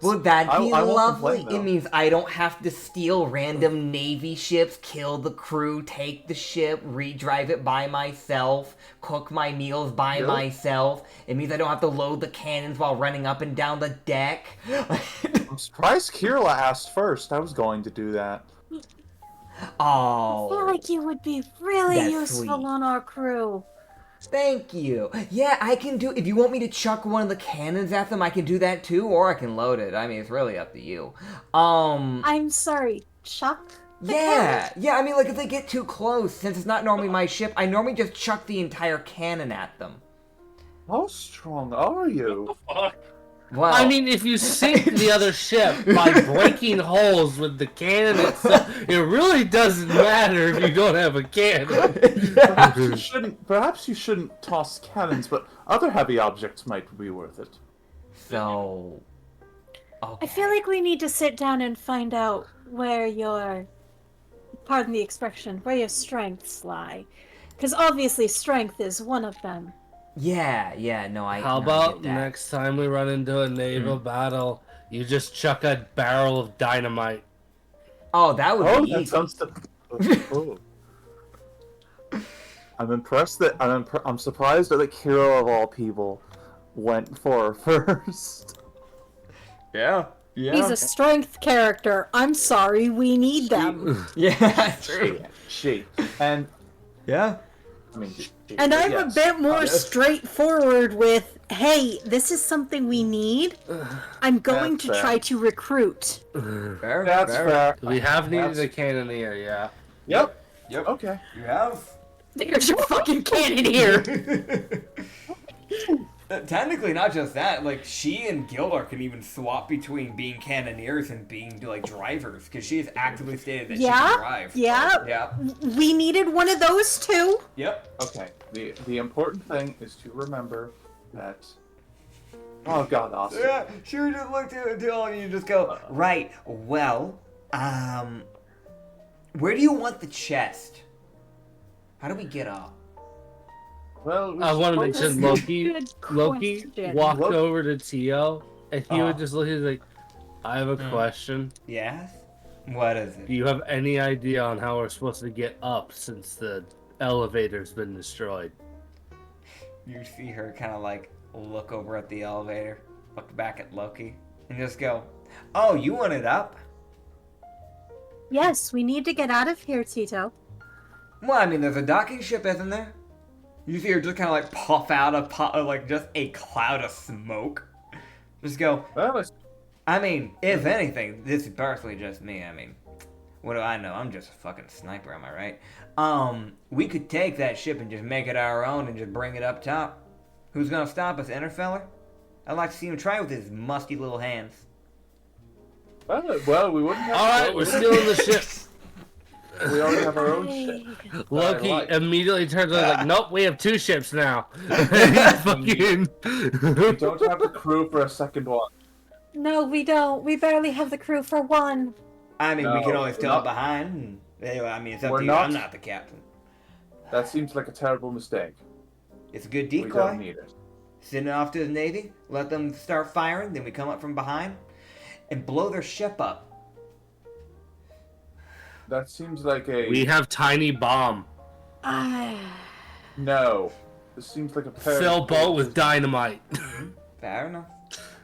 Well, that'd be I won't lovely. complain, though. It means I don't have to steal random Navy ships, kill the crew, take the ship, redrive it by myself, cook my meals by Yep. myself. It means I don't have to load the cannons while running up and down the deck. I'm surprised Kirla asked first. I was going to do that. I feel Oh, like you would be really That's useful sweet. on our crew. thank you. Yeah, I can do. If you want me to chuck one of the cannons at them, I can do that too, or I can load it. I mean, it's really up to you. I'm sorry, Chuck? the Yeah, cannon? yeah. I mean, like if they get too close, since it's not normally my ship, I normally just chuck the entire cannon at them. How strong are you? Fuck. Well, I mean, if you sink the other ship by breaking holes with the cannon itself, it really doesn't matter if you don't have a cannon. Perhaps you shouldn't toss cannons, but other heavy objects might be worth it. so. I Okay. feel like we need to sit down and find out where your, pardon the expression, where your strengths lie. Because obviously strength is one of them. Yeah. No, How no, I about get that. next time we run into a naval battle, you just chuck a barrel of dynamite? Oh, that would Oh, be that easy. sounds. Oh. I'm impressed that I'm surprised that the hero of all people went for her first. Yeah. He's a strength character. I'm sorry, we need them. Yeah, true. She and Yeah. I mean, she, And I'm yes. a bit more Yes. straightforward with, hey, this is something we need. I'm going That's to fair. try to recruit. Fair. That's fair. We have needed That's- a cannoneer, yeah. Yep. Yep. Okay. You have. There's your fucking cannon here. Technically, not just that. Like, she and Gildar can even swap between being cannoneers and being, like, drivers. Because she has actively stated that she can drive. Yeah. We needed one of those too. Yep. Okay. The important thing is to remember that. Oh God, Austin. Yeah, she would just look to all of you and just go, right, well, where do you want the chest? How do we get up? Well, I want to mention Loki. Good Loki question. walked Look. over to Tio, and he would just look at him like, I have a question. Yes? What is Do it? you have any idea on how we're supposed to get up since the elevator's been destroyed? You see her kind of like look over at the elevator, look back at Loki, and just go, oh, you want it up? Yes, we need to get out of here, Tito. Well, I mean, there's a docking ship, isn't there? You see her just kind of like puff out like just a cloud of smoke. Just go, Well, it's- I mean, if anything, this is personally just me. I mean, what do I know? I'm just a fucking sniper, am I right? We could take that ship and just make it our own and just bring it up top. Who's gonna stop us, Interfeller? I'd like to see him try with his musty little hands. well, we wouldn't have. Alright, we're still in the ship. We already have our own ship. Loki Like- immediately turns around like, nope, we have 2 ships now. Fucking... We don't have the crew for a second one. No, we don't. We barely have the crew for one. I mean, we No, can always we're tell not- it behind. And, anyway, I mean, it's up We're to you. not- I'm not the captain. That seems like a terrible mistake. It's a good We don't decoy. need it. Send it off to the Navy, let them start firing, then we come up from behind and blow their ship up. That seems like a We have tiny bomb. no. This seems like a Fill boat with dynamite. Fair enough.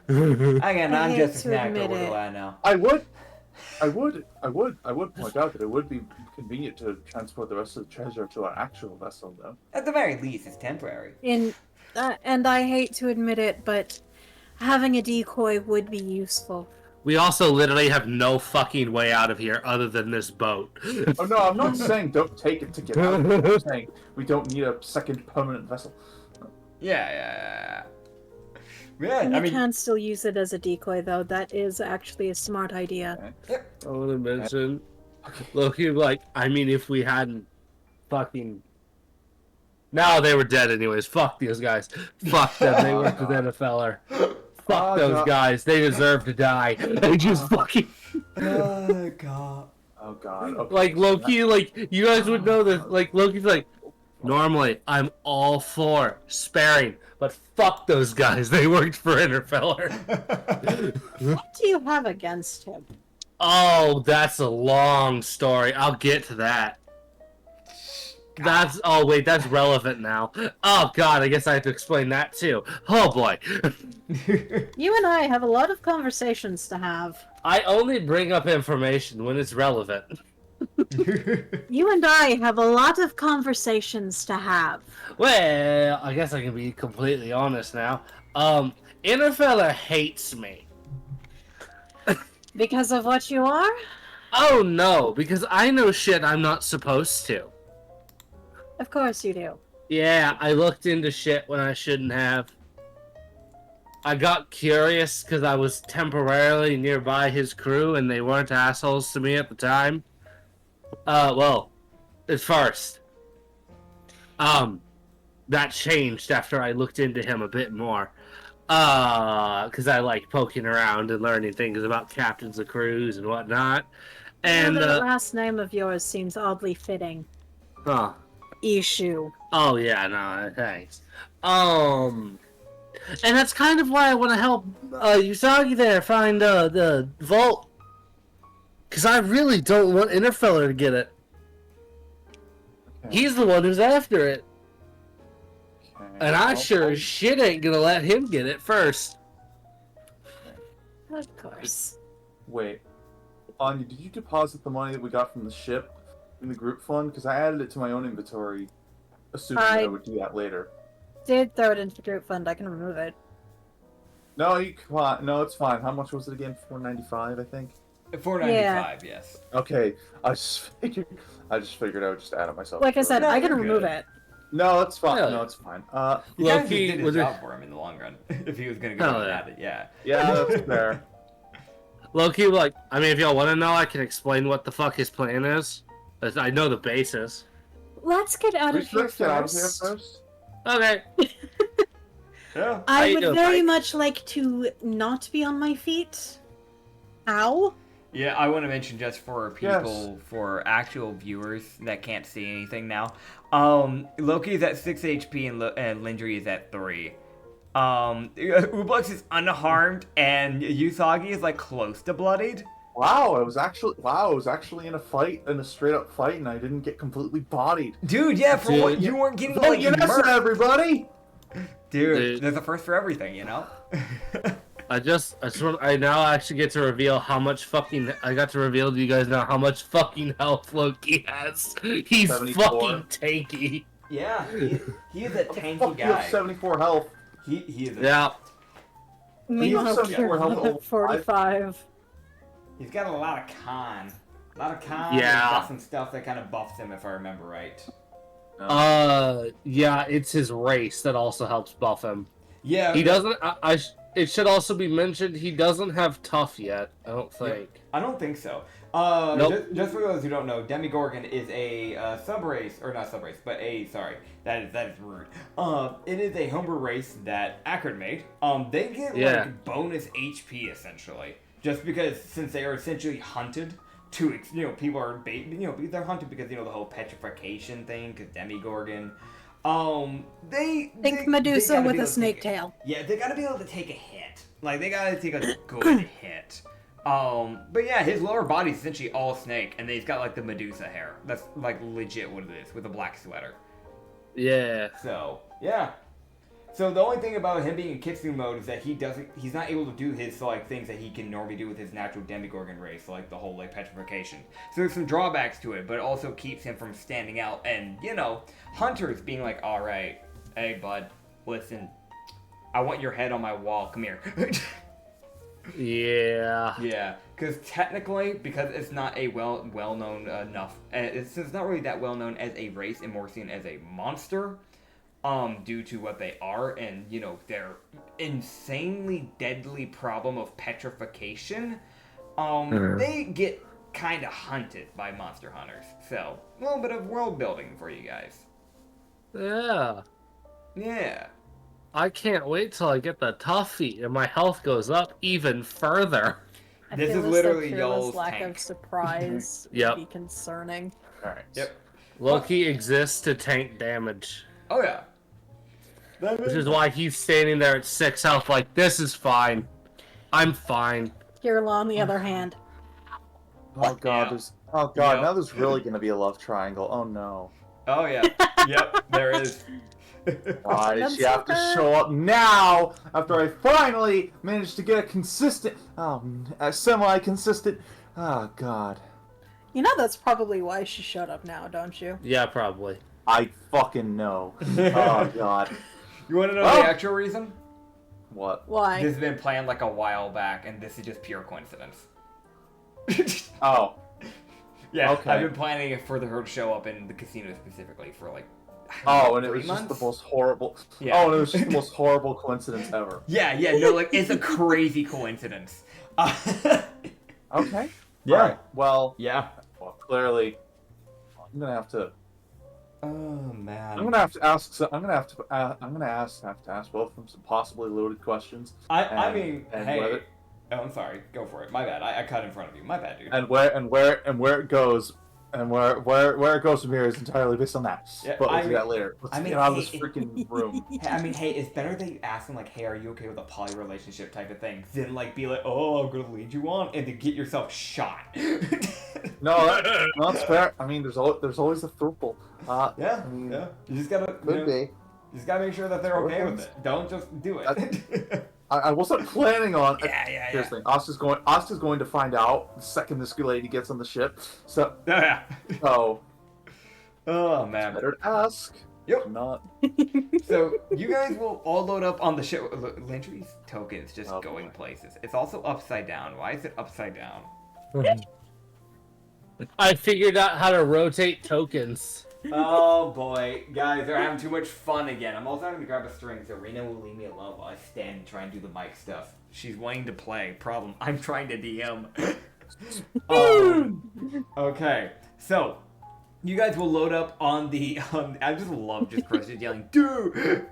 Again, I I'm hate just a to snacker. admit What do it. I know? I would point out that it would be convenient to transport the rest of the treasure to our actual vessel, though. At the very least, it's temporary. And I hate to admit it, but having a decoy would be useful. We also literally have no fucking way out of here other than this boat. Oh no, I'm not saying don't take it to get out. I'm saying we don't need a second permanent vessel. Yeah. We I mean, can still use it as a decoy, though. That is actually a smart idea. I want to mention, Loki, like, I mean, if we hadn't fucking... No, they were dead anyways. Fuck these guys. Fuck them. They worked with Interfeller. Fuck those guys. They deserve to die. They just fucking... oh god. Oh god. Okay. Like, Loki, like, you guys would know this. Like, Loki's like, normally, I'm all for sparing, but fuck those guys. They worked for Interfeller. What do you have against him? Oh, that's a long story. I'll get to that. Oh wait, that's relevant now. Oh god, I guess I have to explain that too. Oh boy. You and I have a lot of conversations to have. I only bring up information when it's relevant. You and I have a lot of conversations to have. Well, I guess I can be completely honest now. Interfeller hates me. Because of what you are? Oh no, because I know shit I'm not supposed to. Of course you do. Yeah, I looked into shit when I shouldn't have. I got curious because I was temporarily nearby his crew and they weren't assholes to me at the time. Well, at first. That changed after I looked into him a bit more. Because I like poking around and learning things about captains of crews and whatnot. And, that last name of yours seems oddly fitting. huh. Issue. Oh yeah, no, thanks. And that's kind of why I want to help Usagi there find the vault. Cause I really don't want Interfeller to get it. Okay. He's the one who's after it, Okay. and I sure as shit ain't gonna let him get it first. Of course. Wait, Anya, did you deposit the money that we got from the ship in the group fund? Because I added it to my own inventory, assuming that I would do that later. Did throw it into the group fund. I can remove it. No, you come on. No, it's fine. How much was it again? $4.95, I think. $4.95, yes. Okay, I just figured I would just add it myself. Like I said, No, I can you're remove good. it. No, it's fine. Yeah. No, it's fine. You guys just Loki did his was job for him in the long run. If he was gonna go Hell and yeah. at it, yeah. yeah, that's fair. Loki, like, I mean, if y'all want to know, I can explain what the fuck his plan is. As I know the basis. Let's get out of Let's here get out of here first. first. Okay. Yeah. How I you would doing, very Mike? much like to not be on my feet. Ow. Yeah, I want to mention just for people, for actual viewers that can't see anything now, Loki is at 6 HP and Lindri is at 3. Ublux is unharmed and Usagi is like close to bloodied. Wow, I was actually in a fight, in a straight up fight, and I didn't get completely bodied. Dude, yeah, for what Dude. you weren't getting Oh, like yes, murked. everybody! Dude, there's a first for everything, you know? I now actually get to reveal how much fucking, I got to reveal to you guys now how much fucking health Loki has. He's 74. fucking tanky. Yeah, he is a tanky Fuck, you have guy. 74 health. He is a, Yeah. Meanwhile, some you're health at 45. he's got a lot of con. A lot of con. Yeah. He's got some stuff that kind of buffs him, if I remember right. Yeah, it's his race that also helps buff him. Yeah. He doesn't, it should also be mentioned, he doesn't have tough yet, I don't think. I don't think so. Nope. Just for those who don't know, Demigorgon is a sub-race, or not sub-race, but that is rude. It is a homebrew race that Acrid made. They get like bonus HP essentially, just because since they are essentially hunted to, people are they're hunted because the whole petrification thing, because Demigorgon. Think Medusa gotta with be a able to snake take tail. Yeah, they gotta be able to take a hit. Like, they gotta take a good hit. But yeah, his lower body's essentially all snake, and then he's got like the Medusa hair. That's like legit what it is, with a black sweater. Yeah. So, yeah. So the only thing about him being in Kitsune mode is that he's not able to do his like things that he can normally do with his natural Demigorgon race, like the whole like petrification. So there's some drawbacks to it, but it also keeps him from standing out and, hunters being like, alright, hey bud, listen, I want your head on my wall, come here. Yeah. Yeah, because technically, because it's not a well-known enough, it's not really that well-known as a race and more seen as a monster, due to what they are and, their insanely deadly problem of petrification, they get kind of hunted by monster hunters. So, a little bit of world building for you guys. Yeah. Yeah. I can't wait till I get the tough feat and my health goes up even further. I This feel is as literally though Kirilla's y'all's lack tank. of surprise Yep. would be concerning. Alright. Yep. Loki exists to tank damage. Oh, yeah. Which is why he's standing there at 6 health like, this is fine. I'm fine. Kirilla, on the other hand. Oh god, Yeah. now there's really gonna be a love triangle. Oh no. Oh, yeah. Yep, there is. Why did she That's have to okay. show up now after I finally managed to get a semi-consistent? Oh god. You know that's probably why she showed up now, don't you? Yeah, probably. I fucking know. Oh god. You want to know Oh. the actual reason? What? Why? This has been planned like a while back, and this is just pure coincidence. Oh. Yeah, Okay. I've been planning it for her to show up in the casino specifically for like. Oh, and it 3 was months? just the most horrible. Yeah. Oh, and it was just the most horrible coincidence ever. Yeah, no, like it's a crazy coincidence. Okay. Yeah. Alright, well, Yeah. clearly, I'm gonna have to. Oh man. I'm gonna have to ask. I'm gonna have to ask both of them some possibly loaded questions. I mean, and hey. whether- Oh, I'm sorry. Go for it. My bad. I cut in front of you. My bad, dude. And where it goes, and where it goes from here is entirely based on that. Yeah, But we'll I do mean- that later. Let's I mean, get out of this hey, freaking room. Hey, it's better that you ask them like, "Hey, are you okay with a poly relationship type of thing?" Than like be like, "Oh, I'm gonna lead you on," and to get yourself shot. No, that's fair. I mean, there's always a throuple. Yeah, I mean, yeah. You just gotta could be. You just gotta make sure that they're okay with it. Don't just do it. I wasn't planning on. Yeah. Here's the thing. Asta's going to find out the second this lady gets on the ship. So, Yeah. so Oh man. better to ask. Yep. Not. So you guys will all load up on the ship. Lintry's token's just Oh, going boy. places. It's also upside down. Why is it upside down? I figured out how to rotate tokens. Oh boy, guys, they're having too much fun again. I'm also going to grab a string so Rena will leave me alone while I stand and try and do the mic stuff. She's wanting to play. Problem, I'm trying to DM. Okay, so you guys will load up on the. I just love just Chris just yelling, dude.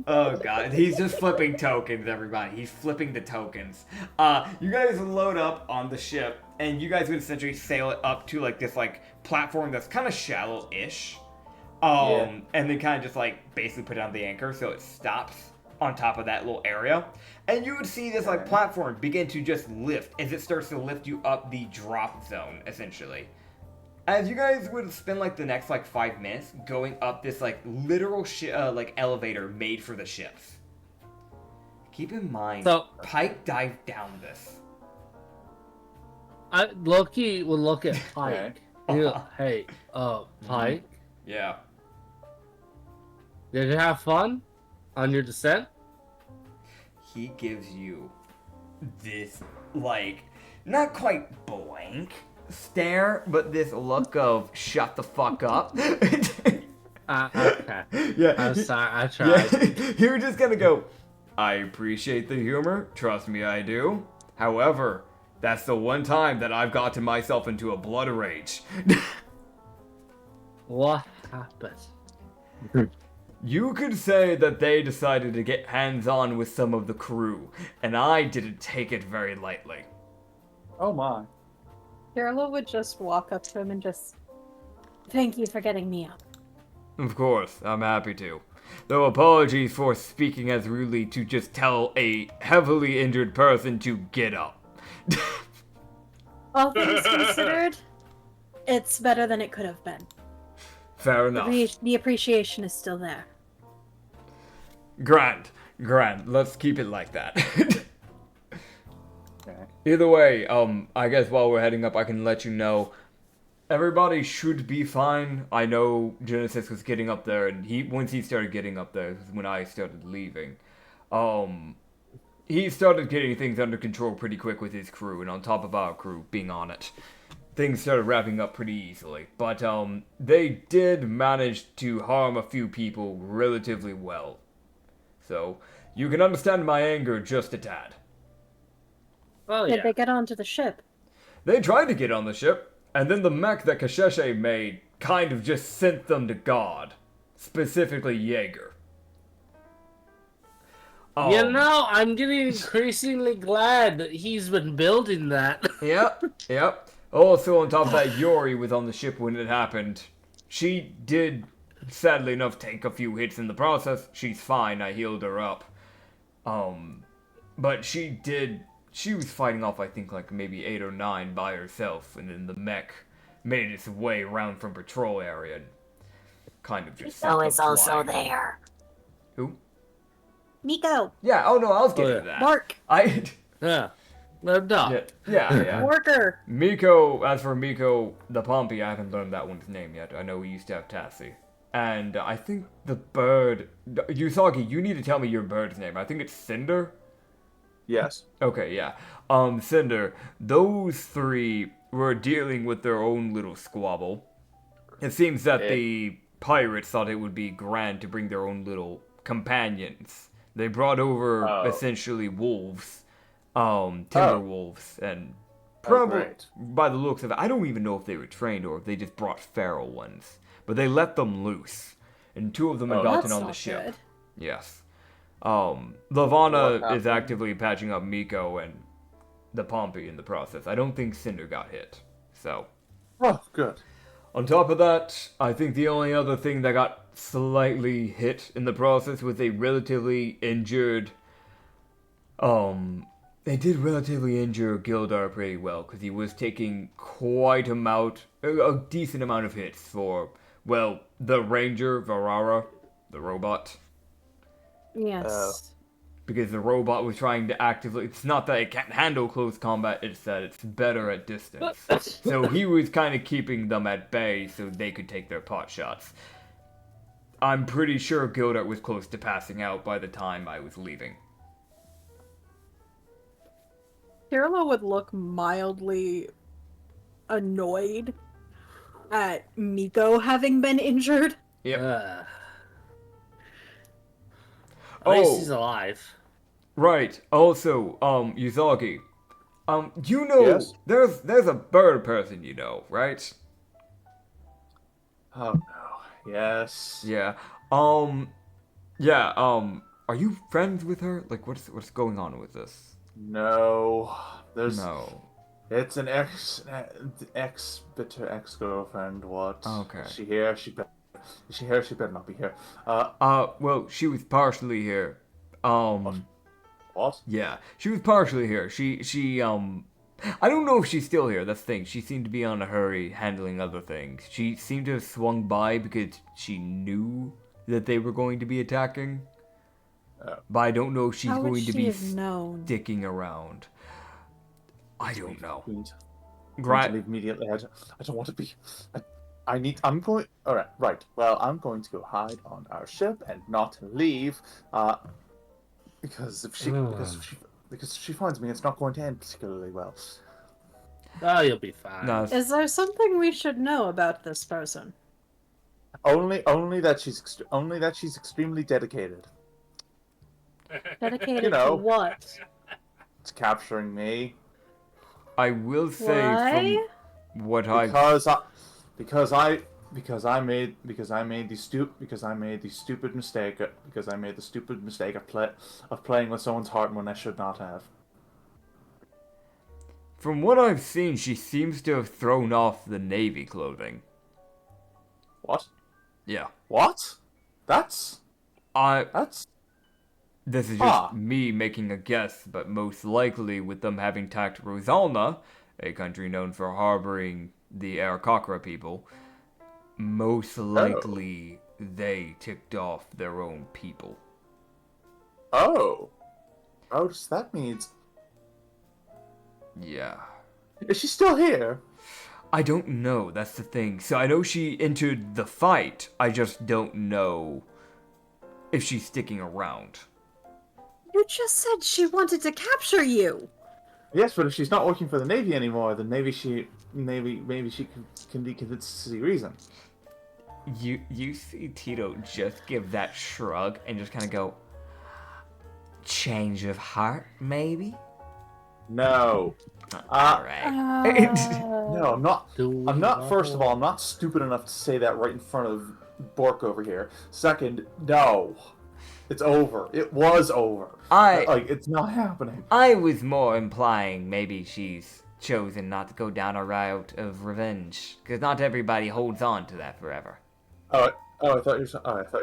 Oh god, he's just flipping tokens, everybody. He's flipping the tokens. You guys load up on the ship, and you guys would essentially sail it up to like this like platform that's kind of shallow-ish. And then kind of just like basically put down the anchor so it stops on top of that little area. And you would see this like platform begin to just lift as it starts to lift you up the drop zone, essentially. As you guys would spend like the next like 5 minutes going up this like literal like elevator made for the ships. Keep in mind, So- Pike dived down this. Loki will look at Pike. Hey, Pike, Yeah. did you have fun on your descent? He gives you this like not quite blank stare, but this look of shut the fuck up. Okay. Yeah. I'm sorry, I tried. Yeah, you're just gonna go, I appreciate the humor, trust me I do. However, that's the one time that I've gotten myself into a blood rage. What happened? You could say that they decided to get hands-on with some of the crew, and I didn't take it very lightly. Oh my. Carla would just walk up to him and just, thank you for getting me up. Of course, I'm happy to. Though apologies for speaking as rudely to just tell a heavily injured person to get up. All things considered, it's better than it could have been. Fair enough. The appreciation is still there. Grand. Let's keep it like that. Okay. Either way, I guess while we're heading up, I can let you know everybody should be fine. I know Genesis was getting up there, and once he started getting up there, was when I started leaving. He started getting things under control pretty quick with his crew, and on top of our crew being on it, things started wrapping up pretty easily. But they did manage to harm a few people relatively well. So you can understand my anger just a tad. Oh Did yeah. they get onto the ship? They tried to get on the ship, and then the mech that Kasheshe made kind of just sent them to God. Specifically Jaeger. You know, I'm getting increasingly glad that he's been building that. Yep. Also, on top of that, Yori was on the ship when it happened. She did, sadly enough, take a few hits in the process. She's fine, I healed her up. But she was fighting off, I think, like maybe 8 or 9 by herself, and then the mech made its way around from patrol area and kind of just Miko is also flying. there. Who? Miko! Yeah, oh no, I was getting yeah. to that. Mark! Yeah. No doubt. Yeah. Worker! Miko, as for Miko the Pompey, I haven't learned that one's name yet. I know we used to have Tassie. And I think the bird... Yusagi, you need to tell me your bird's name. I think it's Cinder? Yes. Okay, yeah. Cinder, those 3 were dealing with their own little squabble. It seems that the pirates thought it would be grand to bring their own little companions. They brought over essentially wolves, timber wolves, and probably by the looks of it, I don't even know if they were trained or if they just brought feral ones. But they let them loose, and 2 of them had gotten That's on the not ship. good. Yes. Lavana is actively patching up Miko and the Pompey in the process. I don't think Cinder got hit. So, Oh, good. on top of that, I think the only other thing that got slightly hit in the process was a relatively injured... They did relatively injure Gildar pretty well, because he was taking a decent amount of hits for, well, the Ranger, Varara, the robot. Yes. Because the robot was trying to actively... It's not that it can't handle close combat, it's that it's better at distance. So he was kind of keeping them at bay so they could take their pot shots. I'm pretty sure Gildart was close to passing out by the time I was leaving. Carla would look mildly annoyed at Miko having been injured. Yep. At least Oh. he's alive. Right. Also, Yuzaki, you know, Yes? there's a bird person, you know, right? Oh no. Yes. Yeah. Yeah. Are you friends with her? Like, what's going on with this? No. There's. No. It's an bitter ex-girlfriend. What? Okay. Is she here? Is she here? She better not be here. Well, she was partially here. What? Yeah, she was partially here. She, I don't know if she's still here. That's the thing. She seemed to be on a hurry handling other things. She seemed to have swung by because she knew that they were going to be attacking. But I don't know if she's How would going to she be have known? sticking around. I don't know. We need to Right. leave immediately. I don't want to be. I'm going. All right. Right. Well, I'm going to go hide on our ship and not leave. Because if she finds me, it's not going to end particularly well. Oh, you'll be fine. No, Is there something we should know about this person? Only that she's extremely dedicated Dedicated You know. to what? to capturing me. I will say Why? from what I Because I made the stupid mistake of playing with someone's heart when I should not have. from what I've seen, she seems to have thrown off the navy clothing. What? Yeah. What? That's This is just Ah. me making a guess, but most likely with them having attacked Rosalna, a country known for harboring the Aarakocra people, most likely they ticked off their own people. oh. Oh, so that means Yeah. is she still here? I don't know, that's the thing. So I know she entered the fight, I just don't know if she's sticking around. You just said she wanted to capture you. Yes, but if she's not working for the Navy anymore, then maybe she can be convinced to see reason. You see Tito just give that shrug and just kind of go, change of heart, maybe? No. Alright. No, I'm not. I'm not. First of all, I'm not. not stupid enough to say that right in front of Bork over here. Second, no, it's over. It was over. It's not happening. I was more implying maybe she's chosen not to go down a route of revenge, because not everybody holds on to that forever. I thought you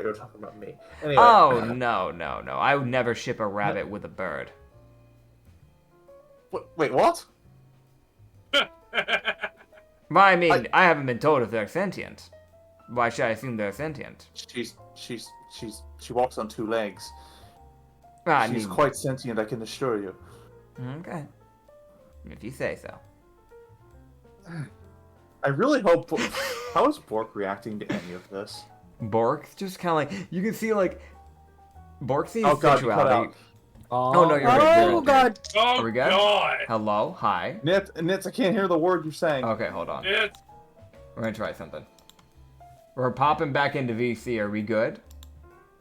were talking about me. Anyway. Oh, no. I would never ship a rabbit with a bird. Wait, what? Well, I mean, I haven't been told if they're sentient. Why should I assume they're sentient? She walks on two legs. I She's mean, quite sentient, I can assure you. okay. If you say so. I really hope. How is Bork reacting to any of this? Bork's just kind of like, you can see like, Bork sees Oh god, you cut sexuality. out. Oh, no, you're right. Oh god. Oh, Are we good? God. Hello? Hi? Nits, I can't hear the word you're saying. Okay, hold on. It's We're gonna try something. We're popping back into VC. Are we good?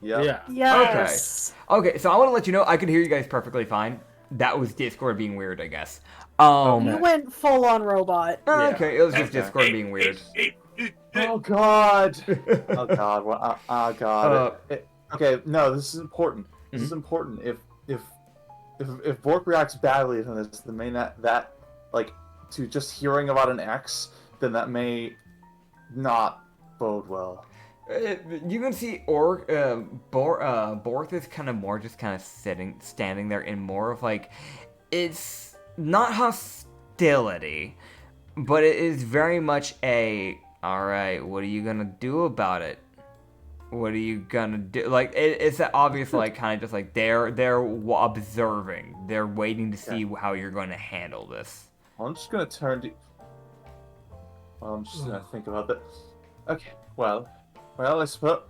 Yep. Yeah. Yes. Okay, so I want to let you know I could hear you guys perfectly fine. That was Discord being weird, I guess. You went full on robot. Okay, it was just Okay. Discord being weird. Oh god. Oh god. Well, oh god. Okay, no, this is important. This is important. If Bork reacts badly to this, then may not that like to just hearing about an ex, then that may not bode well. You can see Borth is kind of more just kind of standing there in more of like, it's not hostility, but it is very much a, alright, what are you gonna do about it? What are you gonna do? Like, it's that obvious, like, kind of just like, they're observing. They're waiting to see how you're going to handle this. I'm just gonna turn to. Well, I'm just gonna think about that. Okay. Well, I suppose.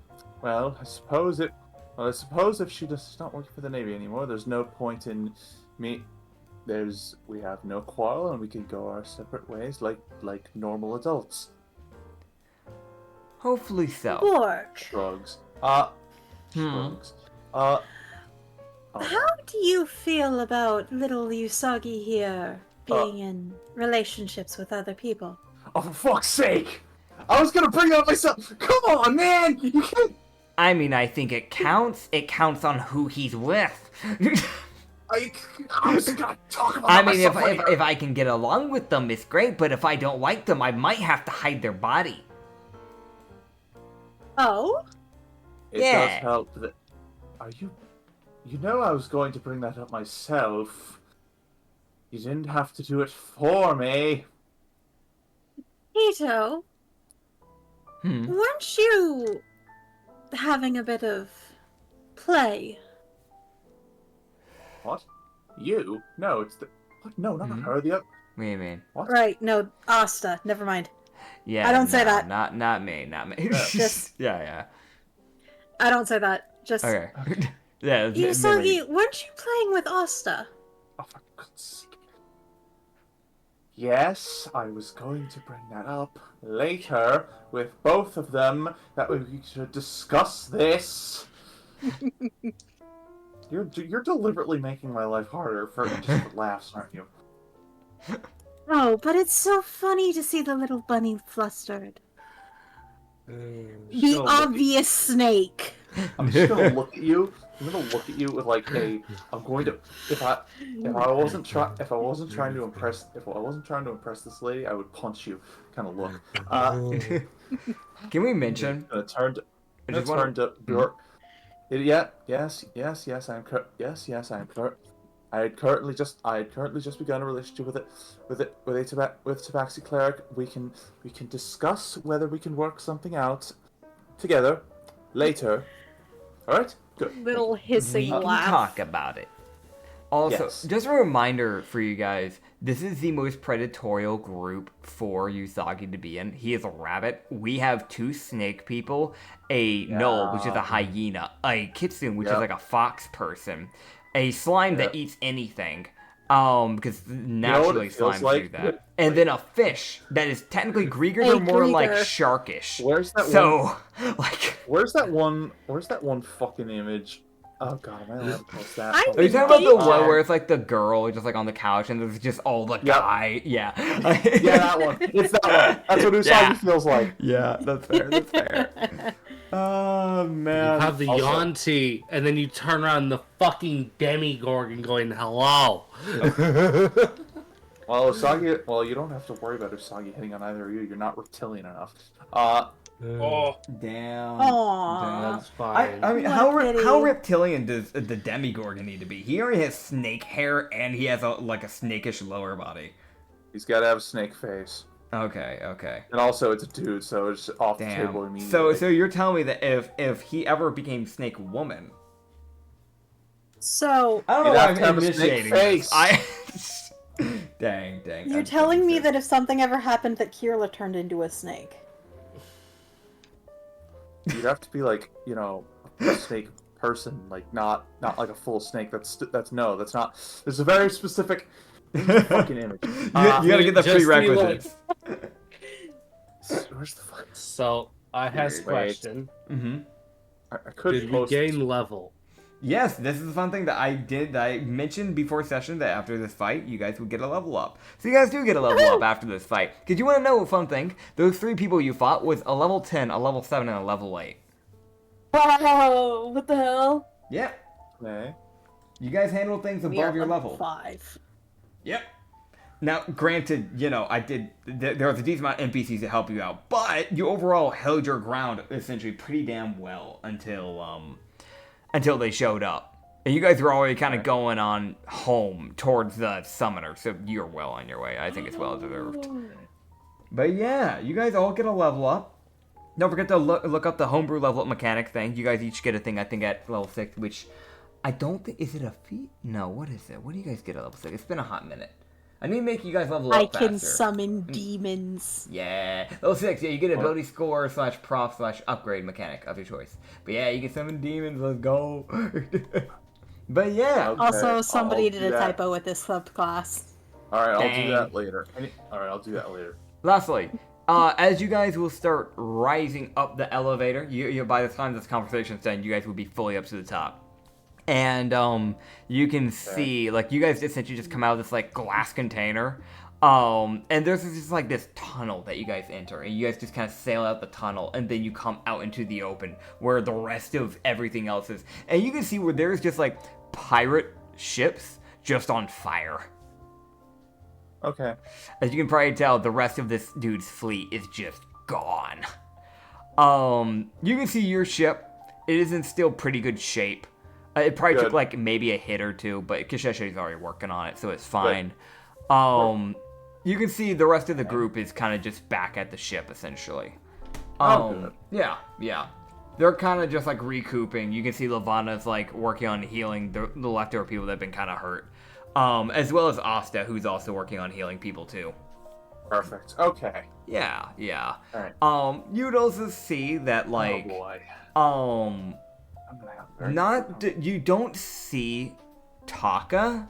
I suppose if she does not work for the Navy anymore, there's no point in me. We have no quarrel, and we can go our separate ways like normal adults. Hopefully so. Bork, Shrugs. Hmm. Shrugs. how do you feel about little Usagi here being in relationships with other people? Oh, for fuck's sake! I was gonna bring it up myself. Come on, man! You can't. I mean, I think it counts. It counts on who he's with. I was gonna talk about I mean, myself if I can get along with them, it's great. But if I don't like them, I might have to hide their body. Oh? It Yeah. does help that. Are you? You know, I was going to bring that up myself. You didn't have to do it for me. Ito, weren't you having a bit of play? What? You? No, it's the. What? No, not her. The other. What do you mean? What? Right, no, Asta, never mind. Yeah, I don't say no, that. Not me. Just- yeah. I don't say that. Just Okay. Yeah. Usagi, weren't you playing with Asta? Oh, for God's sake. Yes, I was going to bring that up later with both of them, that we should discuss this. You're deliberately making my life harder for just for laughs, aren't you? Oh, but it's so funny to see the little bunny flustered. The obvious snake. I'm just gonna look at you. I'm gonna look at you with like a. I'm going to. If I wasn't trying to impress this lady, I would punch you. Kind of look. Can we mention? Turn to your. Yeah. Yes. I am. Yes. I am. I had currently just begun a relationship with Tabaxi Cleric. We can discuss whether we can work something out together later. All right. Good. Little hissing We can laugh. talk about it. Also, Yes. just a reminder for you guys, this is the most predatorial group for Usagi to be in. He is a rabbit. We have 2 snake people, a gnoll, which is a hyena, a kitsune, which is like a fox person, a slime that eats anything, because naturally feels slimes like? do that, and then a fish that is technically Grieger, A but more like Grieger. sharkish. Where's that So, like... Where's that one fucking image? Oh god, am I allowed to post that? I Are you talking about the Danger. one where it's like the girl just like on the couch and there's just all the guy? Yeah. Yeah, that one. It's that one. That's what Usagi Yeah. feels like. Yeah, that's fair. That's fair. Oh You man. have the Also- Yanti, and then you turn around the fucking Demigorgon going, hello. Well, Usagi. Well, you don't have to worry about Usagi hitting on either of you. You're not reptilian enough. Oh, Damn. Aww. That's fine. I mean, What how pity. how reptilian does the Demigorgon need to be? He already has snake hair and he has a snakish lower body. He's got to have a snake face, Okay. and also it's a dude, so it's off the table Damn. immediately. So you're telling me that if he ever became Snake Woman, So, I don't know You'd why have to I'm have a snake initiating face. this. I. Dang. you're I'm telling me sick. that if something ever happened that Kirla turned into a snake. You'd have to be like, a snake person, like not like a full snake. That's not. There's a very specific fucking image. You gotta get the just need, prerequisites. Where's the fuck? So, I have a Wait. question. Mm-hmm. I could Did we post. gain level? Yes, this is the fun thing that I did. That I mentioned before session that after this fight, you guys would get a level up. So you guys do get a level up after this fight. Because you want to know a fun thing? Those 3 people you fought was a level 10, a level 7, and a level 8. Wow, what the hell? Yep. Okay. You guys handle things We above are your level level. 5. Yep. Now, granted, I did. There was a decent amount of NPCs to help you out, but you overall held your ground essentially pretty damn well until they showed up. And you guys were already kind of going on home towards the summoner, so you're well on your way. I think it's well deserved. But yeah, you guys all get a level up. Don't forget to look up the homebrew level up mechanic thing. You guys each get a thing, I think, at level 6, which I don't think... Is it a feat? No, what is it? What do you guys get at level 6? It's been a hot minute. I need to make you guys level up I can faster. summon demons. Yeah. Level 6, yeah, you get ability score / prof / upgrade mechanic of your choice. But yeah, you can summon demons, let's go. But yeah. Okay, Also, somebody I'll did do a that. typo with this subclass. All right, I'll Dang. do that later. All right, I'll do that later. Lastly, As you guys will start rising up the elevator, you by the time this conversation's done, you guys will be fully up to the top. And you can see, like, you guys essentially just come out of this, like, glass container. And there's just, like, this tunnel that you guys enter. And you guys just kind of sail out the tunnel. And then you come out into the open where the rest of everything else is. And you can see where there's just, like, pirate ships just on fire. Okay. As you can probably tell, the rest of this dude's fleet is just gone. You can see your ship. It is in still pretty good shape. It probably took like maybe a hit or two, but Kisheshi's already working on it, so it's fine. You can see the rest of the group is kind of just back at the ship, essentially. Yeah. They're kind of just like recouping. You can see Lavana's like working on healing the leftover people that have been kind of hurt. As well as Asta, who's also working on healing people too. Perfect. Okay. Yeah. Alright. You'd also see that like, oh boy. I'm gonna have you don't see Taka,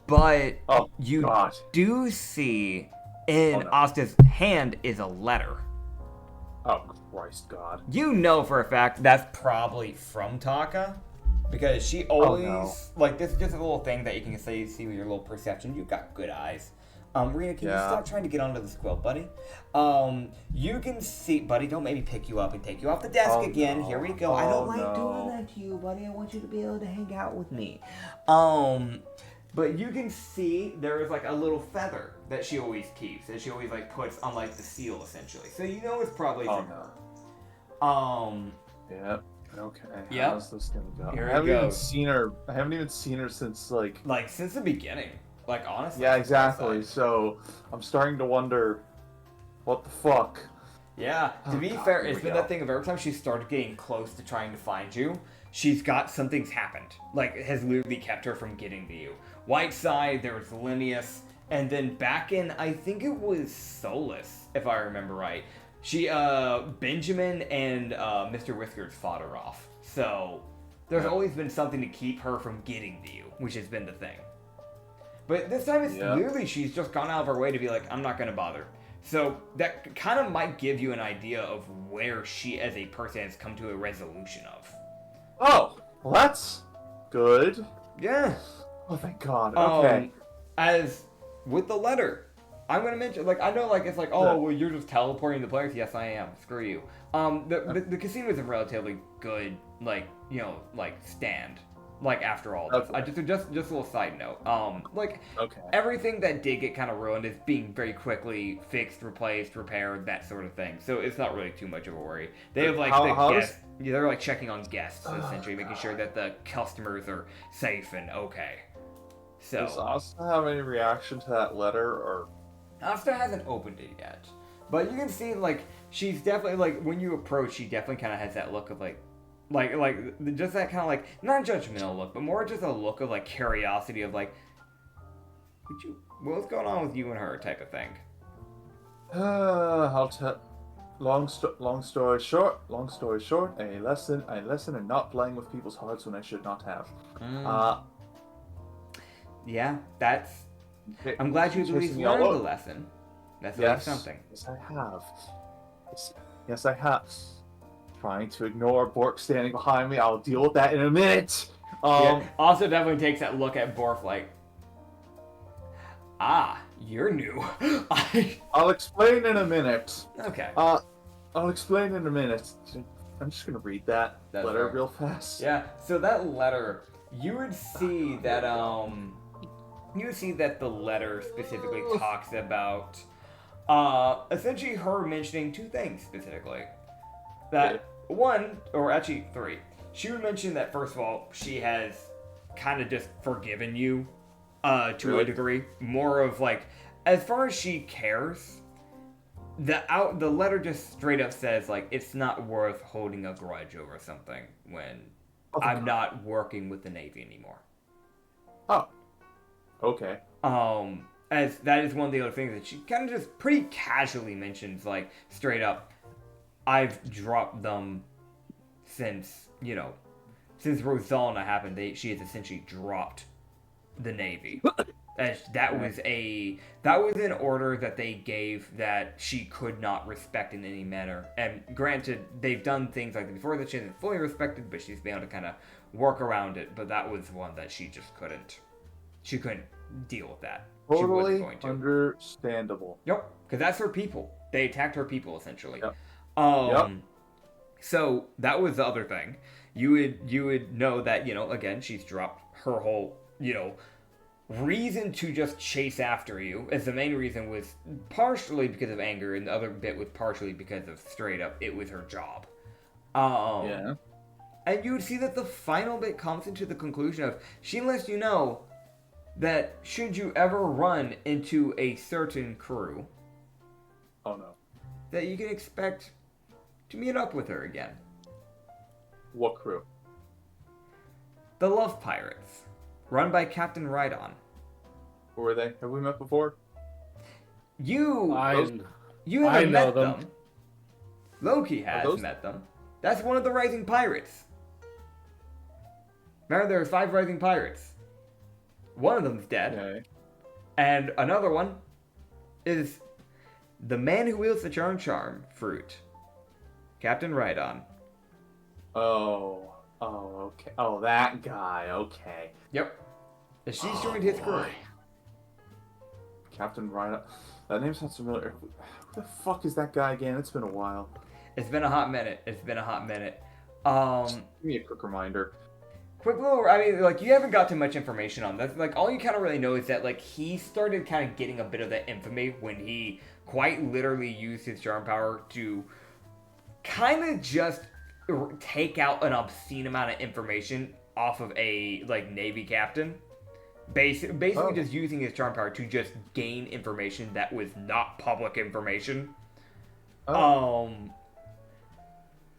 but you do see in Asta's hand is a letter. Oh Christ, God! You know for a fact that's probably from Taka, because she always like this is just a little thing that you can see with your little perception. You've got good eyes. Rena, can you stop trying to get onto this quilt, buddy? You can see, buddy, don't make me pick you up and take you off the desk again. Here we go. I don't like doing that to you, buddy. I want you to be able to hang out with me. But you can see there is like a little feather that she always keeps, that she always like puts on like the seal, essentially. So you know it's probably from her. Yep. Okay. Yep. How's this gonna go? Here I haven't we go. even seen her. I haven't even seen her since like since the beginning. Like, honestly. Yeah, exactly. So I'm starting to wonder, what the fuck? Yeah, to be fair, it's been that thing of every time she started getting close to trying to find you, something's happened. Like, it has literally kept her from getting to you. Whiteside, there was Linnaeus, and then back in, I think it was Solus, if I remember right. Benjamin and Mr. Whiskers fought her off. So, there's always been something to keep her from getting to you, which has been the thing. But this time, it's literally she's just gone out of her way to be like, I'm not going to bother. So that kind of might give you an idea of where she, as a person, has come to a resolution of. Oh, well, that's good. Yeah. Oh, thank God. Okay. As with the letter, I'm going to mention, like, I know, like, it's like, oh, well, you're just teleporting the players. Yes, I am. Screw you. The casino is a relatively good, like, you know, like, stand. Like, after all this. Just a little side note. Everything that did get kind of ruined is being very quickly fixed, replaced, repaired, that sort of thing. So it's not really too much of a worry. They have, like, guests. Yeah, they're, like, checking on guests, essentially, making sure that the customers are safe and okay. So. Does Asta have any reaction to that letter, or? Asta hasn't opened it yet. But you can see, like, she's definitely, like, when you approach, she definitely kind of has that look of, like, just that kind of, like, not judgmental look, but more just a look of, like, curiosity of, like, what's going on with you and her type of thing. I'll tell. Long story short, a lesson in not playing with people's hearts when I should not have. Yeah, that's. I'm glad you at least learned the lesson. That's really something. Yes, I have. Yes, I have. Trying to ignore Bork standing behind me. I'll deal with that in a minute. Also, definitely takes that look at Bork like, you're new. I'll explain in a minute. Okay. I'll explain in a minute. I'm just gonna read that letter real fast. Yeah. So that letter, you would see that the letter specifically talks about essentially her mentioning two things specifically. That one, or actually three. She would mention that first of all, she has kind of just forgiven you to a degree. More of like, as far as she cares, the letter just straight up says like it's not worth holding a grudge over something when I'm not working with the Navy anymore. Oh. Okay. As that is one of the other things that she kind of just pretty casually mentions, like straight up, I've dropped them since Rosalna happened. She has essentially dropped the Navy. As that was an order that they gave that she could not respect in any manner. And granted, they've done things like that before that she hasn't fully respected, but she's been able to kind of work around it. But that was one that she just couldn't. She couldn't deal with that. She Totally wasn't going to. understandable. Yep, because that's her people. They attacked her people essentially. Yep. Yep. So that was the other thing. You would know that, again, she's dropped her whole, reason to just chase after you, as the main reason was partially because of anger, and the other bit was partially because of straight up, it was her job. Yeah. And you would see that the final bit comes into the conclusion of, she lets you know that should you ever run into a certain crew, Oh no. that you can expect to meet up with her again. What crew? The Love Pirates, run by Captain Rhydon. Who were they? Have we met before? You I haven't know met them. them. Loki has met them. That's one of the Rising Pirates. Remember, there are 5 Rising Pirates. One of them's dead. Okay. And another one is the man who wields the charm fruit. Captain Rhydon. Oh, okay. Oh, that guy. Okay. Yep. And she's joined his crew. boy. Captain Rhino. That name sounds familiar. Who the fuck is that guy again? It's been a while. It's been a hot minute. Give me a quick reminder. Quick little, you haven't got too much information on this. All you kind of really know is that, he started kind of getting a bit of that infamy when he quite literally used his charm power to kind of just take out an obscene amount of information off of a, Navy captain. Basically just using his charm power to just gain information that was not public information.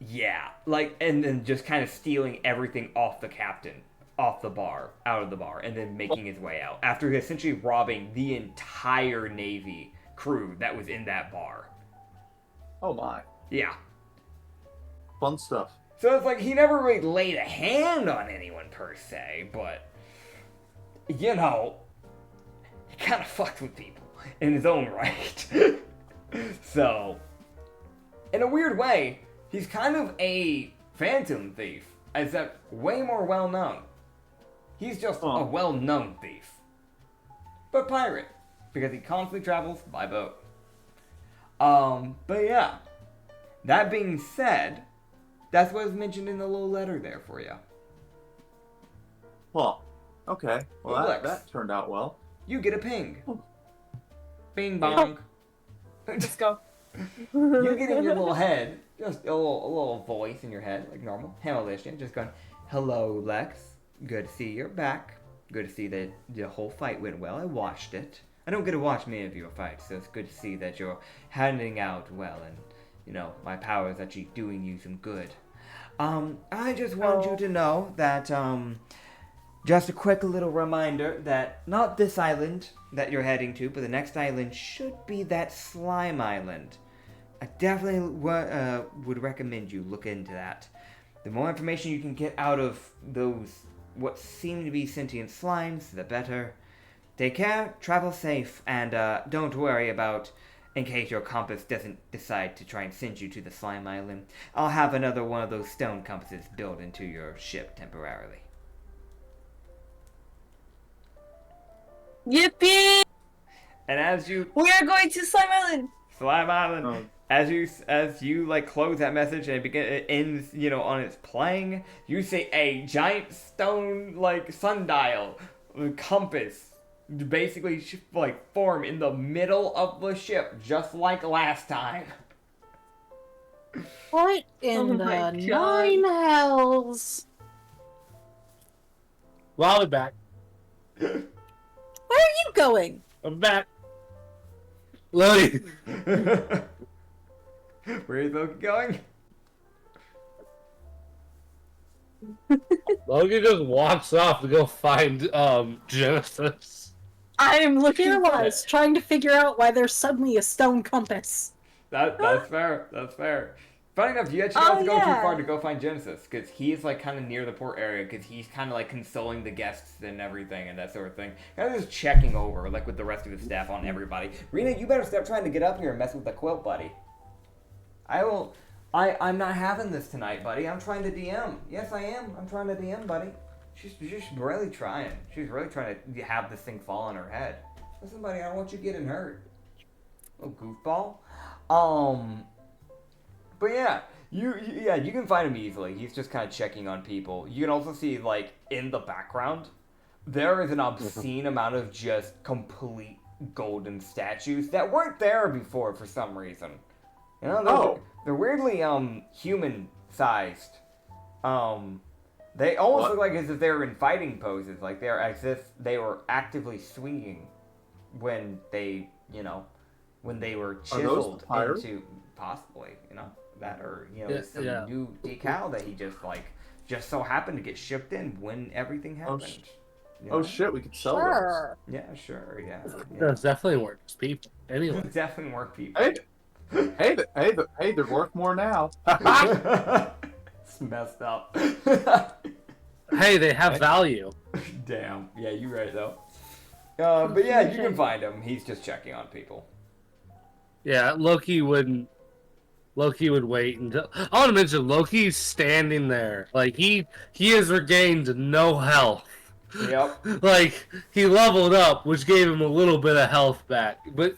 Yeah, and then just kind of stealing everything off the captain, out of the bar, and then making his way out. After essentially robbing the entire Navy crew that was in that bar. Oh my. Yeah. Fun stuff. So it's he never really laid a hand on anyone per se, but, he kind of fucked with people in his own right. So, in a weird way, he's kind of a phantom thief, except way more well-known. He's just a well-known thief. But pirate, because he constantly travels by boat. But yeah. That being said, that's what was mentioned in the little letter there for you. Well, okay. Well, Alex. that turned out well. You get a ping. Bing bong. Let's go. You get in your little head, just a little voice in your head, like normal. Hamilition, just going, "Hello, Lex. Good to see you're back. Good to see that the whole fight went well. I watched it. I don't get to watch many of your fights, so it's good to see that you're handing out well, and my power is actually doing you some good. I just want you to know that just a quick little reminder that not this island that you're heading to, but the next island should be that slime island. I definitely would recommend you look into that. The more information you can get out of those what seem to be sentient slimes, the better. Take care, travel safe, and don't worry about in case your compass doesn't decide to try and send you to the slime island. I'll have another one of those stone compasses built into your ship temporarily. Yippee! And as you We are going to Slime Island! Slime Island, as you close that message and it ends, on its playing, you see a giant stone sundial compass basically form in the middle of the ship, just like last time. What in the nine hells? Well, I'll be back. Where are you going? I'm back. Lily. Where is Loki going? Logan just walks off to go find Genesis. I am looking for Paralyzed, trying to figure out why there's suddenly a stone compass. That's fair. That's fair. Funny enough, you actually don't have to go too yeah. far to go find Genesis, because he's like kind of near the port area, because he's kind of like consoling the guests and everything and that sort of thing. Kind of just checking over, like with the rest of his staff on everybody. Rena, you better stop trying to get up here and mess with the quilt, buddy. I'm not having this tonight, buddy. I'm trying to DM. Yes, I am. I'm trying to DM, buddy. She's really trying. She's really trying to have this thing fall on her head. Listen, buddy, I don't want you getting hurt. Little goofball. But yeah, you can find him easily. He's just kind of checking on people. You can also see, like, in the background, there is an obscene amount of just complete golden statues that weren't there before for some reason. You know, they're weirdly human-sized. They almost look like as if they were in fighting poses, like they're as if they were actively swinging when they, when they were chiseled into possibly, that or some new decal that he just so happened to get shipped in when everything happened. Oh shit, we could sell Sure. those. Yeah, sure, yeah. Those definitely weren't just people. Anyway. Definitely weren't people. Hey, they're worth more now. It's messed up. Hey, they have value. Damn. Yeah, you're right though. But yeah, you can find him. He's just checking on people. Yeah, Loki would wait until. I want to mention Loki's standing there, like he has regained no health. Yep. Like he leveled up, which gave him a little bit of health back, but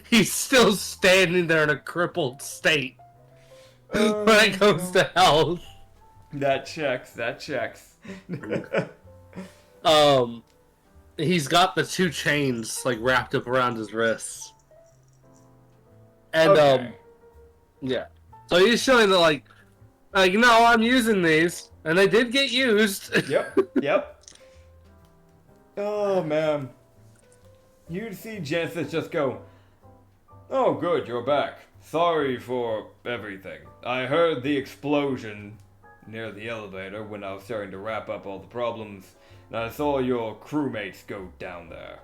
he's still standing there in a crippled state when it comes to health. That checks. He's got the 2 chains like wrapped up around his wrists. And yeah. So he's showing that like I'm using these and they did get used. Yep. Oh man. You'd see Genesis just go, "Oh good, you're back. Sorry for everything. I heard the explosion near the elevator when I was starting to wrap up all the problems, and I saw your crewmates go down there.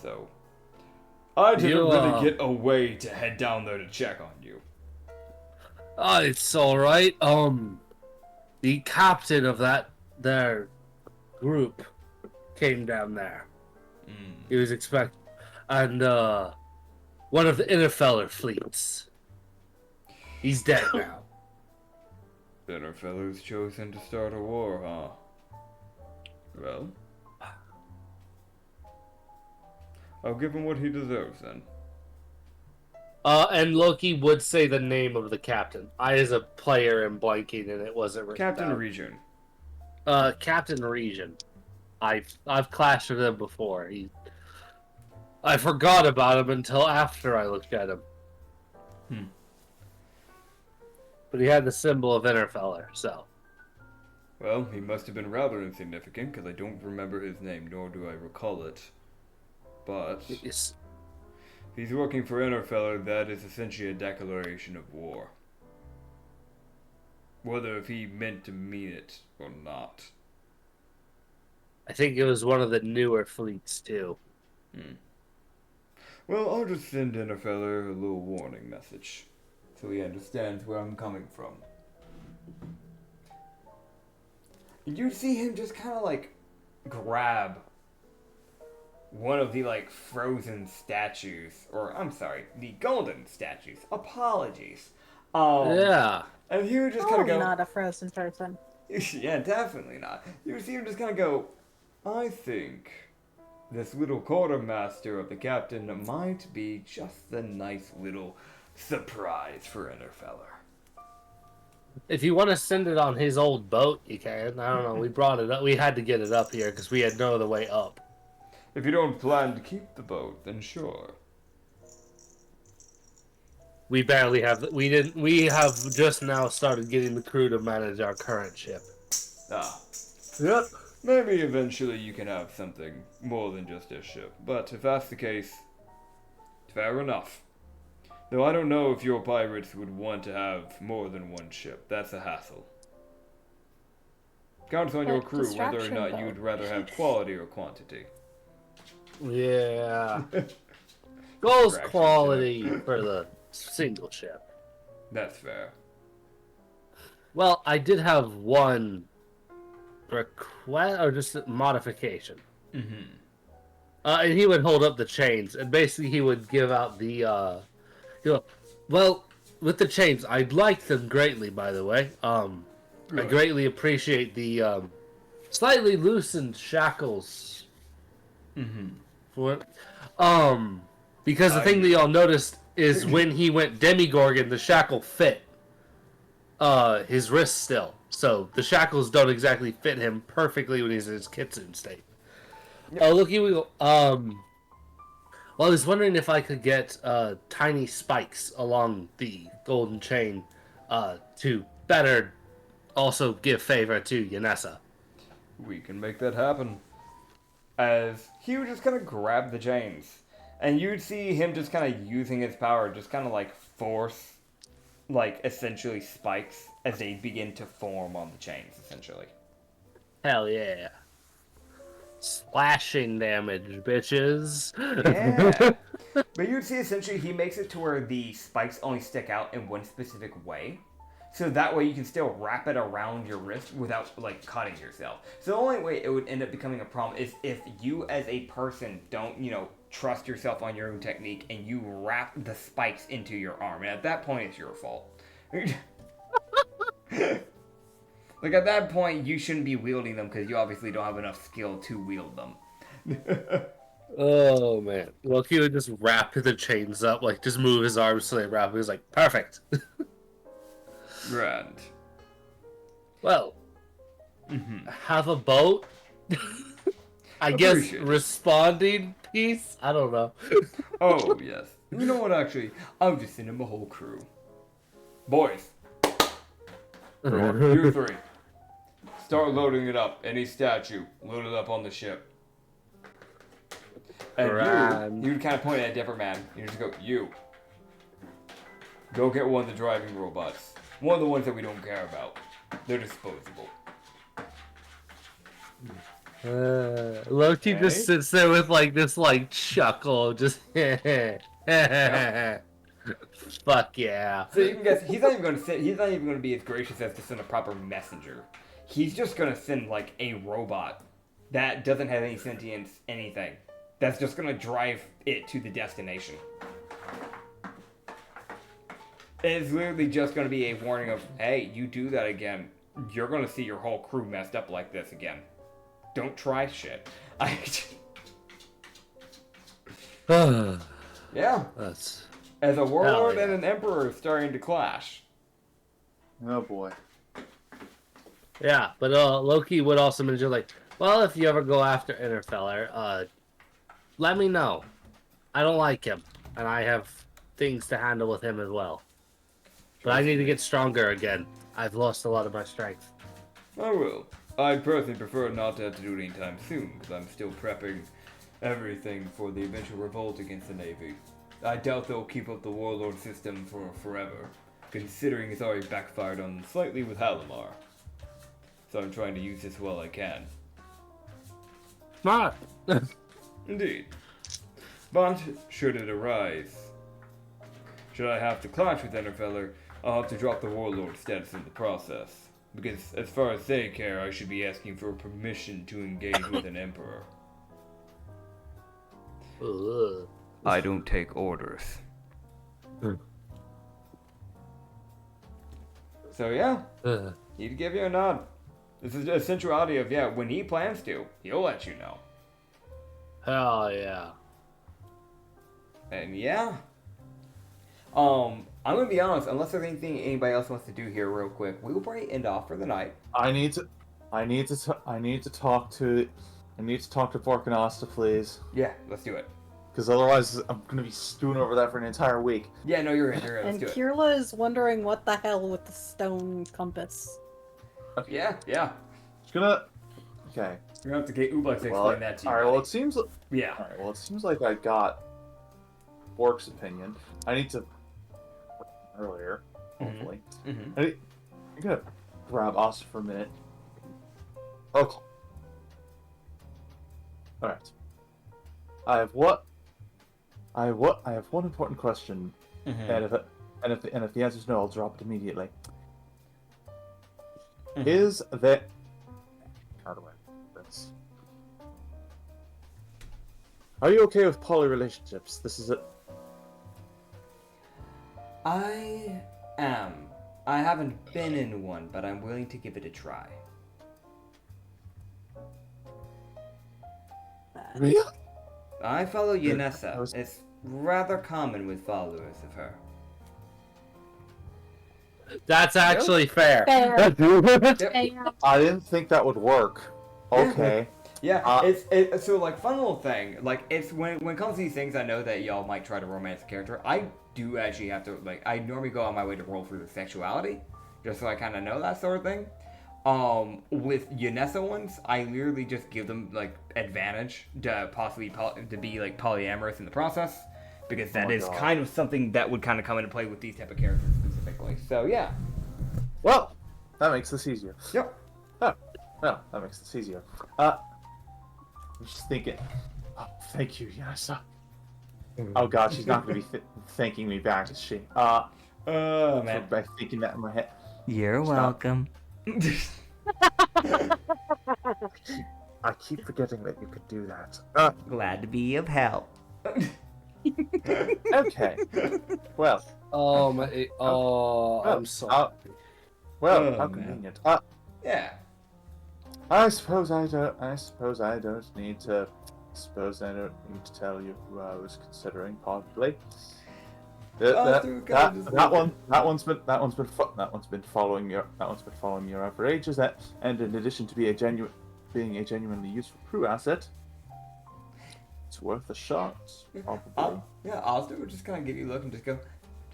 So, I didn't really get away to head down there to check on you." It's alright. The captain of their group came down there. He was and one of the Innerfeller fleets. He's dead now. Innerfeller's chosen to start a war, huh? Well, I'll give him what he deserves then. And Loki would say the name of the captain. I, as a player, am blanking, and it wasn't written Captain down. Region. Captain Region. I've clashed with him before. I forgot about him until after I looked at him. But he had the symbol of Innerfeller, so. Well, he must have been rather insignificant, because I don't remember his name, nor do I recall it. But Yes. if he's working for Innerfeller, that is essentially a declaration of war. Whether if he meant to mean it or not. I think it was one of the newer fleets, too. Well, I'll just send Innerfeller a little warning message, so he understands where I'm coming from. You see him just kind of like grab one of the like frozen statues, or I'm sorry, the golden statues. Apologies. Yeah. And he would just kind of go. Not a frozen person. Yeah, definitely not. You see him just kind of go, "I think this little quartermaster of the captain might be just a nice little surprise for Innerfeller." If you want to send it on his old boat, you can. I don't know. We brought it up. We had to get it up here because we had no other way up. If you don't plan to keep the boat, then sure. We barely have. We didn't. We have just now started getting the crew to manage our current ship. Yep. Maybe eventually you can have something more than just a ship. But if that's the case, fair enough. Though I don't know if your pirates would want to have more than one ship. That's a hassle. Counts on your crew whether or not you'd rather have quality or quantity. Yeah. Goals Fraction quality for the single ship. That's fair. Well, I did have one request or just a modification. Mm-hmm. And he would hold up the chains, and basically he would give out the, well, with the chains, I like them greatly, by the way. I greatly appreciate the slightly loosened shackles. Mm-hmm. For, because the thing that y'all noticed is when he went Demigorgon, the shackle fit his wrist still. So the shackles don't exactly fit him perfectly when he's in his kitsune state. Yep. Oh, look, well, I was wondering if I could get tiny spikes along the golden chain to better also give favor to Yanessa. We can make that happen. As he would just kind of grab the chains. And you'd see him just kind of using his power, just kind of like force, like essentially spikes as they begin to form on the chains, essentially. Hell yeah. Slashing damage, bitches. Yeah. But you'd see essentially he makes it to where the spikes only stick out in one specific way. So that way you can still wrap it around your wrist without, like, cutting yourself. So the only way it would end up becoming a problem is if you as a person don't, trust yourself on your own technique and you wrap the spikes into your arm. And at that point, it's your fault. Like, at that point, you shouldn't be wielding them because you obviously don't have enough skill to wield them. Oh, man. Well, he would just wrap the chains up, like, just move his arms so they wrap. He was like, perfect. Grand. Well, have a boat? I guess Appreciate it. responding piece? I don't know. Oh, yes. You know what, actually? I'll just send him a whole crew. Boys. You three. Start loading it up. Any statue, load it up on the ship. And you kind of point at a different man. You just go, go get one of the driving robots. One of the ones that we don't care about. They're disposable. Loki just sits there with like this like chuckle, just fuck yeah. So you can guess he's not even going to be as gracious as to send a proper messenger. He's just going to send like a robot that doesn't have any sentience, anything. That's just going to drive it to the destination. It's literally just going to be a warning of, hey, you do that again, you're going to see your whole crew messed up like this again. Don't try shit. Yeah. That's As a warlord yeah. and an emperor starting to clash. Oh boy. yeah, but Loki would also mention like, well, if you ever go after Interfeller, let me know. I don't like him, and I have things to handle with him as well. But I need to get stronger again. I've lost a lot of my strength. I will. I personally prefer not to have to do it anytime soon, because I'm still prepping everything for the eventual revolt against the Navy. I doubt they'll keep up the warlord system for forever, considering it's already backfired on slightly with Halimar. So I'm trying to use this while I can. Smart. Indeed. But, should it arise, should I have to clash with Enterfeller, I'll have to drop the warlord status in the process. Because, as far as they care, I should be asking for permission to engage with an emperor. Ugh. I don't take orders. So yeah, he'd give you a nod. This is a centrality of, yeah, when he plans to, he'll let you know. Hell yeah. And yeah. I'm gonna be honest, unless there's anything anybody else wants to do here real quick, we will probably end off for the night. I need to talk to Vorkanasta, please. Yeah, let's do it. Because otherwise, I'm gonna be stewing over that for an entire week. Yeah, no, you're in. Let's And do it. Kirla is wondering what the hell with the stone compass. Yeah. Just gonna. Okay. You're gonna have to get Ublex to explain that to you. All right. Well, buddy. it seems. Yeah. All right. Well, it seems like I got Bork's opinion. I need to earlier. Hopefully. Mm-hmm. I'm gonna grab Asta for a minute. Okay. All right. I have one important question, Mm-hmm. and if the answer is no, I'll drop it immediately. Is there... How do I do this? Are you okay with poly relationships? This is it. I am. I haven't been in one, but I'm willing to give it a try. Really? I follow I Yanessa. was- It's rather common with followers of her. That's actually fair. Fair. Yep. I didn't think that would work. Okay. Yeah, it's so like fun little thing. Like it's when it comes to these things, I know that y'all might try to romance the character. I do actually have to like I normally go on my way to roll for the sexuality, just so I kind of know that sort of thing. With Yanessa ones, I literally just give them like advantage to possibly to be like polyamorous in the process, because that my is God. kind of something that would kind of come into play with these type of characters specifically. So yeah. Well, that makes this easier. Yep. Oh, well, that makes this easier. I'm just thinking. Oh, thank you, Yanessa. Oh God, she's not going to be thanking me back, is she? Oh man. By thinking that in my head. You're Stop. welcome. I keep forgetting that you could do that. Glad to be of help. Okay. Well, Oh my! Oh, I'm sorry. well, Oh, how man. convenient. Yeah. I suppose I don't need to tell you who I was considering possibly. That one's been following your for ages. And in addition to being a genuinely useful crew asset, it's worth a shot. Probably. I'll do just kind of give you a look and just go,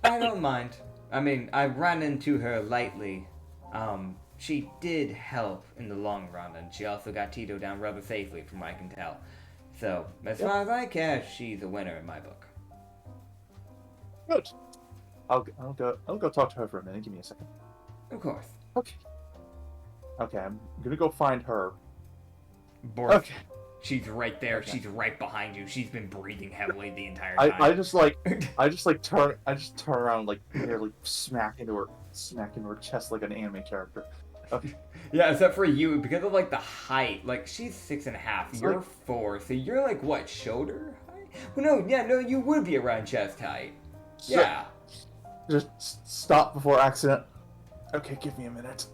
I don't mind. I mean, I ran into her lightly. She did help in the long run, and she also got Tito down rather safely, from what I can tell. So, as far as I care, she's a winner in my book. Good. I'll go talk to her for a minute. Give me a second. Of course. Okay. Okay, I'm gonna go find her. Borth, Okay. she's right there. Okay. She's right behind you. She's been breathing heavily the entire time. I just turn around like nearly smack into her chest like an anime character. Okay. Yeah, except for you, because of like the height. Like she's 6.5, you're 4, so you're like what, shoulder height? Well, no, you would be around chest height. Yeah. Just stop before accident. Okay, give me a minute.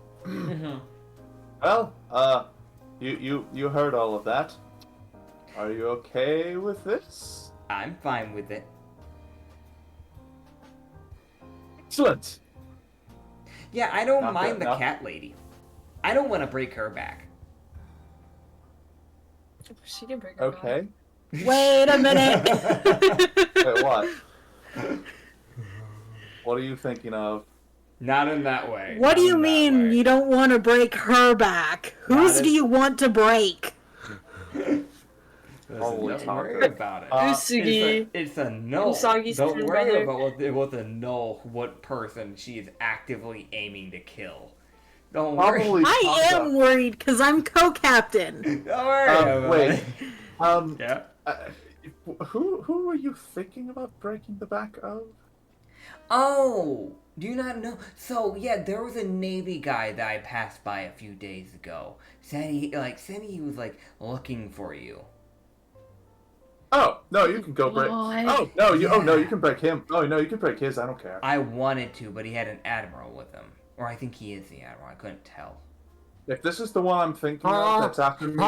Well, you heard all of that. Are you okay with this? I'm fine with it. Excellent. Yeah, I don't Not mind bad, the not- cat lady. I don't want to break her back. She can break her back. Okay. Wait a minute. Wait, what? What are you thinking of? Not in that way. What Not do you in that mean way. you don't want to break her back? Whose Not do in- you want to break? Listen, Holy don't talk. worry about it. Usugi. It's a null. Usagi's Don't twin worry brother. about what the null, what person she is actively aiming to kill. Don't worry. Probably. I am worried because I'm co-captain. Don't worry about Wait. it. Yeah. Who are you thinking about breaking the back of? Oh, do you not know? So yeah, there was a Navy guy that I passed by a few days ago. Said he was like looking for you. Oh no, you can go break. What? Oh no, you can break him. Oh no, you can break his. I don't care. I wanted to, but he had an admiral with him, or I think he is the admiral. I couldn't tell. If this is the one I'm thinking of, that's after me.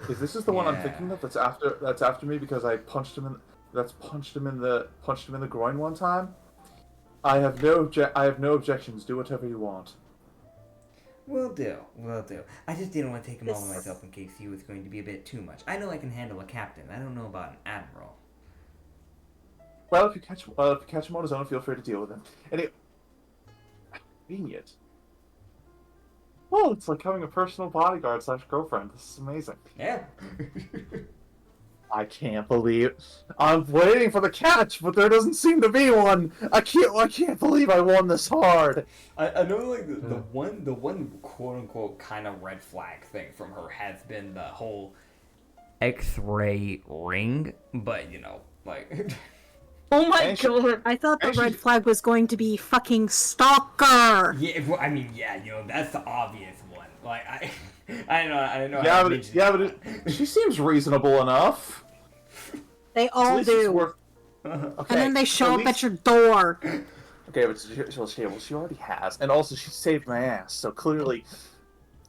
If this is the one I'm Yeah. thinking of, that's after me because I punched him in the groin one time. I have no objections. Do whatever you want. Will do. I just didn't want to take him over myself in case he was going to be a bit too much. I know I can handle a captain. I don't know about an admiral. Well, if you catch him on his own, feel free to deal with him. Anyway, convenient. Well, it's like having a personal bodyguard / girlfriend. This is amazing. Yeah. I can't believe I'm waiting for the catch, but there doesn't seem to be one. I can't believe I won this hard. I know like the one quote unquote kind of red flag thing from her has been the whole X-ray ring, but you know, like Oh my And she- god. I thought the Actually- red flag was going to be fucking stalker. Yeah, well, I mean, yeah, that's the obvious one. Like, I don't know. Yeah, how to but mention that. she seems reasonable enough. They At all least it's do. worth- And Okay, then they show at up least- at your door. Okay, but she already has, and also she saved my ass. So clearly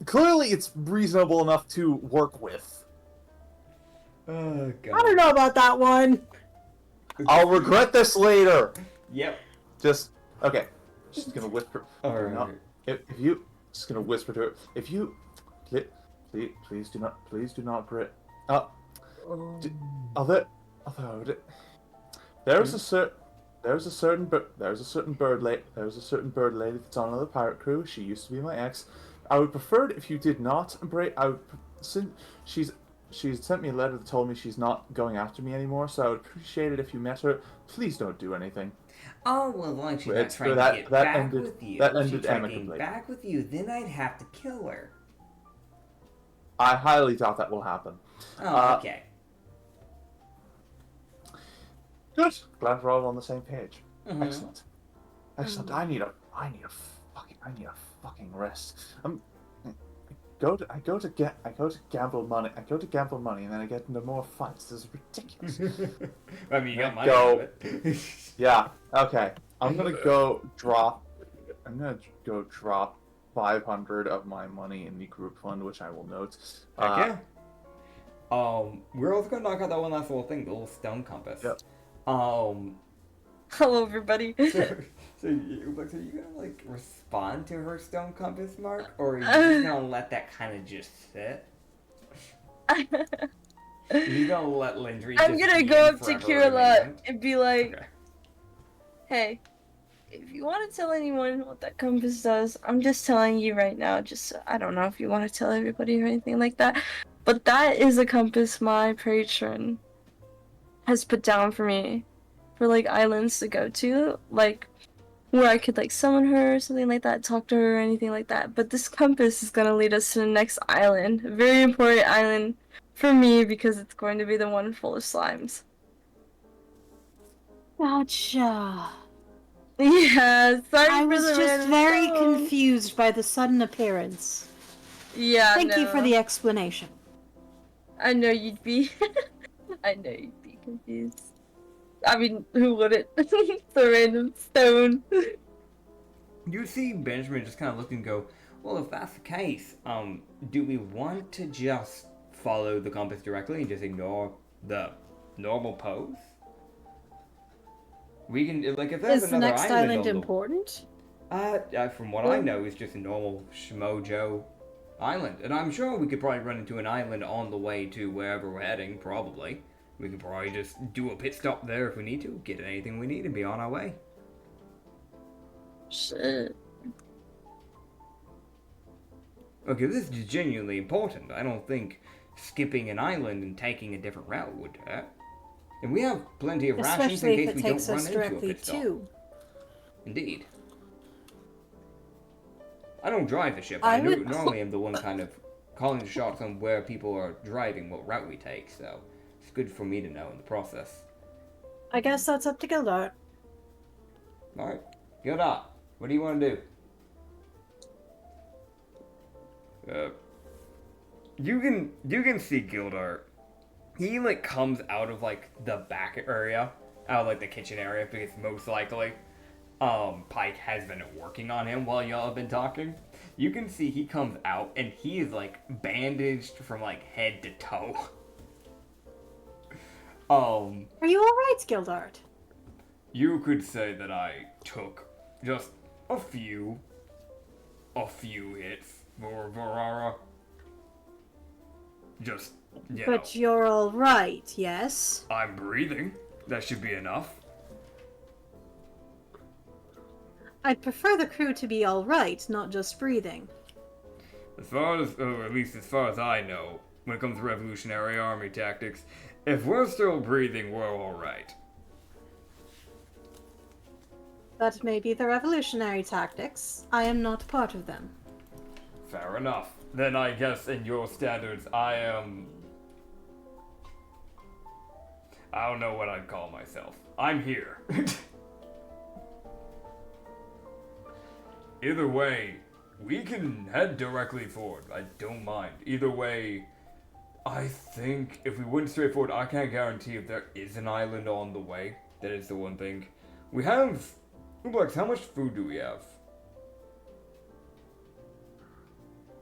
it's reasonable enough to work with. Oh, God. I don't know about that one. I'll regret this later. Yep. Just okay. Just gonna whisper. Alright. No, if you just gonna whisper to her. If you, please do not Brit. Although there's a certain bird lady that's on another pirate crew. She used to be my ex. I would prefer it if you did not break. She's sent me a letter that told me she's not going after me anymore. So I would appreciate it if you met her. Please don't do anything. Oh, well, as long as she's not It's- trying that- to get that back ended- with you. that If she ended tried getting amicably. back with you, then I'd have to kill her. I highly doubt that will happen. Oh, okay. Good. Glad we're all on the same page. Mhm. Excellent. Excellent. I need a fucking rest. I go to gamble money, and then I get into more fights. This is ridiculous. I mean, you got money Go. out of it. Yeah. Okay. I'm gonna go drop 500 of my money in the group fund, which I will note. Heck yeah. We're also gonna knock out that one last little thing, the little stone compass. Yep. Hello, everybody. So you gonna like respond to her stone compass, Mark, or are you just gonna let that kind of just sit? You gonna let Lindry? I'm just gonna be go in up to forever Kirla and and be like, Okay. hey, if you want to tell anyone what that compass does, I'm just telling you right now. Just, I don't know if you want to tell everybody or anything like that, but that is a compass my patron has put down for me for like islands to go to, like where I could like summon her or something like that, talk to her or anything like that. But this compass is gonna lead us to the next island, a very important island for me because it's going to be the one full of slimes. Gotcha. Yeah, sorry I for was the just random very tone. confused by the sudden appearance. Yeah, Thank you no. for the explanation. I know you'd be. I know you'd be confused. I mean, who wouldn't? It's a random stone. You see Benjamin just kind of look and go, well, if that's the case, do we want to just follow the compass directly and just ignore the normal pose? We can, like, if there's Is the another next island, island on important? from what I know, it's just a normal Shmojo island. And I'm sure we could probably run into an island on the way to wherever we're heading, probably. We could probably just do a pit stop there if we need to, get anything we need, and be on our way. Shit. Okay, this is genuinely important. I don't think skipping an island and taking a different route would hurt. And we have plenty of rations Especially in if case it we don't takes run us into a directly pit stop. to. Indeed. I don't drive the ship. I I would- normally am the one kind of calling the shots on where people are driving, what route we take, so it's good for me to know in the process. I guess that's up to Gildart. Alright, Gildart, what do you want to do? You can see Gildart. He like comes out of like the back area, out of like the kitchen area, because most likely Pike has been working on him while y'all have been talking. You can see he comes out and he is like bandaged from like head to toe. Are you alright, Gildart? You could say that I took just a few hits for Varara. Just, you know, But you're alright, yes? I'm breathing. That should be enough. I'd prefer the crew to be alright, not just breathing. As far as, or at least as far as I know, when it comes to Revolutionary Army tactics, if we're still breathing, we're alright. That may be the revolutionary tactics. I am not part of them. Fair enough. Then I guess in your standards, I don't know what I'd call myself. I'm here. Either way, we can head directly forward. I don't mind. Either way, I think if we went straight forward, I can't guarantee if there is an island on the way. That is the one thing. We have... Ublex, how much food do we have?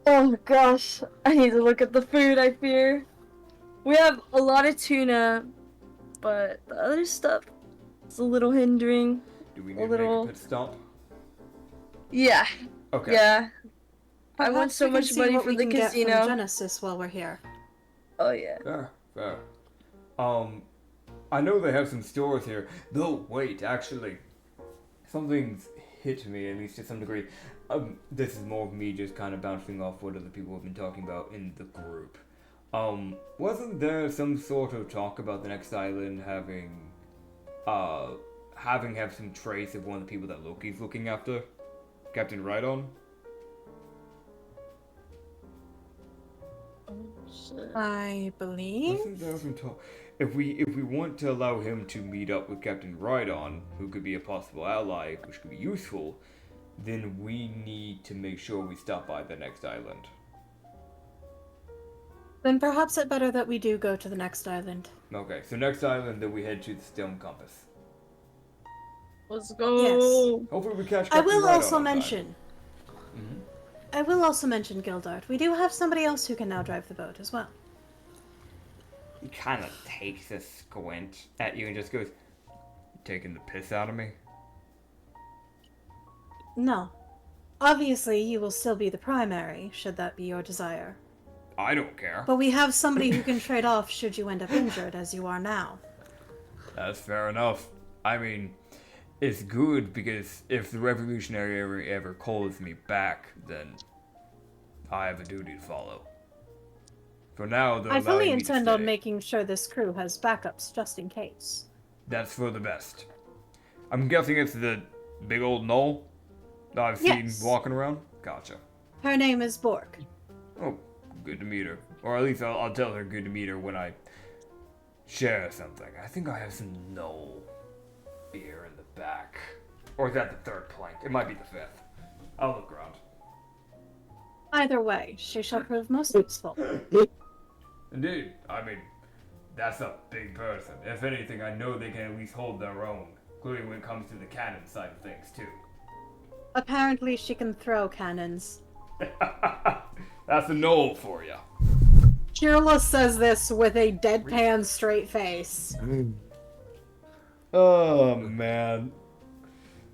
Oh gosh, I need to look at the food, I fear. We have a lot of tuna, but the other stuff is a little hindering. Do we need to make a pit stop? Yeah. Okay. Yeah. I want Perhaps so we can much see money what for we the can get from casino. Genesis while we're here. Oh yeah. Fair. I know they have some stores here. Though, wait, actually, something's hit me, at least to some degree. This is more of me just kind of bouncing off what other people have been talking about in the group. Wasn't there some sort of talk about the next island having some trace of one of the people that Loki's looking after? Captain Rhydon? Oh shit. I believe. Wasn't there some talk? If we want to allow him to meet up with Captain Rhydon, who could be a possible ally, which could be useful, then we need to make sure we stop by the next island. Then perhaps it better that we do go to the next island. Okay, so next island, then we head to the Stone Compass. Let's go. Hopefully we catch I Captain will Rhydon also on time. mention. Mhm. I will also mention, Gildart. We do have somebody else who can now drive the boat as well. He kind of takes a squint at you and just goes, "You taking the piss out of me?" No. Obviously, you will still be the primary, should that be your desire. I don't care. But we have somebody who can trade off should you end up injured, as you are now. That's fair enough. I mean, it's good because if the Revolutionary ever calls me back, then I have a duty to follow. For now, they're I fully allowing me to intend on stay. making sure this crew has backups just in case. That's for the best. I'm guessing it's the big old knoll that I've Yes. seen walking around? Gotcha. Her name is Bork. Oh, good to meet her. Or at least I'll tell her good to meet her when I share something. I think I have some knoll beer in the back. Or is that the third plank? It might be the fifth. I'll look around. Either way, she shall prove most useful. Indeed. I mean, that's a big person. If anything, I know they can at least hold their own. Including when it comes to the cannon side of things, too. Apparently, she can throw cannons. That's a knoll for you. Kirla says this with a deadpan straight face. Oh, man.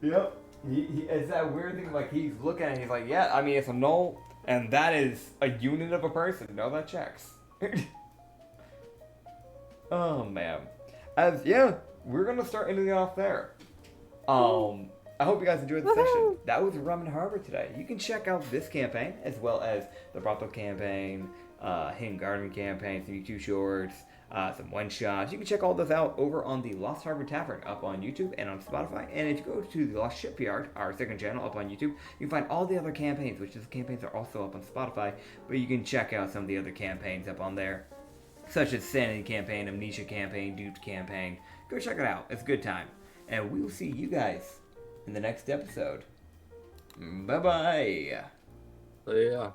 Yep. It's that weird thing, like, he's looking and he's like, yeah, I mean, it's a knoll, and that is a unit of a person. No, that checks. Oh, man. We're gonna start ending it off there. I hope you guys enjoyed the session. That was Rum and Harbor today. You can check out this campaign, as well as the Brothel campaign, Hidden Garden campaign, some YouTube shorts, some one-shots. You can check all those out over on the Lost Harbor Tavern up on YouTube and on Spotify. And if you go to the Lost Shipyard, our second channel up on YouTube, you can find all the other campaigns, which those campaigns are also up on Spotify. But you can check out some of the other campaigns up on there, such as Sanity Campaign, Amnesia Campaign, Duped Campaign. Go check it out. It's a good time. And we will see you guys in the next episode. Bye-bye. Yeah.